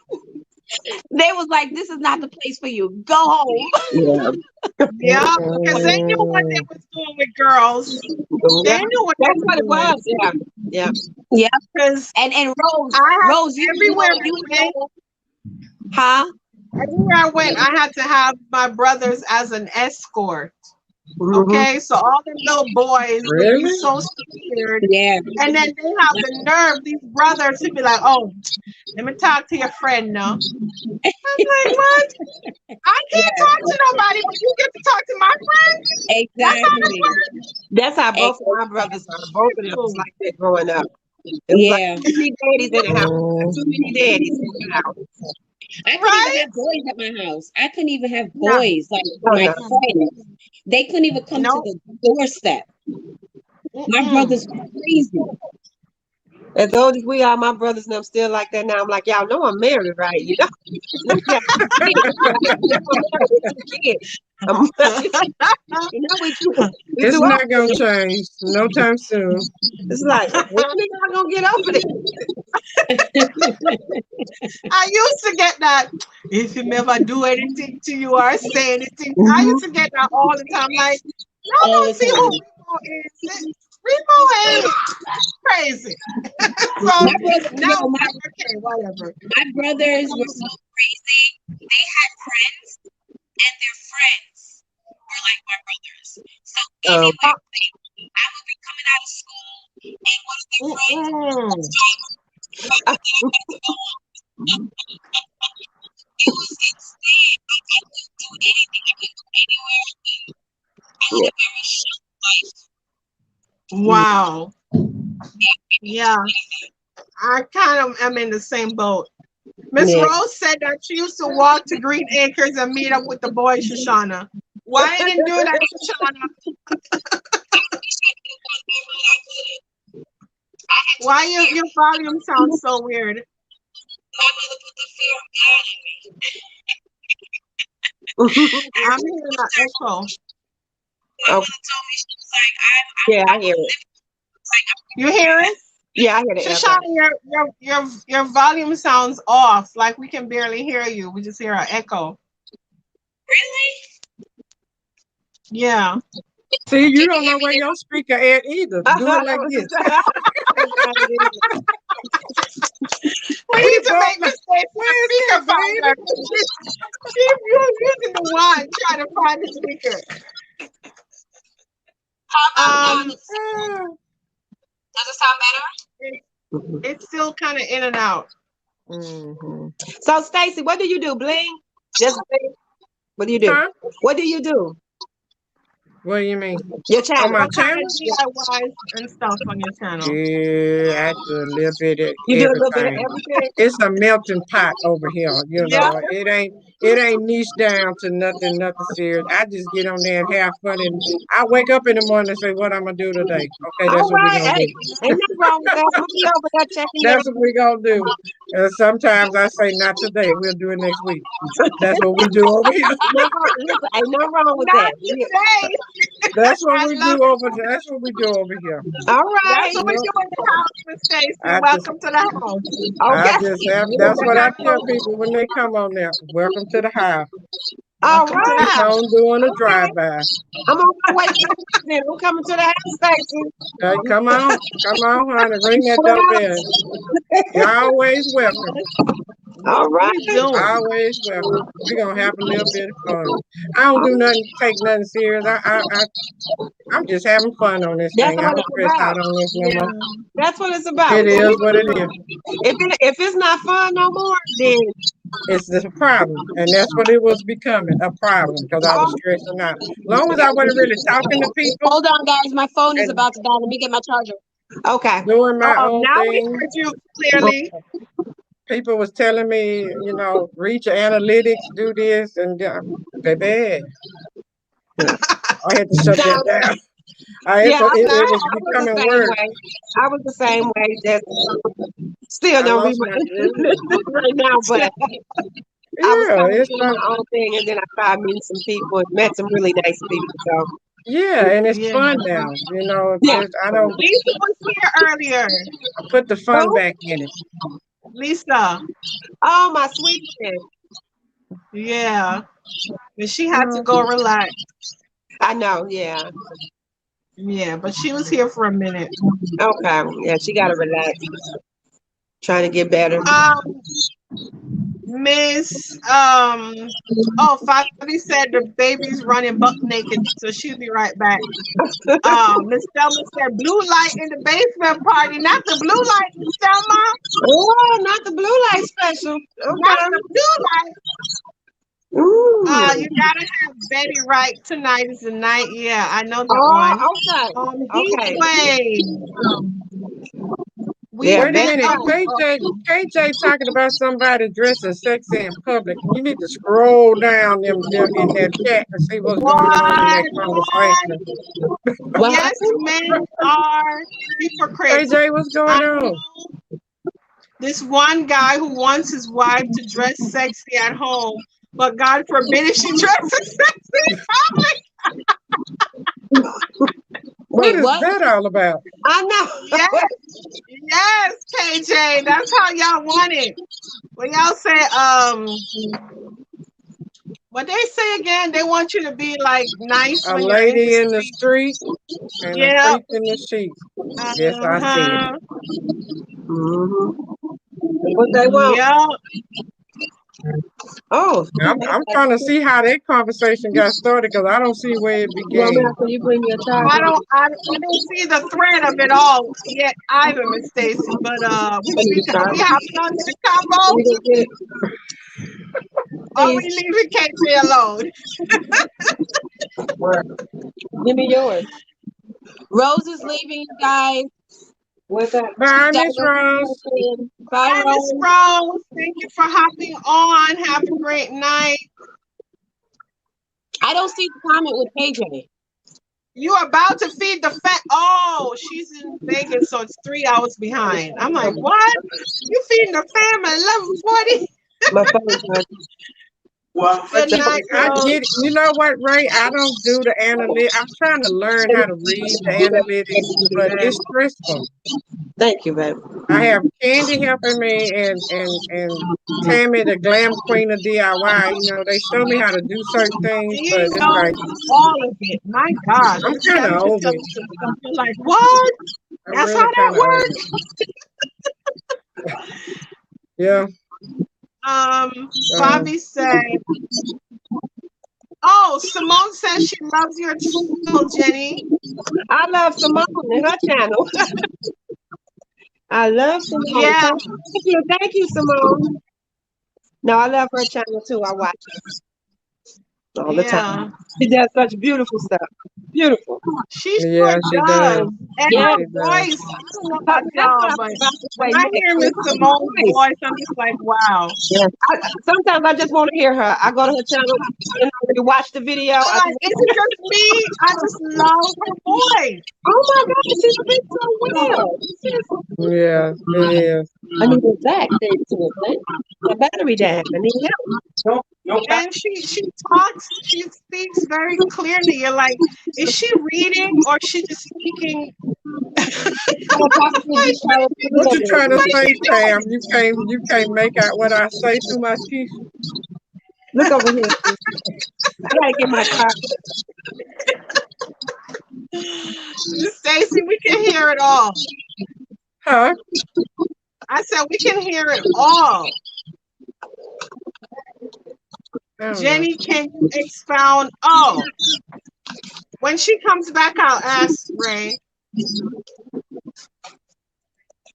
they was like, "This is not the place for you. Go home." Yeah, because they knew what they was doing with girls. They knew what That's what they it was was. doing. Yeah. Yeah. Because And Rose, you everywhere I went, huh? everywhere I went, I had to have my brothers as an escort. Mm-hmm. Okay, so all the little boys would be so scared. Yeah. And then they have the nerve, these brothers, to be like, oh, let me talk to your friend now. I'm like, what? I can't talk to nobody, but you get to talk to my friend? Exactly. That's how both of my brothers are. Both of them was like that growing up. It was like too many daddies in the house. Too many daddies in the house. I couldn't even have boys at my house. I couldn't even have boys like my friends. They couldn't even come to the doorstep. My brothers were crazy. As old as we are, my brothers and them still like that now. I'm like, y'all know I'm married, right? You know? It's not gonna change no time soon. It's like, when are y'all gonna get over this? I used to get that. If you never do anything to you or say anything, I used to get that all the time. Like, y'all don't see who Remo is. Remo ain't crazy. So now, okay, whatever. My brothers were so crazy. They had friends, and their friends were like my brothers. So anyway, I would be coming out of school, and one of their friends was it was insane. I couldn't do anything. I couldn't go anywhere. I would have been shocked life. Wow. Yeah. I kind of am in the same boat. Miss Rose said that she used to walk to Green Acres and meet up with the boy Shushana. Why didn't do that, Shushana? Why your volume sounds so weird? My mother put the fear of God in me. I'm hearing an echo. My mother told me, she was like, I hear it. You hear it? Yeah, I hear it. Shoshana, your volume sounds off. Like we can barely hear you. We just hear an echo. Really? Yeah. See, you don't know where your speaker at either. Do it like this. We need to make mistakes with the speaker finder. You're using the one trying to find the speaker. Does it sound better? It's still kind of in and out. Mm-hmm. So, Stacy, what do you do? Bling? Just bling? What do you do? Huh? What do you do? What do you mean? Your On channel. my What kind channel? of DIYs and stuff on your channel? Yeah, I do a little bit of You do a little bit of everything. everything. It's a melting pot over here. Yeah. It ain't niche down to nothing serious. I just get on there and have fun, and I wake up in the morning and say, "What I'm gonna do today?" Okay, All that's what we're right. gonna Hey, do. ain't nothing wrong with that. I'm gonna be over there checking your That's what we're gonna do. And sometimes I say, "Not today. We'll do it next week." That's what we do over here. listen, ain't nothing wrong with Not that. today. That's what I we love do it. over there. That's what we do over here. All That's right. what we Yep. do in the house, Miss Stacy. I just Welcome to the house. I Okay. just have that's what I tell people when they come on there. Welcome to the house. All Welcome to the Keep right. house. on doing a Okay. drive-by. I'm on my way to the house then. I'm coming to the house, Stacy. Hey, come on, honey, ring that To the doorbell. house. You're always welcome. All What right. we doing? Always welcome. We're gonna have a little bit of fun. I don't do nothing, take nothing serious. I'm just having fun on this That's thing. I what don't it's stress about. out on this no more. Yeah. That's what it's about. It We're gonna is have what it is. fun. If it's not fun no more, then It's the problem, and that's what it was becoming, a problem, because I was oh, stressing out. Long as I wasn't really talking to people hold on, guys. My phone is and about to die. Let me get my charger. Okay. doing my own Now we thing, heard you clearly. people was telling me, reach your analytics, do this, and baby, I had to shut Now, that down. I had yeah, to, it was I was the becoming same worse. way. I was the same way. Just still I don't be lost my, right now, but I was yeah, kind of it's doing fun. my own thing, and then I started meeting some people and met some really nice people. So Yeah, and it's Yeah. fun now. yeah. I don't Lisa was here earlier. I put the fun Oh, back in it. Lisa. oh, my sweet friend. Yeah. And she had to Mm. go relax. I know. Yeah. Yeah, but she was here for a minute. Okay. Yeah, she got to relax. Trying to get better. Miss Fabi said the baby's running buck naked, so she'll be right back. Miss Thelma said blue light in the basement party, not the blue light, Miss Thelma. Oh, not the blue light special. Not Okay. the blue light. Ooh. You gotta have Betty right tonight is the night. Yeah, I know that one. Oh, okay. Heat Okay. wave. We Yeah, Wait a Betty minute, White. KJ talking about somebody dressing sexy in public. You need to scroll down them in that chat and see what's going on in that what? conversation. What Yes, happened? men are hypocrites. KJ, what's I going on? know this one guy who wants his wife to dress sexy at home, but God forbid if she dresses sexy in public. What Wait, is what? that all about? I know. Yes, yes, KJ. That's how y'all want it. When y'all say, what they say again, they want you to be like nice A when you're in the lady in the street. street and a Yeah. freak in the sheets. Yes, I see it. Uh-huh. Mhm. What they want? Yeah. Oh, I'm trying to see how that conversation got started because I don't see where it you want me began. after you bring your I charger? don't I don't see the thread of it all yet either, Miss Stacy. But we have fun with the combo You gonna get it? or we Please. leaving KJ alone. Give me yours. Rose is leaving, you guys. What's that? Bye, Miss Rose. Bye, Hi, Miss Rose. Rose. Thank you for hopping on. Have a great night. I don't see the comment with KJ. You are about to feed the fat. Oh, she's in Vegas, so it's 3 hours behind. I'm like, what? You feeding the fam at 11:40? My phone's on. Good night, I Rose. get it. You know what, Ray? I don't do the analytics. I'm trying to learn how to read the analytics, but it's stressful. Thank you, babe. I have Candy helping me and Tammy, the glam queen of DIY. They show me how to do certain things, She but it's knows like all of it. My gosh, I'm Miss kind of Tammy just over telling it. you some stuff. You're like, what? I'm That's how really that kind of over works. it. Yeah. Bobby said, oh, Simone says she loves your channel, Jenny. I love Simone and her channel. I love Simone. Yeah. Thank you, Simone. No, I love her channel too. I watch it. all the time. She does such beautiful stuff. Beautiful. She Yeah, sure she does. does. And Yeah. her She does. voice, I don't know That's about what y'all, I but was about to when say I hear Miss next. Simone's voice, I'm just like, wow. Yeah. Sometimes I just want to hear her. I go to her channel and I watch the video. I'm like, is it just me? I just love her voice. Oh my God, she speaks so well. Yeah, it is. I need it back. To it. My battery died. I need help. And she talks, she speaks very clearly. You're like, is she reading or she just speaking? What you trying to say, Tam? You can't make out what I say too much, Keisha. Look over here. I gotta get my car. Stacy, we can hear it all. Huh? I said we can hear it all. Jenny, can you expound? Oh, when she comes back, I'll ask Ray.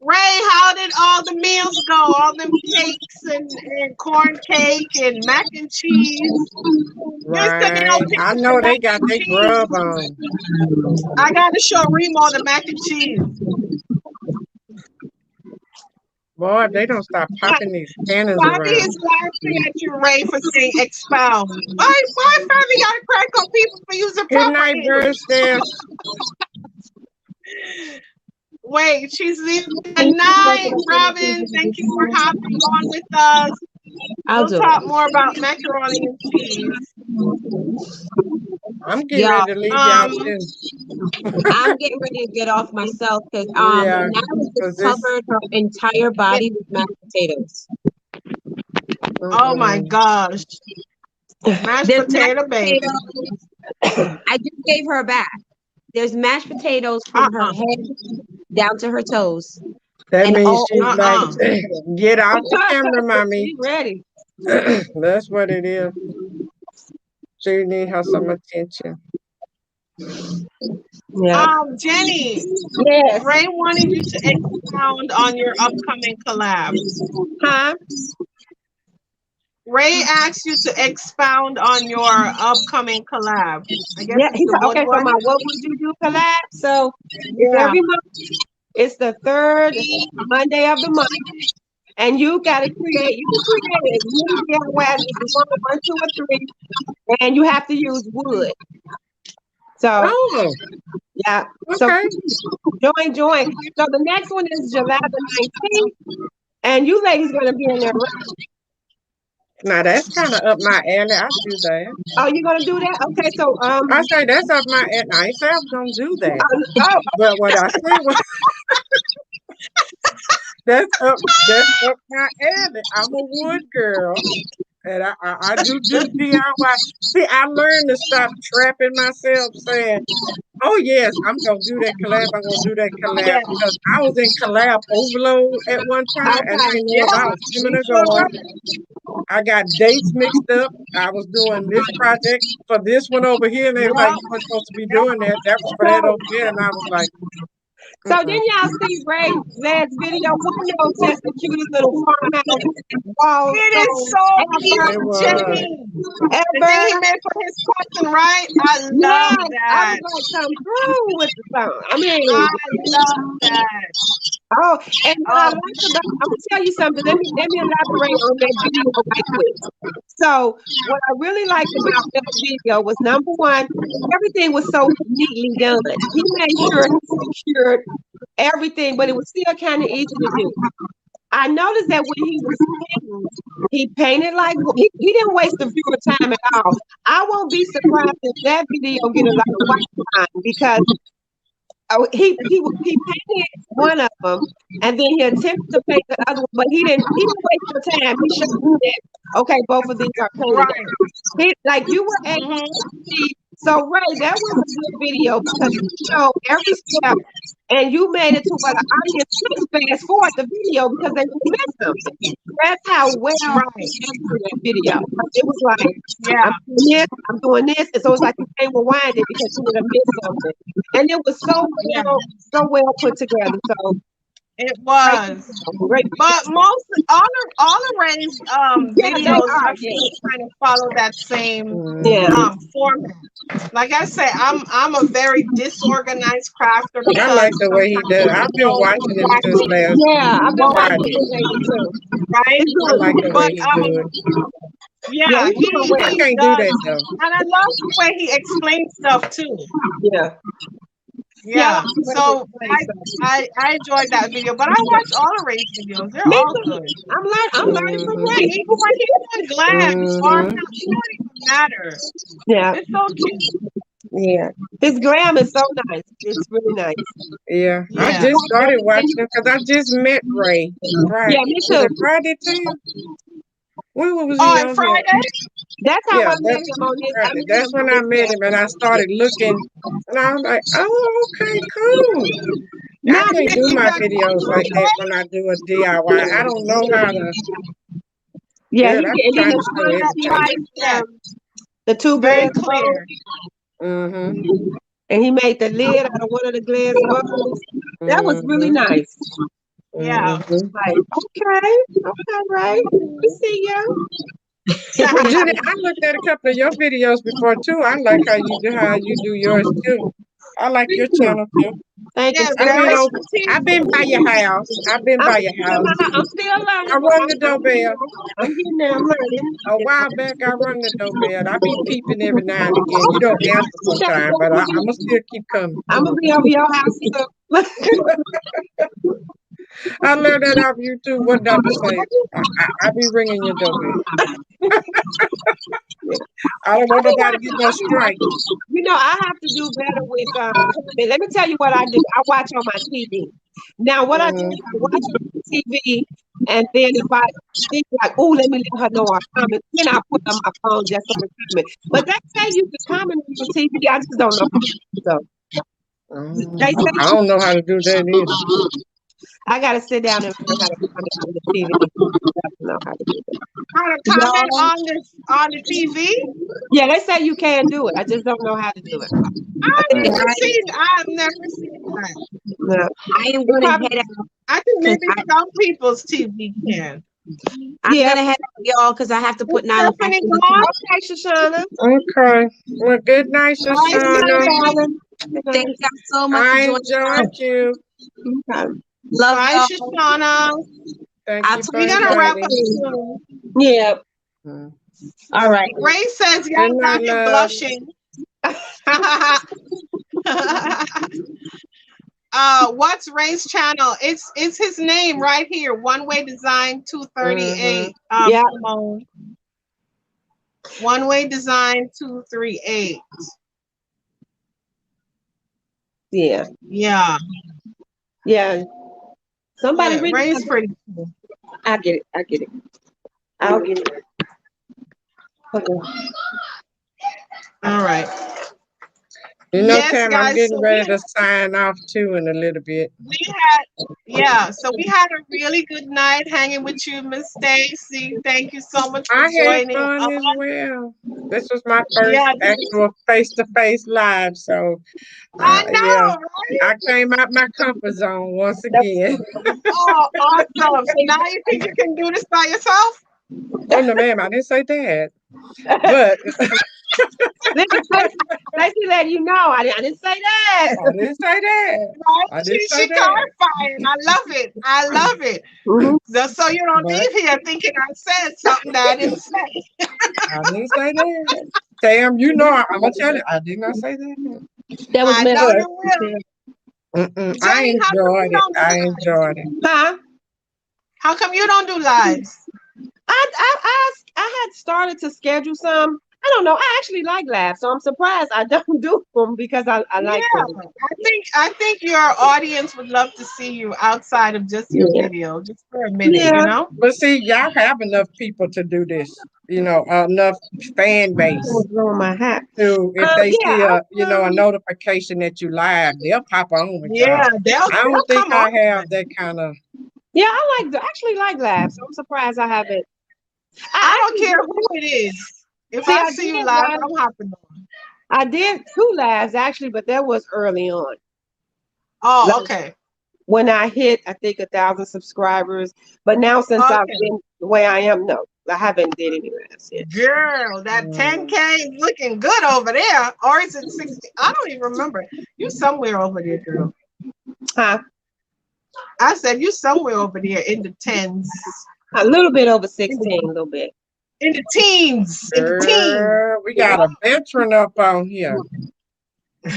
Ray, how did all the meals go? All them cakes and corn cake and mac and cheese. Right. I know they got their grub on. I gotta show Remo the mac and cheese. Boy, they don't stop popping these cannons Bobby around. is laughing at you, Ray, for saying expound. Why family gotta crack on people for using Good proper night, English? bird stairs. Wait, she's leaving at 9. Robin, thank you for hopping on with us. We'll talk more about macaroni and cheese. I'm getting ready to leave y'all too. I'm getting ready to get off myself because Yeah, Natalie just covered her entire body with mashed potatoes. Oh my gosh. Mashed potato baby. I just gave her a bath. There's mashed potatoes from her head down to her toes. That means she's like, get off the camera, mommy. She's ready. That's what it is. She need her some attention. Yeah. Jenny. Yes. Ray wanted you to expound on your upcoming collab. Huh? Ray asked you to expound on your upcoming collab. I guess it's the okay, so my What Would You Do collab. So every month, it's the third Monday of the month. And you gotta create, you can create it. You can DIY it. 1, 2, or 3. And you have to use wood. So yeah. Okay. So join. So the next one is July the 19th. And you ladies gonna be in there. Now that's kind of up my alley. I do that. Oh, you're gonna do that? Okay, so I say that's up my alley. I ain't say I was gonna do that. But what I say was that's up my alley. I'm a wood girl. And I do DIY. See, I learned to stop trapping myself saying, oh yes, I'm gonna do that collab. I'm gonna do that collab because I was in collab overload at one time and I didn't know if I was coming or going. I got dates mixed up. I was doing this project for this one over here, and they were like, you weren't supposed to be doing that. That was for that over there. And I was like, so then y'all see Ray's last video. One of those just the cutest little farmhouse wall. It is so cute, Jenny. And then he made for his cousin, right? I love that. I was like, come through with the song. I mean, I love that. Oh, and what I like about, I'm gonna tell you something. Let me elaborate on that video right quick. So, what I really liked about that video was number one, everything was so neatly done. He made sure he secured everything, but it was still kind of easy to do. I noticed that when he was painting, he painted like he didn't waste the viewer time at all. I won't be surprised if that video get a lot of watch time because he painted one of them and then he attempted to paint the other one, but he didn't waste the time. He showed me that okay, both of these are painted. He, like you were able to see. So Ray, that was a good video because you showed every step and you made it to where the audience could fast forward the video because they missed something. That's how well that video. It was like, I'm doing this, and so it's like you can't rewind it because you would have missed something. And it was so well put together. So It was. Great. But most all of Ray's Yeah, they videos are. I feel kind of follow that same Yeah. format. Like I say, I'm a very disorganized crafter I like because the way he sometimes does. I I've don't been know watching him since exactly last Yeah, I've been what watching Friday. him lately too. right. He's I like doing the way But he do it. yeah, yeah, he's doing I well. he can't do does, that though. and I love the way he explains stuff too. Yeah. Yeah, I Yeah, like the way he so explains stuff. I enjoyed that video, but I watch all of Ray's videos. They're Me all too. good. I'm learning from Mm-hmm. Even Ray. when he's doing glam or Mm-hmm. not, it don't even matter. Yeah, It's okay. yeah. His gram is so nice. It's really nice. Yeah, I Yeah. just started watching him because I just met Ray Yeah, Friday. me Was too. it Friday, Tim? When was he On on here? Friday? That's how Yeah, I met that him on this. I Friday. met That's him when on I this met him, and I started looking, and I was like, "Oh, okay, cool." I Now can't you do You my got videos like that when I do a DIY. I don't know how to. yeah, Yeah, he I be did. And then trying to the show one that he everything. made yeah, the two very glass bowls, clear. Mm-hmm. and he made the lid out of one of the glass bowls. That was really Mm-hmm. nice. Yeah. Mm-hmm. Like, okay, right. We see you. Well, Jenny, I looked at a couple of your videos before too. I like how you do yours too. I like your channel too. Thank you Yeah, so I've been very much. over. I've strategic. been by your house. I've been by your house. I'm still I learning, but rung the doorbell. I'm getting there. I'm learning. A while back. I rung the doorbell. I be peeping every now and again. You don't answer sometime, but I'ma still keep coming. I'm gonna be over your house too. I learned that off YouTube. What not to say. I be ringing your doorbell. I don't want nobody to get no strike. You know, I have to do better with comment. Let me tell you what I do. I watch on my TV. Now, what I do Mm-hmm. is I watch on the TV, and then if I think like, oh, let me let her know I comment, then I put on my phone just for the comment. But they say you can comment on the TV. I just don't know. So they say I don't know how to do that either. I gotta sit down and learn how to comment on the TV. I don't know how to do that. How to comment on the TV? Yeah, they say you can do it. I just don't know how to do it. I think it's I've never seen that. no. I am going to head out I think because maybe some people's TV can. I'm Yeah. going to head out, y'all, because I have to put Nyla back Stephanie in the gone? Okay, Shoshana. Okay. Well, good night, Bye, Shushana. Stephanie. Thank y'all so much for I joining us. enjoyed you. Okay. Love Bye, y'all. Shoshana. Thank I'll you talk for We to gotta y'all wrap up inviting. soon. Yeah. Mm. All right. Ray says Good y'all night, got him love. blushing. What's Ray's channel? It's his name right here. One Way Design 238. Yeah. Simone. One Way Design 238. Yeah. Yeah. Yeah. Somebody Yeah, read Ray's it. pretty cool. I get it. I'll get it. Okay. All right. You know, Yes, Tam, I'm guys. getting So ready to sign off too in a little bit. we had a really good night hanging with you, Miss Stacy. Thank you so much for I had joining fun us. as well. This was my first Yeah, actual face-to-face live, so I yeah, know, right? I came out my comfort zone once again. Oh, awesome. So now you think you can do this by yourself? Oh no, ma'am, I didn't say that. But Stacey let you know. I didn't say that. I didn't say that. Right? I didn't say She that. clarifying. I love it. I love it. Mhm. Just so you don't But leave here thinking I said something that I didn't say. I didn't say that. Tam, you know I'm gonna tell you, I did not say that. That was I meant know for you will. I Jenny, how come you enjoyed it. don't do I lives? enjoyed it. huh? How come you don't do lives? I had started to schedule some. I don't know. I actually like labs, so I'm surprised I don't do them because I like Yeah, them. I think your audience would love to see you outside of just your Yeah. video, just for a minute, Yeah. you know? But see, y'all have enough people to do this. You know, enough fan I base was blowing my hat. to if they see Yeah. a notification that you live, they'll pop on with y'all. Yeah, they'll I don't think come I on. have that kind of. Yeah, I actually like labs. So I'm surprised I haven't. I don't care who it is. If See, I I see you did live, one. I'm hopping on. I did 2 labs actually, but that was early on. Oh, Like, okay. when I hit, I think 1,000 subscribers. But now since I've been the way I am, no, I haven't did any less yet. Girl, that 10K is looking good over there. Or is it 60? I don't even remember. You somewhere over there, girl. Huh? I said you somewhere over there in the tens. A little bit over 16, a little bit. In the teens. In the teens. We got a veteran up on here. I'm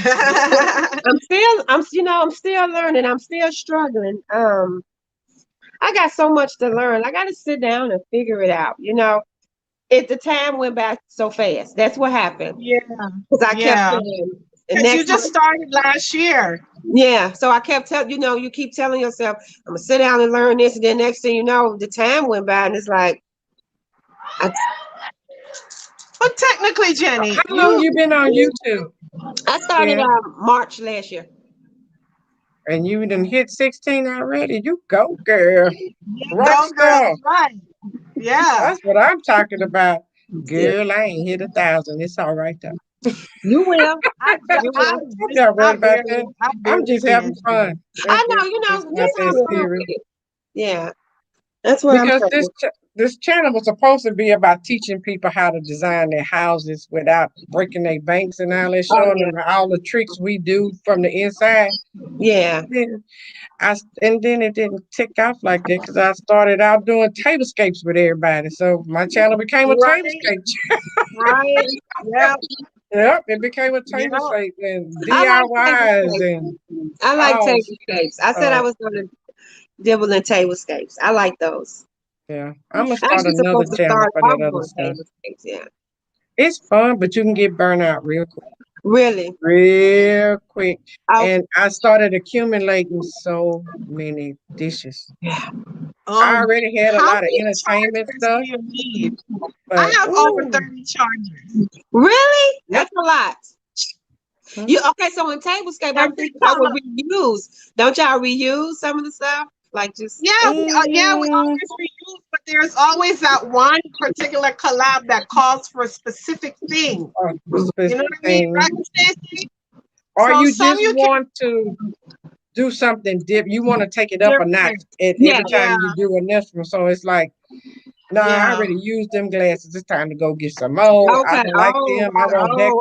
still learning. I'm still struggling. I got so much to learn. I got to sit down and figure it out. The time went by so fast. That's what happened. Yeah. Because I kept saying, because you just started last year. Yeah. So I kept telling, you keep telling yourself, I'm going to sit down and learn this. And then next thing you know, the time went by and it's like. But technically, Jenny. How long you been on YouTube? I started March last year. And you done hit 16 already. You go, girl. Rock girl. Right. Yeah. That's what I'm talking about. Girl, I ain't hit 1,000. It's all right though. You will. I'm not worried about that. I'm just having fun. I know, that's how I'm doing it. Yeah. That's what because this channel was supposed to be about teaching people how to design their houses without breaking their banks and all that, showing them all the tricks we do from the inside. Yeah. And then it didn't tick off like that because I started out doing tablescapes with everybody. So my channel became a tablescape channel. Right. Yep. Yep, it became a tablescape and DIYs and I like tablescapes. I said I was going to dabble in tablescapes. I like those. Yeah, I'm gonna start another channel for that other stuff. Yeah, it's fun, but you can get burnt out real quick. Really, real quick. And I started accumulating so many dishes. I already had a lot of entertainment stuff. I have over 30 chargers. Really? That's a lot. Okay? So in tablescape, I'm thinking I would reuse. Don't y'all reuse some of the stuff? Like just we always reuse, but there's always that one particular collab that calls for a specific thing. You know what I mean, right, Stacey? Or so you just want to do something different. You want to take it up a notch every time you do a next one. So it's like, I already used them glasses. It's time to go get some more. I don't like them. I want that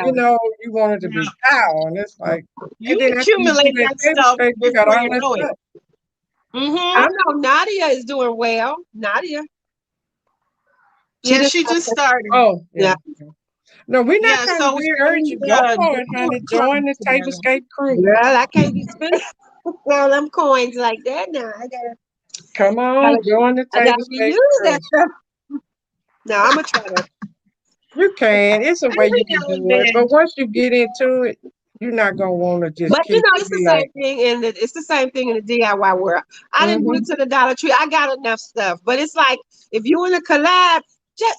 color. You want it to be power, and it's like you accumulate that stuff before you know it. I know Nadia is doing well. Nadia. She just started. Oh, yeah. No, we're not trying to discourage you. Go for it, honey. Join the tablescape crew. Girl, I can't be spending all them coins like that now. I gotta come on, join the tablescape crew. No, I'm gonna try to. You can. It's a way you can do it, but once you get into it, you're not gonna want to just. But it's the same thing it's the same thing in the DIY world. I didn't go to the Dollar Tree. I got enough stuff, but it's like if you in a collab,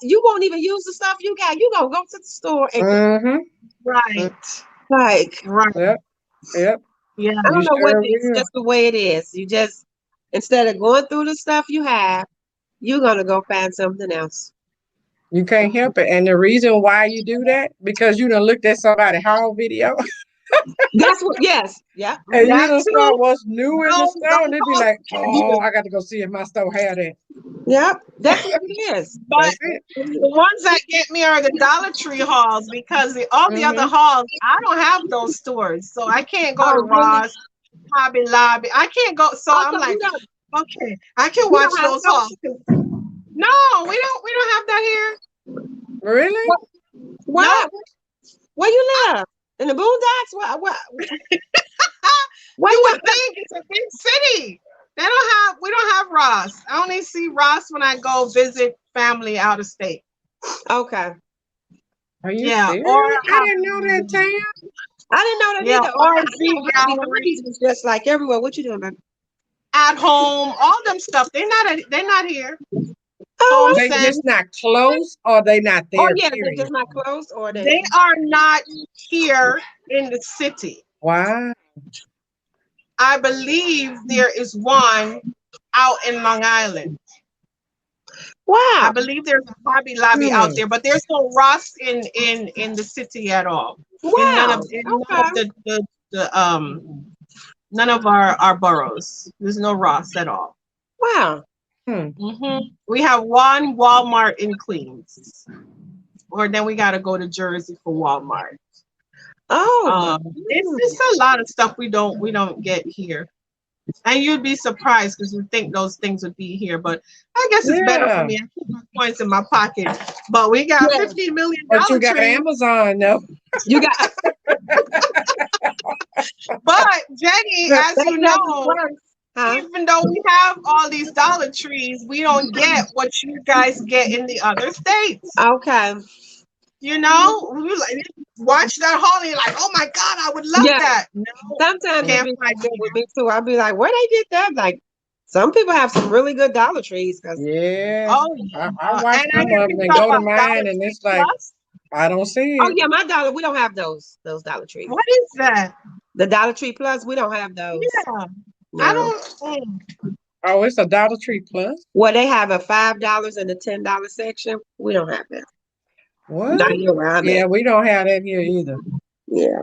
you won't even use the stuff you got. You gonna go to the store and Yep. Yeah. I don't know what it is. Just the way it is. You just instead of going through the stuff you have, you're gonna go find something else. You can't help it, and the reason why you do that because you done looked at somebody's haul video. That's what. Yes. Yeah. And you don't know what's new in the store, and they'd be like, "Oh, I got to go see if my store had it." Yep, that's what it is. But the ones that get me are the Dollar Tree hauls because all the other hauls, I don't have those stores, so I can't go to Ross, Hobby Lobby. I can't go. So I'm like, okay, I can watch those hauls. No, we don't have that here. Really? What? Where you live? In the boondocks? What? You would think it's a big city. We don't have Ross. I only see Ross when I go visit family out of state. Okay. Are you serious? I didn't know that, Tam. I didn't know that either. Was just like everywhere. What you doing, man? At home, all them stuff. They're not here. Oh, they just not close, or they not there. Oh yeah, they're just not close, or they are not here in the city. Wow. I believe there is one out in Long Island. Wow. I believe there's a Hobby Lobby out there, but there's no Ross in the city at all. Wow. In none of None of our boroughs. There's no Ross at all. Wow. We have one Walmart in Queens, or then we got to go to Jersey for Walmart. Oh, It's a lot of stuff we don't get here, and you'd be surprised because you think those things would be here. But I guess it's better for me. I keep my coins in my pocket. But we got $15 million. But you got Amazon, no? You got. But Jenny, as you know, even though we have all these Dollar Trees, we don't get what you guys get in the other states. Okay. You know, we like watch that haul and you're like, oh my God, I would love that. No, sometimes it be like that with me too. I'll be like, where they get that? Like, some people have some really good Dollar Trees. Yeah. I watch some of them and go to mine and it's like, I don't see it. Oh yeah, we don't have those Dollar Trees. What is that? The Dollar Tree Plus, we don't have those. Yeah. No. I don't. Oh, it's a Dollar Tree Plus? Well, they have a $5 and a $10 section. We don't have that. What? Not here where I'm Yeah, at. we don't have that here either. Yeah.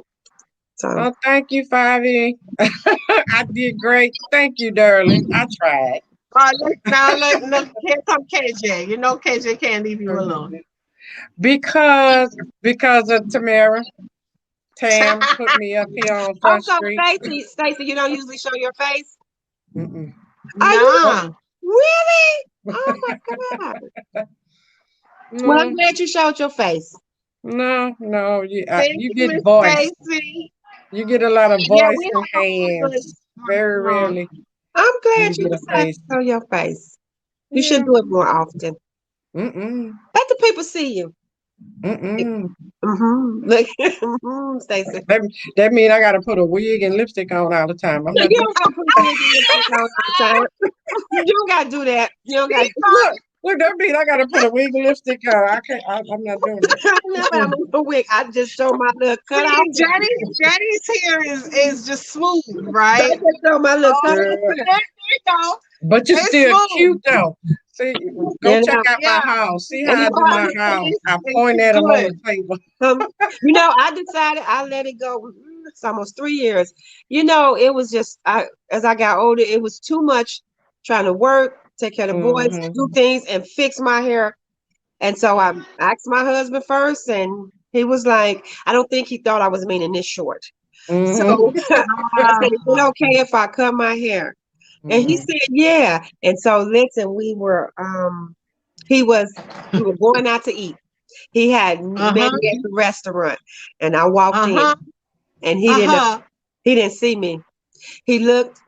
So. Oh, thank you, Fivey. I did great. Thank you, darling. I tried. Look, here come KJ. You know KJ can't leave you alone. Because of Tamara. Tam put me up here on Front Street. Stacey, you don't usually show your face? Mm-mm. Nah. Really? Oh my God. No. Well, I'm glad you showed your face. No, you get voice. Stacey. You get a lot of voice and hands. Very rarely. I'm glad you decided to show your face. You should do it more often. Let the people see you. Look, Stacey. That means I got to put a wig and lipstick on all the time. I'm not you don't got to put a wig and lipstick on all the time. You don't got to do that. You don't got to. Look, that means I got to put a wig and lipstick on. I'm not doing that. I'm not a wig. I just show my little cut out. Jenny's hair is just smooth, right? I just show my little cut out. There you go. But you're still cute though. See, go check out my house. See how I do my house. I point at them on the table. I decided I let it go. It's almost 3 years. It was just as I got older, it was too much trying to work, take care of the boys, do things, and fix my hair. And so I asked my husband first, and he was like, I don't think he thought I was meaning this short. So I said, is it okay if I cut my hair? And he said, yeah. And so listen, we were going out to eat. He had met me at the restaurant, and I walked in, and he didn't see me. He looked.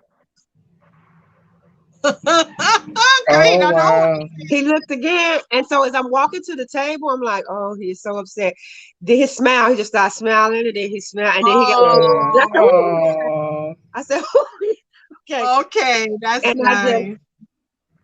He looked again, and so as I'm walking to the table, I'm like, "Oh, he's so upset." Then he smiled. He just started smiling, and then he smiled, and then he got. I said, "Okay, that's nice."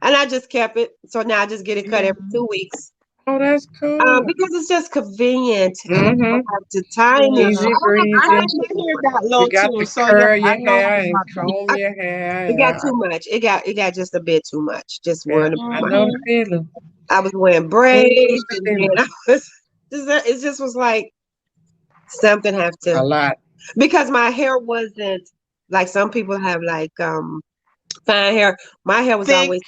I just kept it. So now I just get it cut every 2 weeks. Oh, that's cool. Because it's just convenient. Mm-hmm. I have to time it. Easy breezy. You got to curl your hair and comb your hair. It got too much. It got just a bit too much. Just wearing I know the feeling. I was wearing braids. It just was like something have to. A lot. Because my hair wasn't like some people have like fine hair. My hair was always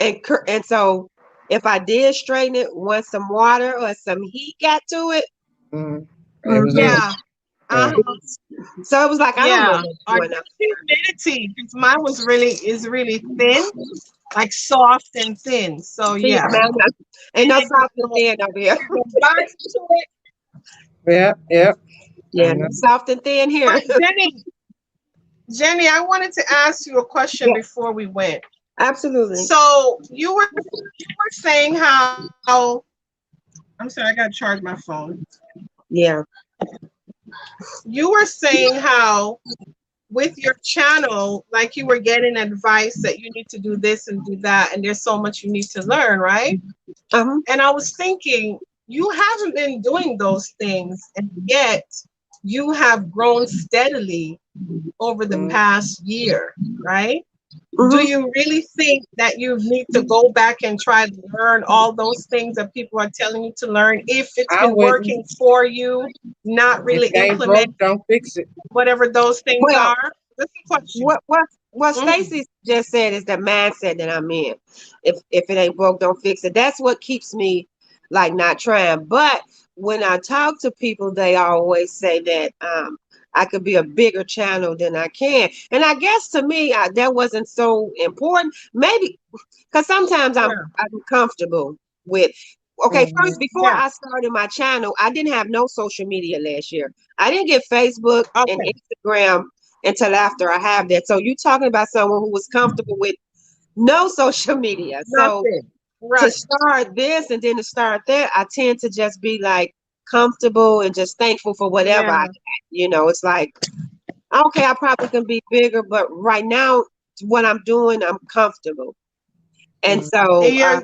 and so if I did straighten it, once some water or some heat got to it, yeah. So it was like I don't know. Humidity, because mine was really thin, like soft and thin. So yeah, ain't no soft and thin over here. Yeah, soft and thin here. Jenny, I wanted to ask you a question before we went. Absolutely. So you were saying how I'm sorry, I gotta charge my phone. Yeah. You were saying how with your channel, like you were getting advice that you need to do this and do that, and there's so much you need to learn, right? And I was thinking, you haven't been doing those things, and yet you have grown steadily over the past year, right? Do you really think that you need to go back and try to learn all those things that people are telling you to learn if it's been working for you, not really implement, don't fix it, whatever those things are? That's the question. What Stacy just said is the mindset that I'm in. If it ain't broke, don't fix it. That's what keeps me like not trying. But when I talk to people, they always say that I could be a bigger channel than I can. And I guess to me, that wasn't so important. Maybe because sometimes I'm comfortable with. Okay, first, before I started my channel, I didn't have no social media last year. I didn't get Facebook and Instagram until after I have that. So you talking about someone who was comfortable with no social media. So to start this and then to start that, I tend to just be like comfortable and just thankful for whatever I got. You know, it's like, okay, I probably can be bigger, but right now, what I'm doing, I'm comfortable. And so, yeah.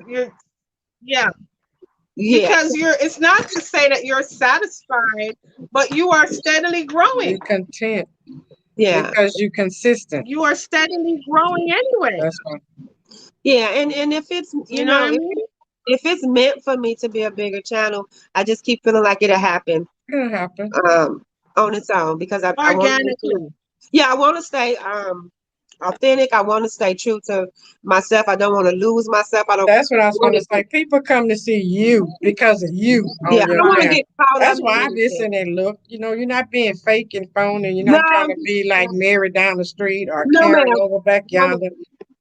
Because it's not to say that you're satisfied, but you are steadily growing. You're content. Yeah. Because you're consistent. You are steadily growing anyway. That's right. Yeah, and if it's you know, if it's meant for me to be a bigger channel, I just keep feeling like it'll happen. It'll happen. On its own because I organically. I want to stay authentic. I want to stay true to myself. I don't want to lose myself. That's what I was going to say. People come to see you because of you on your channel. That's why I listen and look. You know, you're not being fake and phony. You're not trying to be like Mary down the street or Karen over back yonder.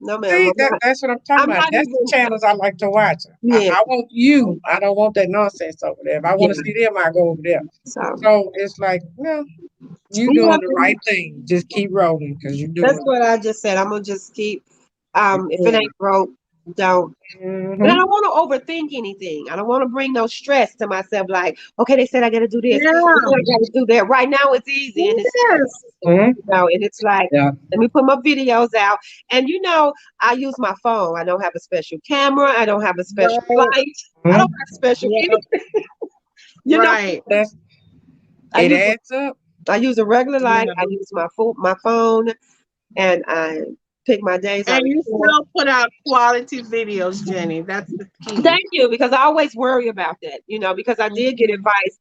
No, ma'am. See, that's what I'm talking about. That's the channels I like to watch. Yeah. I want you. I don't want that nonsense over there. If I want to see them, I go over there. So it's like, no, you doing the right thing. Just keep rolling because you doing. That's what I just said. I'm gonna just keep. If it ain't broke, don't. But I don't want to overthink anything. I don't want to bring no stress to myself. Like, okay, they said I got to do this. I got to do that. Right now, it's easy. And it's, you know, and it's like, let me put my videos out. And you know, I use my phone. I don't have a special camera. I don't have a special light. I don't have special anything. You know, it adds up. I use a regular light. I use my phone, and I pick my days. And you still put out quality videos, Jenny. That's the key. Thank you, because I always worry about that, you know, because I did get advice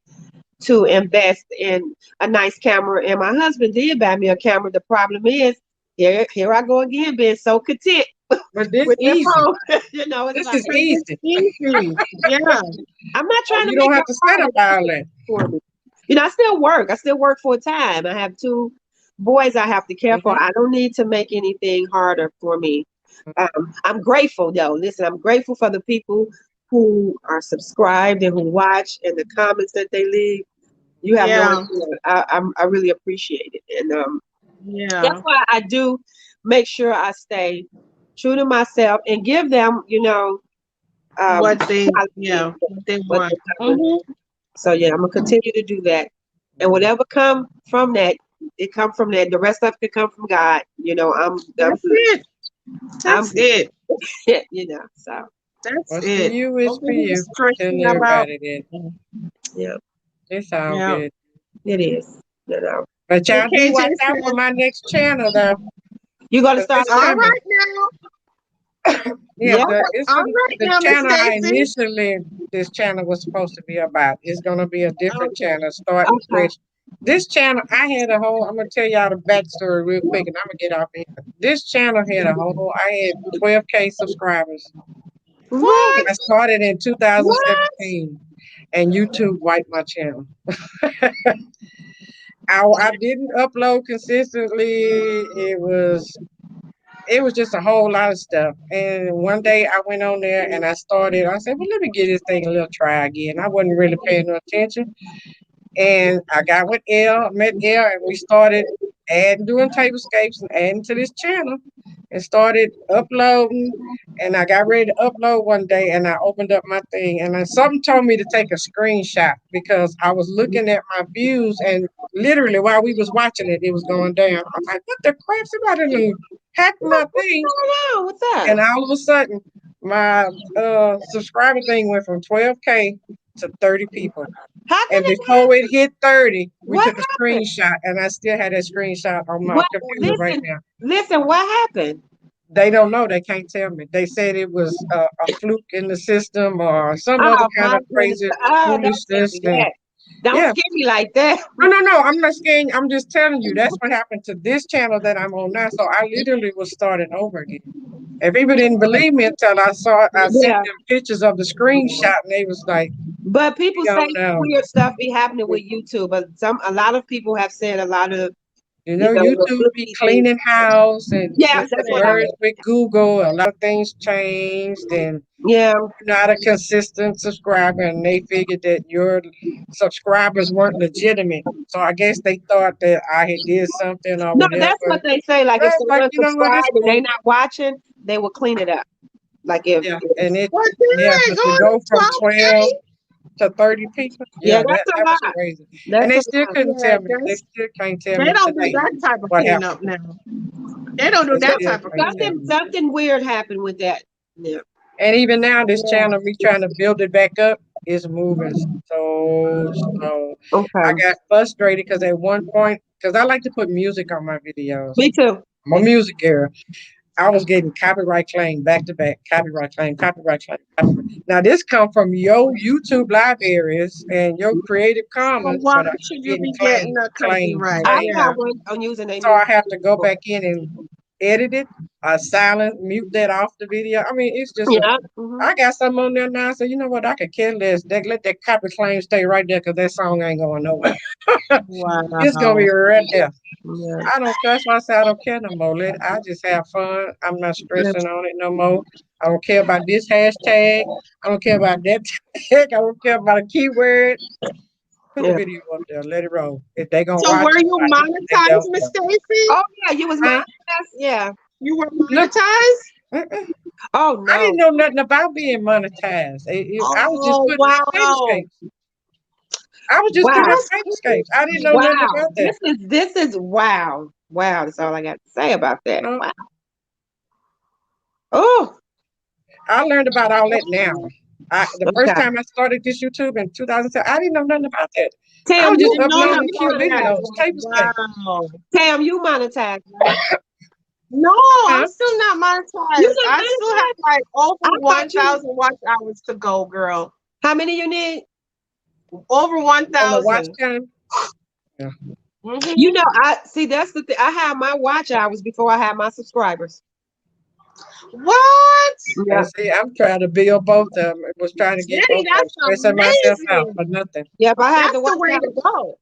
to invest in a nice camera, and my husband did buy me a camera. The problem is, here I go again, being so content. But this is easy. You know, it's this like, is easy. Yeah. I'm not trying to. You don't have to set up all that for me. You know, I still work. I still work full time. I have 2 boys I have to care for. I don't need to make anything harder for me. I'm grateful though. Listen, I'm grateful for the people who are subscribed and who watch and the comments that they leave. You have no idea. I really appreciate it. And that's why I do make sure I stay true to myself and give them, you know, what they want. So yeah, I'm gonna continue to do that. And whatever come from that, it come from that. The rest of it can come from God. You know, That's it. That's it. You know, so that's What's it. For you is for you. Tell everybody that. Yeah. It's all good. It is. You know. But y'all do watch out for my next channel though. You gonna start all right now. The channel I initially this channel was supposed to be about. It's gonna be a different channel starting fresh. This channel, I had a whole, I'm gonna tell y'all the backstory real quick and I'm gonna get off here. This channel had I had 12K subscribers. What? I started in 2017 and YouTube wiped my channel. I didn't upload consistently. It was just a whole lot of stuff. And one day I went on there and I said, well, let me give this thing a little try again. I wasn't really paying no attention. And I got with met Elle, and we started doing tablescapes and adding to this channel and started uploading. And I got ready to upload one day and I opened up my thing and something told me to take a screenshot because I was looking at my views and literally while we was watching it, it was going down. I was like, what the crap? Somebody hacked my thing. What's that? And all of a sudden, my subscriber thing went from 12K to 30 people. And before it hit 30, we took a screenshot, and I still had that screenshot on my computer right now. Listen, what happened? They don't know. They can't tell me. They said it was a fluke in the system or some other kind of crazy foolishness. Don't scare me like that. No. I'm not scared. I'm just telling you that's what happened to this channel that I'm on now. So I literally was starting over again. And people didn't believe me until I sent them pictures of the screenshot, and they was like, but people say weird stuff be happening with YouTube. But a lot of people have said a lot of YouTube be cleaning house and yes, that's what I mean. with Google. A lot of things changed, and you're not a consistent subscriber, and they figured that your subscribers weren't legitimate. So I guess they thought that I had did something or no, whatever. that's what they say. Like if someone subscribed and they not watching, they will clean it up. Like if and it to go from 12 to 30 people. That's that was crazy. And they still couldn't tell me. They still can't tell me. They don't do that type of cleanup now. They don't do that type of cleanup. Something weird happened with that. Yeah. And even now, this channel, me trying to build it back up, is moving so slow. Okay. I got frustrated because at one point, because I like to put music on my videos. Me too. I'm a music girl. I was getting copyright claim back to back, copyright claim. Now this come from your YouTube libraries and your Creative Commons. Well, why should you be getting a copyright? I got one on using a. So I have to go back in and edit it, mute that off the video. I mean, it's just I got something on there now, so you know what? I could care less. Let that copy claim stay right there because that song ain't going nowhere. Wow. It's gonna be right there. Yeah. I don't stress myself. I don't care no more. I just have fun. I'm not stressing on it no more. I don't care about this hashtag. I don't care about that tag. I don't care about a keyword. Put the video up there. Let it roll. If they gonna watch. So were you monetized, Miss Stacy? Oh yeah, you was monetized. Yeah, you were monetized. Oh no, I didn't know nothing about being monetized. I was just putting Playscapes. I was just doing Playscapes. I didn't know nothing about that. This is wow. That's all I got to say about that. Wow. Oh, I learned about all that now. The first time I started this YouTube in 2007, I didn't know nothing about that. Tam, I was just uploading cute videos. Tam, you monetized, right? No, I'm still not monetized. I still have like over 1,000 watch hours to go, girl. How many you need? Over 1,000. Watch time. Yeah. Mm-hmm. You know, I see that's the thing. I have my watch hours before I have my subscribers. What? Yeah. See, I'm trying to build both of them. I was trying to get both of them. Stressing myself out for nothing. Yep, I had the way to go.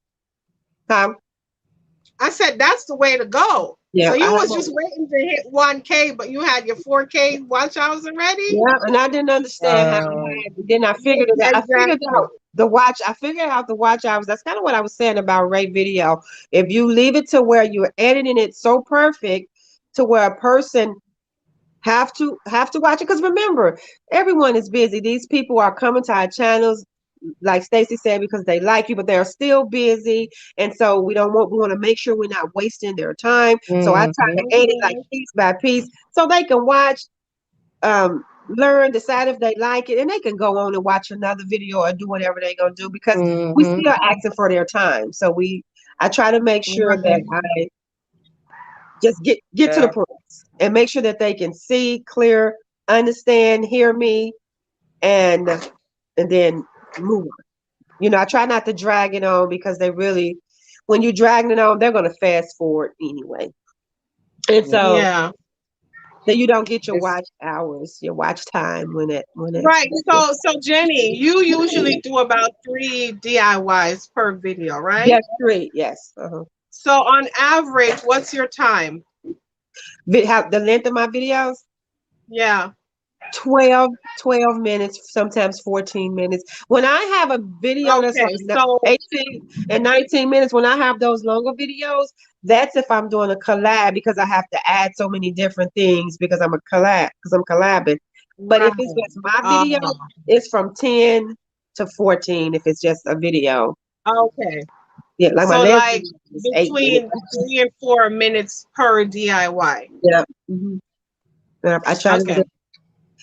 I said that's the way to go. Yeah, so you was just waiting to hit 1K, but you had your 4K watch hours already. Yeah, and I didn't understand how. Then I figured it out. Exactly. I figured out the watch hours. That's kind of what I was saying about Ray video. If you leave it to where you're editing it so perfect to where a person have to watch it, because remember, everyone is busy. These people are coming to our channels, like Stacy said, because they like you, but they're still busy, and so we want to make sure we're not wasting their time. So I try to edit like piece by piece so they can watch, learn, decide if they like it, and they can go on and watch another video or do whatever they're gonna do, because we still asking for their time. So I try to make sure that I just get to the point and make sure that they can see, clear, understand, hear me, and then move on. You know, I try not to drag it on, because when you're dragging it on, they're going to fast forward anyway. And so then you don't get your watch hours, your watch time when it right. So Jenny, you usually do about 3 DIYs per video, right? Yes, 3. Yes. So on average, what's your time? The length of my videos? Yeah. 12 minutes, sometimes 14 minutes. When I have a video that's like 18 and 19 minutes, when I have those longer videos, that's if I'm doing a collab, because I have to add so many different things because I'm collabing. But if it's just my video, it's from 10 to 14 if it's just a video. Okay. Yeah, like so my like between 3 and 4 minutes per DIY. Yeah. I try to do.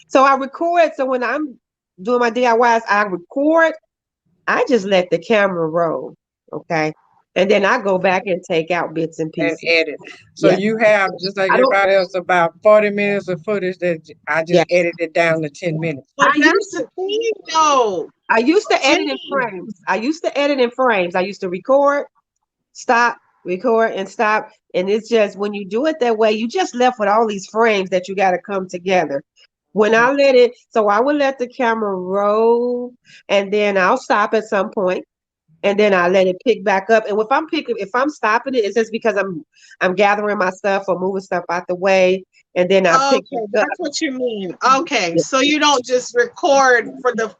So I record. So when I'm doing my DIYs, I record. I just let the camera roll. Okay. And then I go back and take out bits and and pieces. edit. So Yes. you have, just like I don't. everybody else, about 40 minutes of footage that I just Yes. edited down to 10 minutes. But that's the thing, though. I used to edit in Jenny. frames. I used to edit in frames. I used to record, stop, record, and stop. And it's just when you do it that way, you just left with all these frames that you got to come together. When I let it, so I would let the camera roll, and then I'll stop at some point, and then I let it pick back up. And if I'm stopping it, it's just because I'm gathering my stuff or moving stuff out the way, and then I pick Okay, back up. that's what you mean. Okay, so you don't just record for the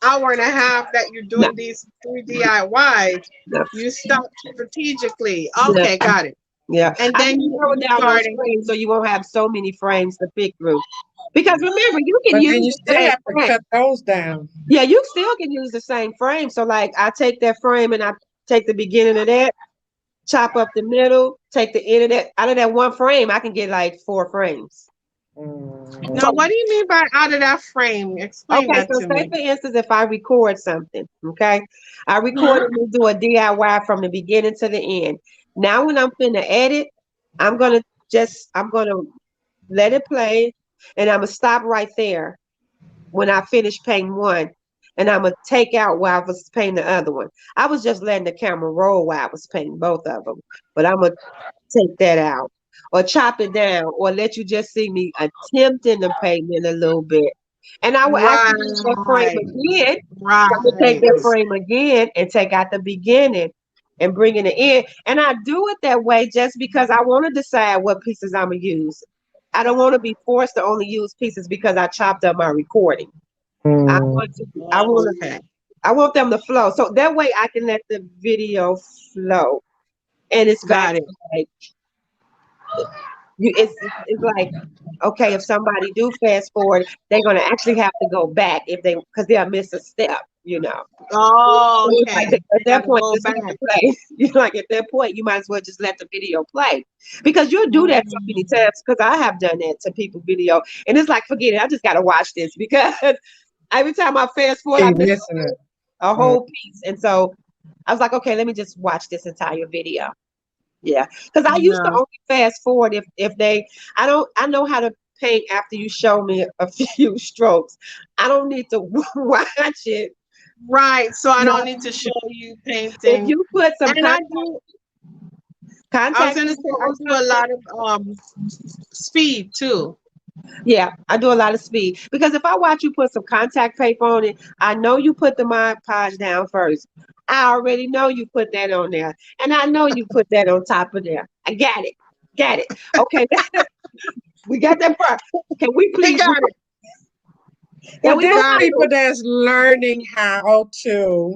hour and a half that you're No, doing these 3 DIYs. no, You stop strategically. no. Okay, got it. Yeah, And I then can narrow you down those starting. frames so you won't have so many frames to pick through. Because remember, you can But use then you the still same have to frame. cut those down. Yeah, you still can use the same frame. So like I take that frame and I take the beginning of that, chop up the middle, take the end of that. Out of that one frame, I can get like 4 frames. Now, Mm. what do you mean by out of that frame? Explain Okay, that so to say me. for instance, if I record something, okay, I record Mhm. and we do a DIY from the beginning to the end. Now, when I'm finna edit, I'm gonna let it play, and I'm gonna stop right there when I finish painting one, and I'm gonna take out while I was painting the other one. I was just letting the camera roll while I was painting both of them, but I'm gonna take that out or chop it down or let you just see me attempting to paint in a little bit. And I will actually use that frame Right, again. I'm gonna take right. that frame again and take out the beginning and bring it in. And I do it that way just because I want to decide what pieces I'm gonna use. I don't want to be forced to only use pieces because I chopped up my recording. I want to, Okay, I want them to flow. So that way I can let the video flow. And it's back got to it. like it's like okay, if somebody do fast forward, they're gonna actually have to go back if they because they'll miss a step, you know. So it's like Okay, at you that gotta point, go just back. let it play. You know, like at that point, you might as well just let the video play because you'll do that so many Mm. times. Because I have done that to people video, and it's like forget it. I just gotta watch this because every time I fast forward, I Keep miss missing it. a whole piece, and so I was like, okay, let me just watch this entire video. Yeah, because I used to Yeah. only fast forward if they. I know how to paint after you show me a few strokes. I don't need to watch it. Right. So I No, don't need to show you if painting. you put some And I do. I was contact gonna say people I or do a something. lot of speed too. Yeah, I do a lot of speed because if I watch you put some contact paper on it, I know you put the Mod Podge down first. I already know you put that on there, and I know you put that on top of there. I got it. Okay, we got that part. Can we We please? got it. Can But we move there's Got on? it. people that's learning how to,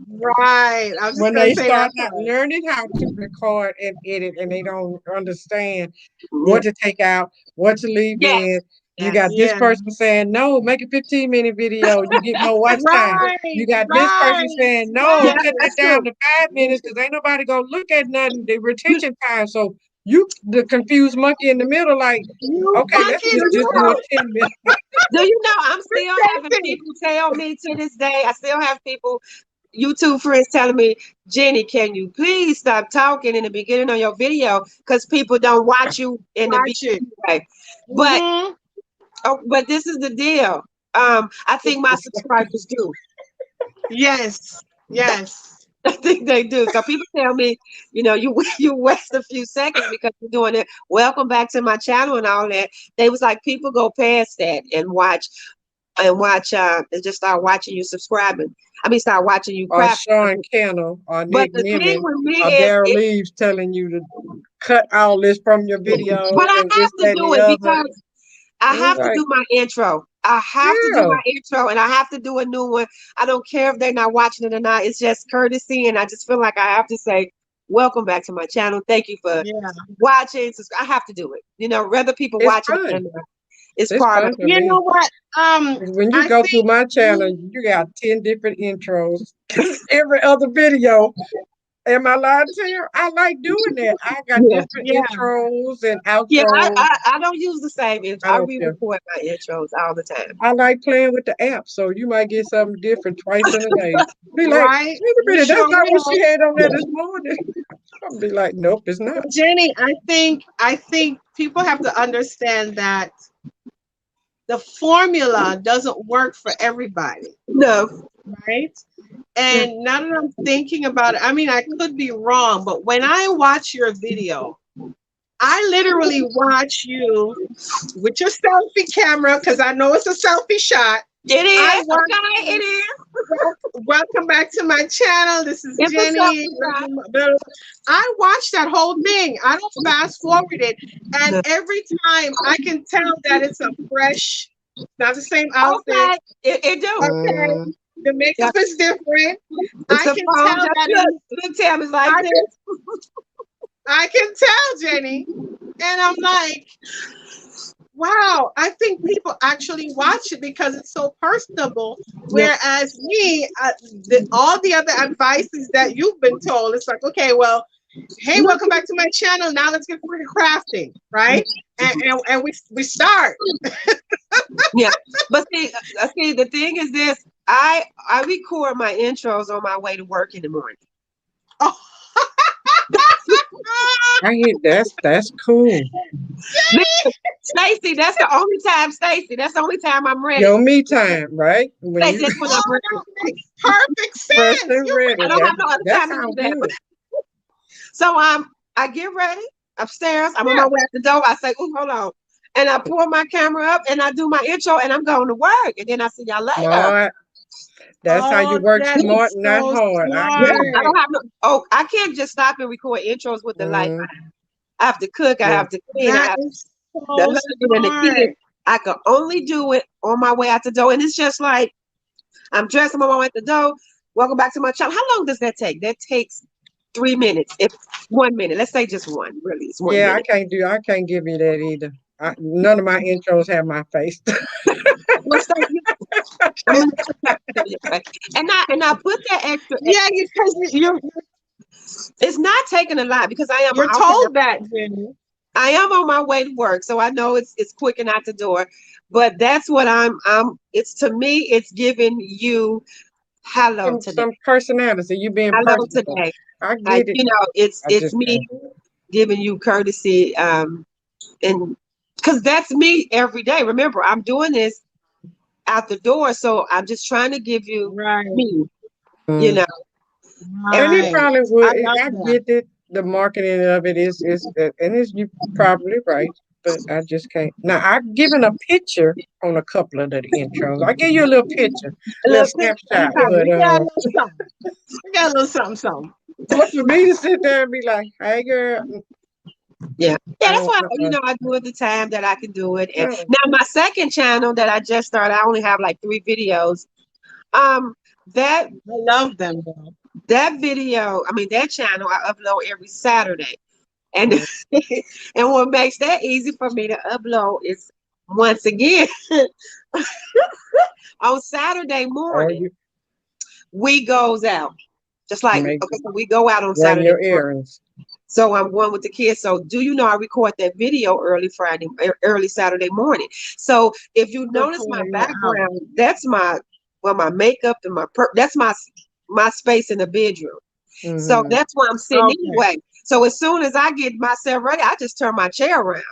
Right. I was just when gonna they say that start out part. learning how to record and edit and they don't understand Yeah. what to take out, what to leave Yes. in. You got Yes. this Yeah. person saying, no, make a 15-minute video. You get more watch time. Right. You got this person Right. saying, no, Yeah, cut Right. that that's down true. to 5 minutes because ain't nobody going to look at nothing. The You, retention time. So you, the confused monkey in the middle, like, You okay, let's monkey do just you do a know? yourself. 10 minute. Do you know? I'm still having Protecting. people tell me to this day. I still have people, YouTube friends, telling me, Jenny, can you please stop talking in the beginning of your video because people don't watch you in the Watch it. beginning. Way. But Hmm. but this is the deal. I think my subscribers do. Yes. Yes. I think they do. So people tell me, you you waste a few seconds because you're doing it. Welcome back to my channel and all that. They was like people go past that and watch and just start watching you subscribing. I mean, start watching you Or crap. Sean Kennel or But Nick the thing Nimmin with me or is, Daryl Leaves telling you to cut all this from your video but I and have this, to that, and do the it other. because I It's have to like, do my intro. I have to do yeah, my intro and I have to do a new one. I don't care if they're not watching it or not. It's just courtesy. And I just feel like I have to say, welcome back to my channel. Thank you for Yeah. watching. I have to do it. Whether people it's watch it or fun. not, it's It's part of fun for You me. know what? 'Cause when you I go through think my channel, you got 10 different intros. Every other video, Am I lying to you? I like doing that. I got Yeah. different Yeah. intros and Yeah, outros. I don't use the same intro. I I don't care. re-record my intros all the time. I like playing with the app, so you might get something different twice in a day. Be like, Right. wait a You minute, sure that's not what she will. had on there this morning. I'll be like, nope, it's not. But Jenny, I think people have to understand that the formula doesn't work for everybody, No. right? Yeah. And now that I'm thinking about it, I mean, I could be wrong, but when I watch your video, I literally watch you with your selfie camera because I know it's a selfie shot. It I is. watch Okay, it you. is. Welcome back to my channel. This is It's a Jenny. selfie shot. I watch that whole thing. I don't fast forward it. And No. every time I can tell that it's a fresh, not the same outfit. Okay. It do. Okay. Mm, The Yeah. makeup is different. It's I a can phone. tell Just that look, Tam is like I this. can I can tell, Jenny. And I'm like, wow, I think people actually watch it because it's so personable. Yeah. Whereas me, all the other advices that you've been told, it's like, okay, well, hey, No. welcome back to my channel. Now let's get freaking crafting, right? And we start. Yeah. But see, the thing is this. I record my intros on my way to work in the morning. Oh, I hear that's cool. Listen, Stacy, that's the only time, Stacy. That's the only time I'm ready. Your me time, right? When Stacy, you that's when I'm oh, ready. that makes perfect fresh sense. and ready, I don't have no other that time to do sounds that. good. So I get ready upstairs. I'm on Yeah. my way out the door. I say, "Ooh, hold on," and I pull my camera up and I do my intro and I'm going to work. And then I see y'all later. Smart. That's how you Oh, work that smart, is not so hard. I Yeah, get smart. it. I don't have no. Oh, I can't just stop and record intros with the light. Mm, I have to cook. I yeah. have to clean. I That have is the so husband and the smart. kids. I can only do it on my way out the door, and it's just like I'm dressed. I'm on my way out the door. Welcome back to my channel. How long does that take? That takes 3 minutes. If 1 minute, let's say just one. Really, it's one Yeah, minute. I can't give you that either. None of my intros have my face. Well, so I'm gonna tell you, right? And I put that extra. Yeah, because It's not taking a lot because you're told that, Jenny. I am on my way to work, so I know it's quick and out the door. But that's what I'm. It's to me, it's giving you hello today. Some personality. You being Hello personable. today. I get it. You know, I it's just me can't. giving you courtesy. And because that's me every day. Remember, I'm doing this out the door, so I'm just trying to give you Right, me. You Mm. know, And it right. probably I would. love I that. get it. The marketing of it is, and it's you probably right, but I just can't. Now I've given a picture on a couple of the intros. I give you a little picture, a little little bit. snapshot. But We got a little something. We got a little something, something. but for me to sit there and be like, "Hey, girl," Yeah. I Yeah, that's don't. why I do it the time that I can do it. And No. now my second channel that I just started, I only have like 3 videos. Um, that I love them though. that video, I mean that channel, I upload every Saturday. And and what makes that easy for me to upload is once again on Saturday Or morning, you we goes out. Just like make okay, so we go out on run Saturday your morning. errands. So I'm going with the kids. So do you know I record that video early Saturday morning. So if you notice my Before you're out. background, that's my makeup and that's my space in the bedroom. So Mm-hmm. that's where I'm sitting Okay. anyway. So as soon as I get myself ready, I just turn my chair around.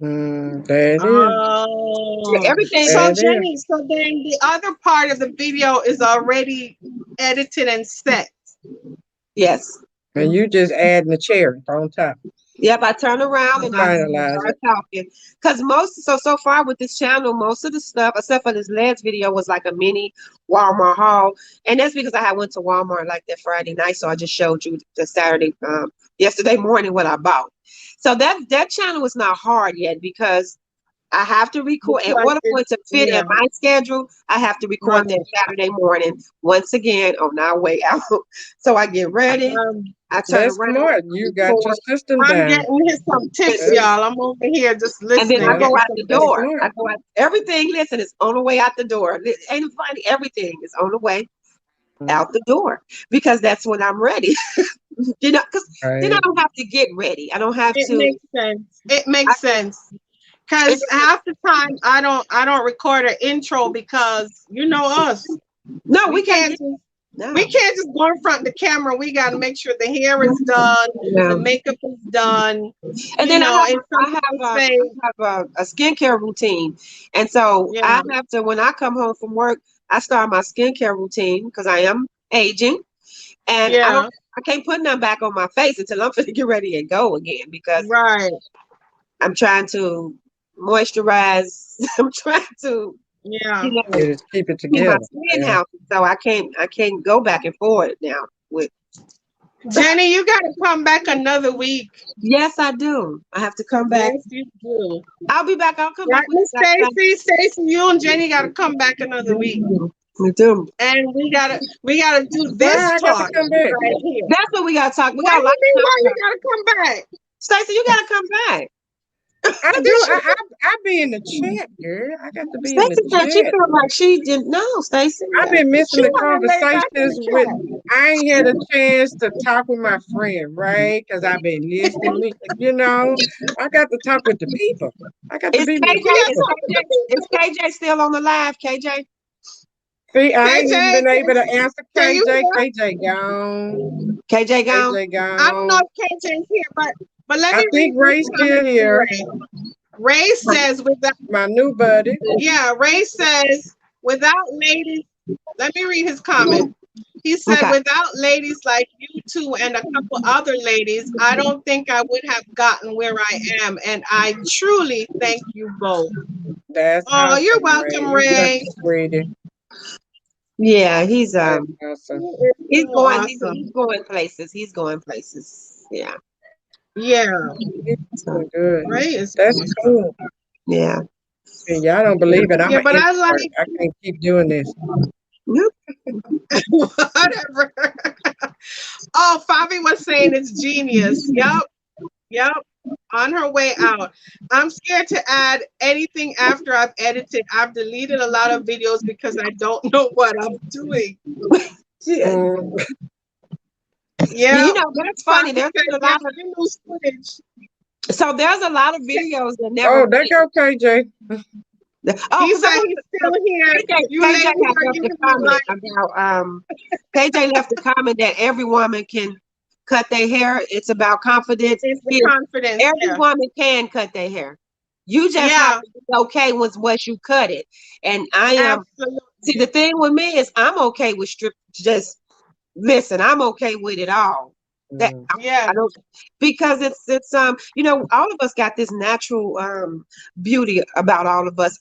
There it is. Oh. Everything. There So it is. Jenny, so then the other part of the video is already edited and set. Yes. And you just adding the cherry on top. Yep, I turn around and I Finalize start it. talking. Because so far with this channel, most of the stuff, except for this last video, was like a mini Walmart haul. And that's because I had went to Walmart like that Friday night. So I just showed you the Saturday, yesterday morning what I bought. So that channel is not hard yet because I have to record in Because order for it it's to fit in yeah, my schedule. I have to record that right. Saturday morning once again on our way out. So I get ready, Um, I turn That's around, smart. I You got your record, system I'm down. getting here some tips, That's, y'all. I'm over here just and then I listening, yeah, go getting out some the that's tips. door. smart. I go out. Everything, listen, is on the way out the door. Ain't it funny? Everything is on the way. out the door, because that's when I'm ready. Because then I Right. don't have to get ready. I don't have It to. makes sense. It I, makes sense. it, Cause half the time I don't record an intro because you know us. no, we We can't can't get. just we No. can't just go in front of the camera. We gotta make sure the hair is done, the Yeah. makeup is done, And then and some people say, I have a skincare routine, and so yeah, I have to, when I come home from work, I start my skincare routine because I am aging, and yeah, I can't put nothing back on my face until I'm finna get ready and go again, because right, I'm trying to moisturize. I'm trying to, yeah. you know, Yeah, just keep it keep my together. skin Yeah. healthy. So I can't go back and forth now with. Jenny, you gotta come back another week. Yes, I do. I have to come back. Yes, you do. I'll be back. I'll come back Right, with Miss you guys. Stacy, you and Jenny gotta come back another week. We do. And we gotta do Why this I got to talk come back? right here. That's what we gotta talk. We Why got a lot you mean to talk why you about. gotta come back? Stacey, you gotta come back. I But do. this should I be in the chat, girl. I got to be in the Stacey said she chat. felt like she didn't know, Stacey. I've been she missing the wanna lay back in conversations the with. chat. I ain't had a chance to talk with my friend, right? Because I've been listening. I got to talk with the people. I got to Is be with the KJ You gotta people. talk to the is people. KJ still on the live, KJ? See, I ain't even KJ, been able to answer can you KJ. hear? KJ gone. KJ gone? KJ I don't know gone. if KJ's here, but let I me read think this Ray's still comment from here. Ray. Ray says without My new buddy. Ray says without ladies, let me read his comment. He said, Okay. without ladies like you two and a couple other ladies, I don't think I would have gotten where I am. And I truly thank you both. That's Oh, you're awesome, Ray. welcome, You got Ray. the sweetie. Yeah, That's awesome. You're so awesome. he's going places. He's going places. Yeah. Yeah, It's So doing good. Ray is That's awesome. cool. yeah. And y'all don't believe it. I'm Yeah, an but I introvert. like I can't keep doing this. Yep. whatever. Oh, Fabi was saying it's genius. Yep. On her way out. I'm scared to add anything after I've edited. I've deleted a lot of videos because I don't know what I'm doing. Yeah. Mm. Yeah. That's funny. Fabi There's said a there's lot of no footage. there's a lot of videos that never Oh, there go KJ. Oh, He because I said want he's still here. You KJ ladies had are left a giving me comment life. about KJ left a comment that every woman can cut their hair. It's about confidence. It's the Here, confidence. every Yeah. woman can cut their hair. You just have Yeah, to be okay with what you cut it. And I am absolutely. see the thing with me is I'm okay with strip. Just listen, I'm okay with it all. That Mm. Yeah. I don't because it's all of us got this natural beauty about all of us.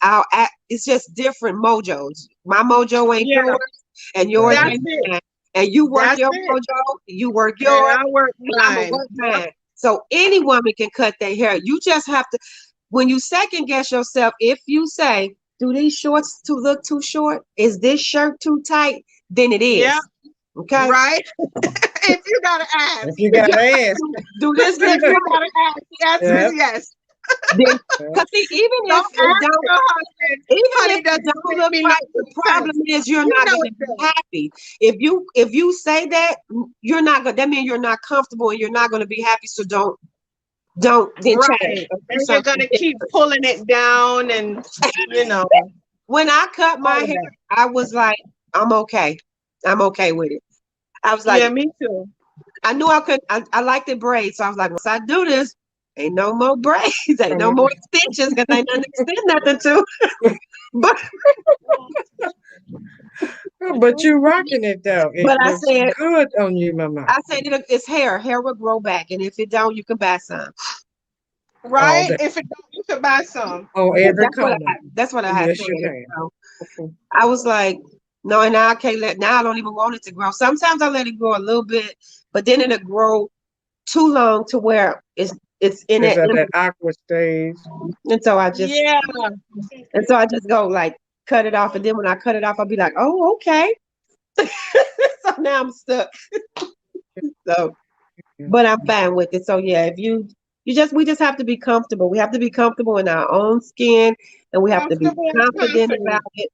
It's just different mojos. My mojo ain't Yeah. yours, and yours Right. That's ain't it. mine. And you work That's your it. mojo, you work And yours, I work and I'm gonna mine. work mine. So any woman can cut their hair. You just have to when you second guess yourself, if you say, do these shorts look too short? Is this shirt too tight? Then it Yeah. is. Okay. Right. If you gotta ask. If you got ass. Do this If look you right? gotta ask. The answer Yeah. is yes. Then, because see, even Don't if it ask don't, your husband, even honey, if does it it don't fit look me? No, right, the it problem does. is you're You not know going to it be does. happy. If you say that, you're not going. That means you're not comfortable and you're not going to be happy. So don't then change. Right. Or do And you're something gonna keep different. pulling it down and you know, When I cut my all of hair, that. I was like, I'm okay. I'm okay with it. I was like, Yeah, me too. I knew I could. I liked the braids, so I was like, once I do this, ain't no more braids, ain't no more extensions, because ain't nothing to extend nothing to. But But you rocking it though. It but looks good on you, mama. I said it's hair. Hair will grow back, and if it don't, you can buy some. All Right? day. If it don't, you could buy some. On Yeah, every corner. that's what I had Yes, you said. can. So I was like, no, and now I can't let. Now I don't even want it to grow. Sometimes I let it grow a little bit, but then it'll grow too long to where it's in It's it. at that awkward stage. And so Yeah. I just go like cut it off, and then when I cut it off, I'll be like, oh, okay. So now I'm stuck. So, but I'm fine with it. So yeah, if we just have to be comfortable. We have to be comfortable in our own skin, and we have to be Comfortable and confident confident. about it.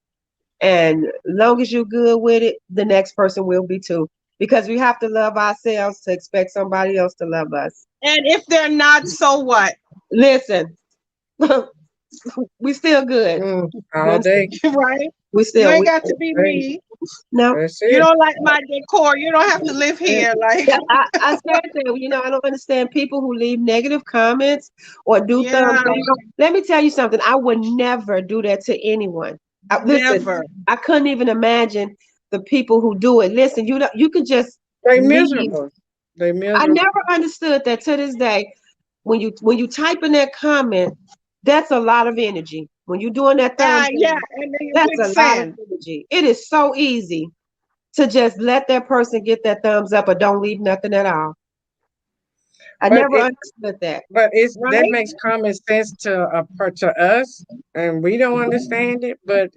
And long as you're good with it, the next person will be too. Because we have to love ourselves to expect somebody else to love us. And if they're not, so what? Listen, we still good. All day. Right? We You still ain't we got to be me. no. That's You it. don't like my decor. You don't have to live here. Like, Yeah, I said that, I don't understand people who leave negative comments or do thumbs yeah, down. Let me tell you something. I would never do that to anyone. Listen, never. I couldn't even imagine the people who do it. Listen, you could just They leave. miserable. They I miserable. never understood that to this day. When you type in that comment, that's a lot of energy. When you're doing that thumbs Yeah. down, And then you that's click a lot of send. energy. It is so easy to just let that person get that thumbs up or don't leave nothing at all. I But never it understood that. but it's that Right? makes common sense to us, and we don't understand it. But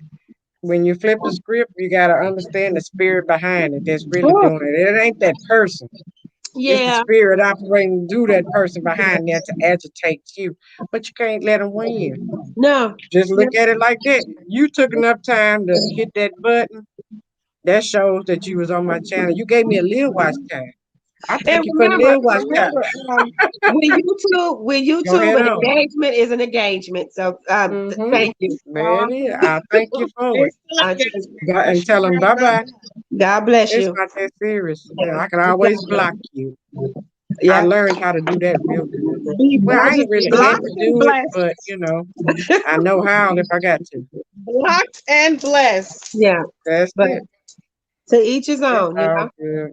when you flip the script, you gotta understand the spirit behind it that's really Oh, doing it. It ain't that person. It's the yeah, spirit operating through that person behind there to agitate you. But you can't let them win. no, Just no. look at it like that. You took enough time to hit that button. That shows that you was on my channel. You gave me a little watch time. I And thank you for the remember, little watch time. remember, with Go YouTube, ahead an on. engagement is an engagement. So, Mm-hmm. thank you. There it is. I thank you for it. It's still I just, engagement. And That's tell them bye bye. God bless It's you. not that serious. Yeah, I can always block you. I Yeah, learned how to do that real good. be Well, I I ain't just really had blocked to and do it, blessed. but I know how if I got to. Blocked and blessed. yeah. That's But it. to each his It's own, all good.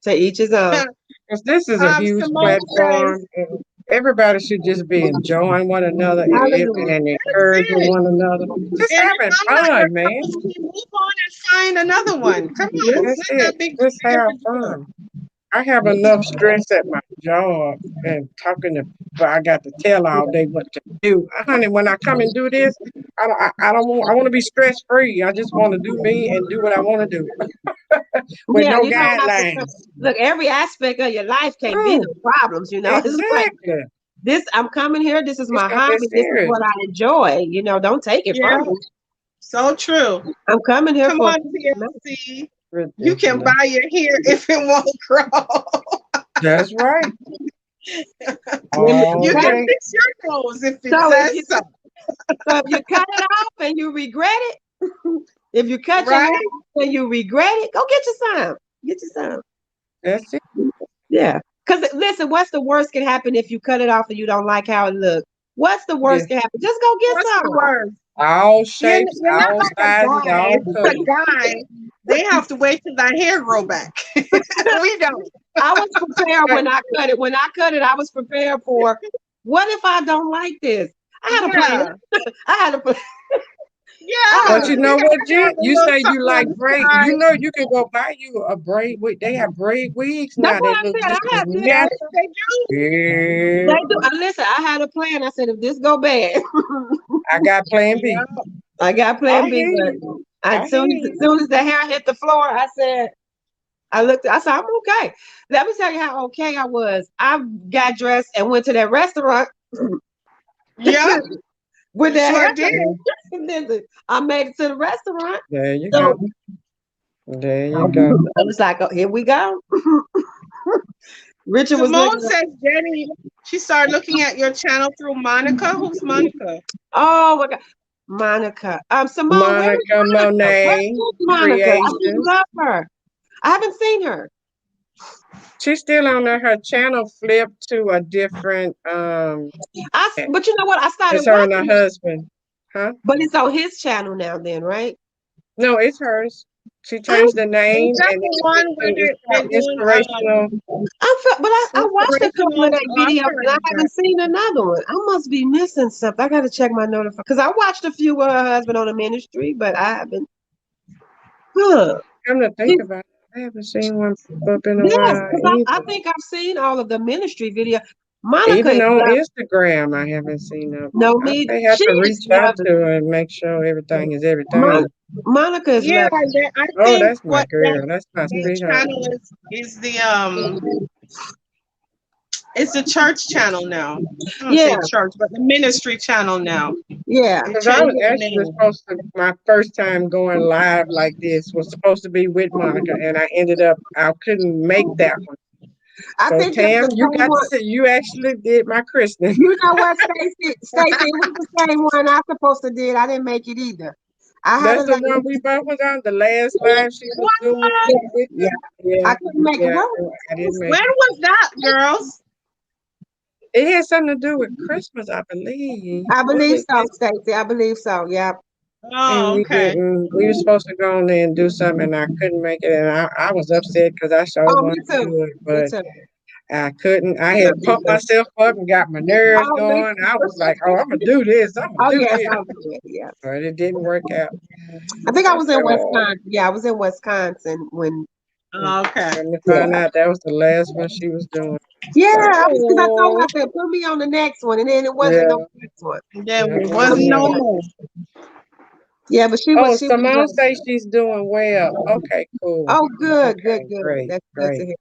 To each his own. Because this is a huge Simone says, platform, and everybody should just be enjoying one another Hallelujah. and that's encouraging it. one another. Just And if having I'm not your fun, cup man. of tea, move on and find another one. Come on, it's That's not it. that big Just of have a deal. fun. I have enough stress at my job and talking to people. I got to tell all day what to do. Honey, when I come and do this, I don't want. I want to be stress free. I just want to do me and do what I want to do with Yeah, no you don't have to guidelines. look. Every aspect of your life can't be True. the problems. It's like Exactly. this. I'm coming here. This is It's my not that hobby. This is serious. what I enjoy. Don't take it Yeah, from me. so true. I'm coming here Come for. on, TLC. You can Ridiculous. buy your hair if it won't grow. That's right. You All can Okay. day. fix your nose if it So if says you so. so if you cut it off and you regret it, if you cut your hair Right? off and you regret it, go get you some. Get you some. That's it. Yeah. Because listen, what's the worst can happen if you cut it off and you don't like how it looks? What's the Yeah. worst can happen? Just go get What's the some. word? All shapes, You're not all like a sizes, guy. all If it's a colors. guy, they have to wait till that hair grow back. We don't. I was prepared when I cut it. When I cut it, I was prepared for what if I don't like this? I had a plan. Yeah. I had a plan. I had But Yeah. you You know what, gotta have Jen? a You little say you something on like the braid. You side. know you can go buy you a braid wig. They have braid wigs That's now what that I look said. just I as had this. Yes, natural. they do. Yeah. They do. Listen, I had a plan. I said, if this go bad, I got plan B. Yeah. I got I plan B. hear But you. I as hear soon as, you. as soon as the hair hit the floor, I looked, I said, I'm okay. Let me tell you how okay I was. I got dressed and went to that restaurant Yep. with You that sure hair. did. Listen, I made it to the restaurant. There you So go. There you go. I was like, oh, here we go. Richard was Simone looking, says Jenny, she started looking at your channel through Monica. Who's Monica? oh my God. Monica. Simone, where is Monica Monica? Where Monet is Monica? I just Creations. love her. I haven't seen her. She's still on there. Her channel flipped to a different But you know what? I started it's her and her watching it, husband. Huh? but it's on his channel now, then, right? No, it's hers. She I'm, changed the Is name that and the one where it's they're called doing inspirational. but I watched a couple of inspirational? their Oh, I've videos and heard I of her. haven't seen another one. I must be missing something. I got to check my notification because I watched a few with her husband on the ministry, but I haven't. Huh. Come to think about it, I haven't seen one pop up in a Yes, while because I either. think I've seen all of the ministry video. Monica Even is on love. Instagram, I haven't seen them. No, I me. may have She to is reach out to lovely. her and make sure everything is Mon- everything. Monica is Yeah, lovely. I Oh, think that's my what girl. That's my that sweetheart. channel is the It's the church channel now. I don't Yeah, say church, but the ministry channel now. yeah. They Because I was changed the actually name. supposed to, my first time going live like this was supposed to be with Monica, and I ended up, I couldn't make that one. I So think that's Tam, the you same got to one. say, you actually did my christening. You know what, Stacy? Stacy, it was the same one I supposed to did. I didn't make it either. I had a That's the one we both was on, the last live she was doing What? with yeah. yeah, I couldn't make it. yeah, What I didn't make When it. was that, girls? It had something to do with Christmas, I believe. I Was believe it? so, Stacy. I believe so. Yeah. And Oh, we okay. didn't. We were supposed to go on there and do something, and I couldn't make it. And I was upset because I sure Oh, me wanted to too. do it, Me but too. I couldn't. I Yeah, had me pumped too. myself up and got my nerves Oh, me going. I was too. like, "Oh, I'm gonna do this. I'm gonna Oh, do yes, this," I was good. Yeah. but it didn't work out. I think I I was said, in "Oh." Wisconsin. Yeah, I was in Wisconsin when. And Okay. come to Yeah. find out that was the last one she was doing. Yeah, Like, because I told her, I oh, said, put me on the next one, and then it wasn't no yeah, next one. There yeah, it wasn't wasn't no that. more. Yeah, but Oh, she was Simone just. says she's doing well. Okay, cool. Oh, good, good, Okay, good. great, That's good to great. hear.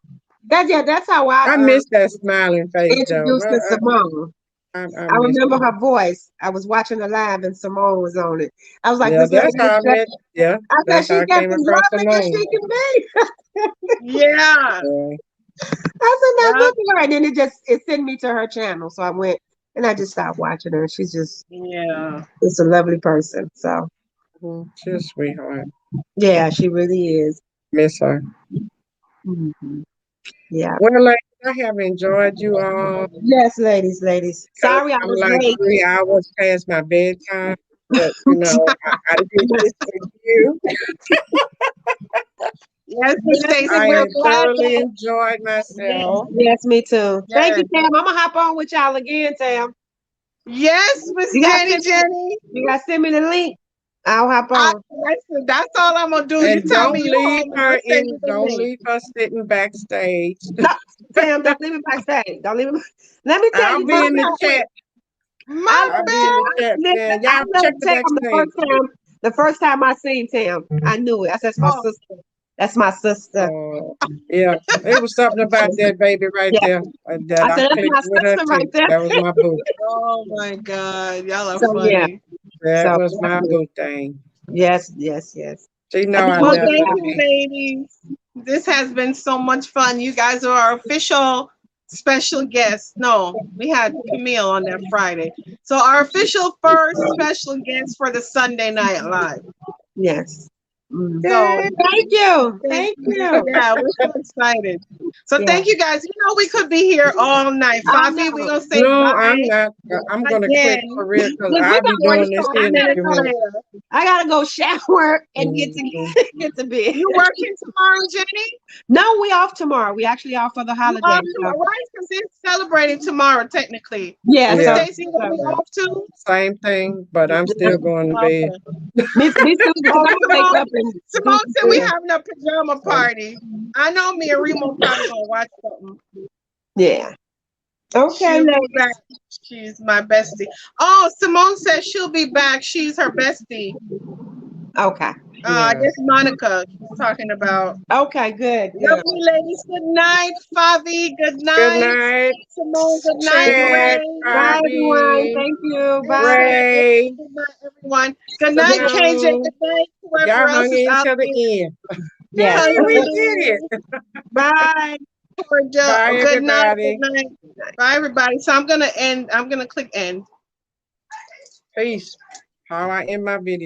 That's how I I miss that smiling face though. introduced to Simone. I I miss remember it. her voice. I was watching the live and Simone was on it. I was like, Yeah, this that's lady how I is. met. Yeah, I said, that's how she's I just came as across lovely as Simone. she can be. Yeah. Yeah. I said, now Yeah. look at her. And then it sent me to her channel. So I went and I just stopped watching her. She's Yeah. just a lovely person. So She's a sweetheart. yeah, she really is. Miss her. Mhm. Yeah. Well, ladies, I have enjoyed you all. Yes, ladies. Sorry I I'm was like late. 3 hours past my bedtime, but I did this for you. Yes, Miss Stacy, I we're have glad thoroughly that. enjoyed Yes. myself. Yes, me too. Thank you, Yes. Tam. I'm gonna hop on with y'all again, Tam. Yes, Miss You gotta Jenny send me, Jenny. you gotta send me the link. I'll hop on. That's all I'm gonna do. You And tell me you home and I'll send you the don't link. leave her sitting backstage. No, Tam, don't leave me backstage. Don't leave me. Let me tell I'll you be this in the real quick. chat. My I'll be in the bad. chat, Listen, man. I Y'all love check the Tam the backstage. first time. The first time I seen Tam, I knew it. I said, "That's my Oh, sister. That's my sister." Yeah, it was something about that baby right Yeah, there that I I said, "That's clicked my with her sister right too. there." That was my boo. oh my God. Y'all are So yeah, funny. That so was my boo thing. yes. She I know just I Well, wanted love to thank her, stop. you, man. ladies. This has been so much fun. You guys are our official special guests. No, we had Camille on that Friday. So our official first special guest for the Sunday Night Live. Yes. Mm. So Thank you. thank Thank you. you. Yeah, we're so excited. So Yeah. thank you guys. You know we could be here all night. I Fabi, we're know. gonna say No, I'm bye not. I'm gonna quit again. for real because Look, we I'll be got We're doing this here 5 in a minutes few minutes. later. I gotta go shower and get to Mhm. get to bed. You working tomorrow, Jenny? No, we off tomorrow. We actually off for the You holiday. off So tomorrow, right? Because it's celebrating tomorrow, technically. yeah, Miss Yeah, so, Stacy, you gonna be so off too? same thing, but I'm still going to bed. Okay. me too because Oh, I'm gonna wake Simone, up and do Simone some said we stuff. having a pajama party. I know me and Remo probably gonna watch something. Yeah. Okay, She'll be back. ladies. She's my bestie. Oh, Simone says she'll be back. She's her bestie. Okay. I Yeah. guess Monica she's talking about. Okay, good, good. Lovely ladies. Good night, Fabi. Good Good night. night, Simone. Good night, Chad, Ray. Bye everyone. Bobby, Thank you. Good Bye. Ray, night, everyone. Good night, KJ. Simone. Good night, whoever Y'all else hung is in out till the there. end. Yes. Hey, we Cousin, did it. Bye. Bye, Good night. Good everybody. night. Bye, everybody. So I'm gonna end. I'm gonna click end. Peace. How I end my video.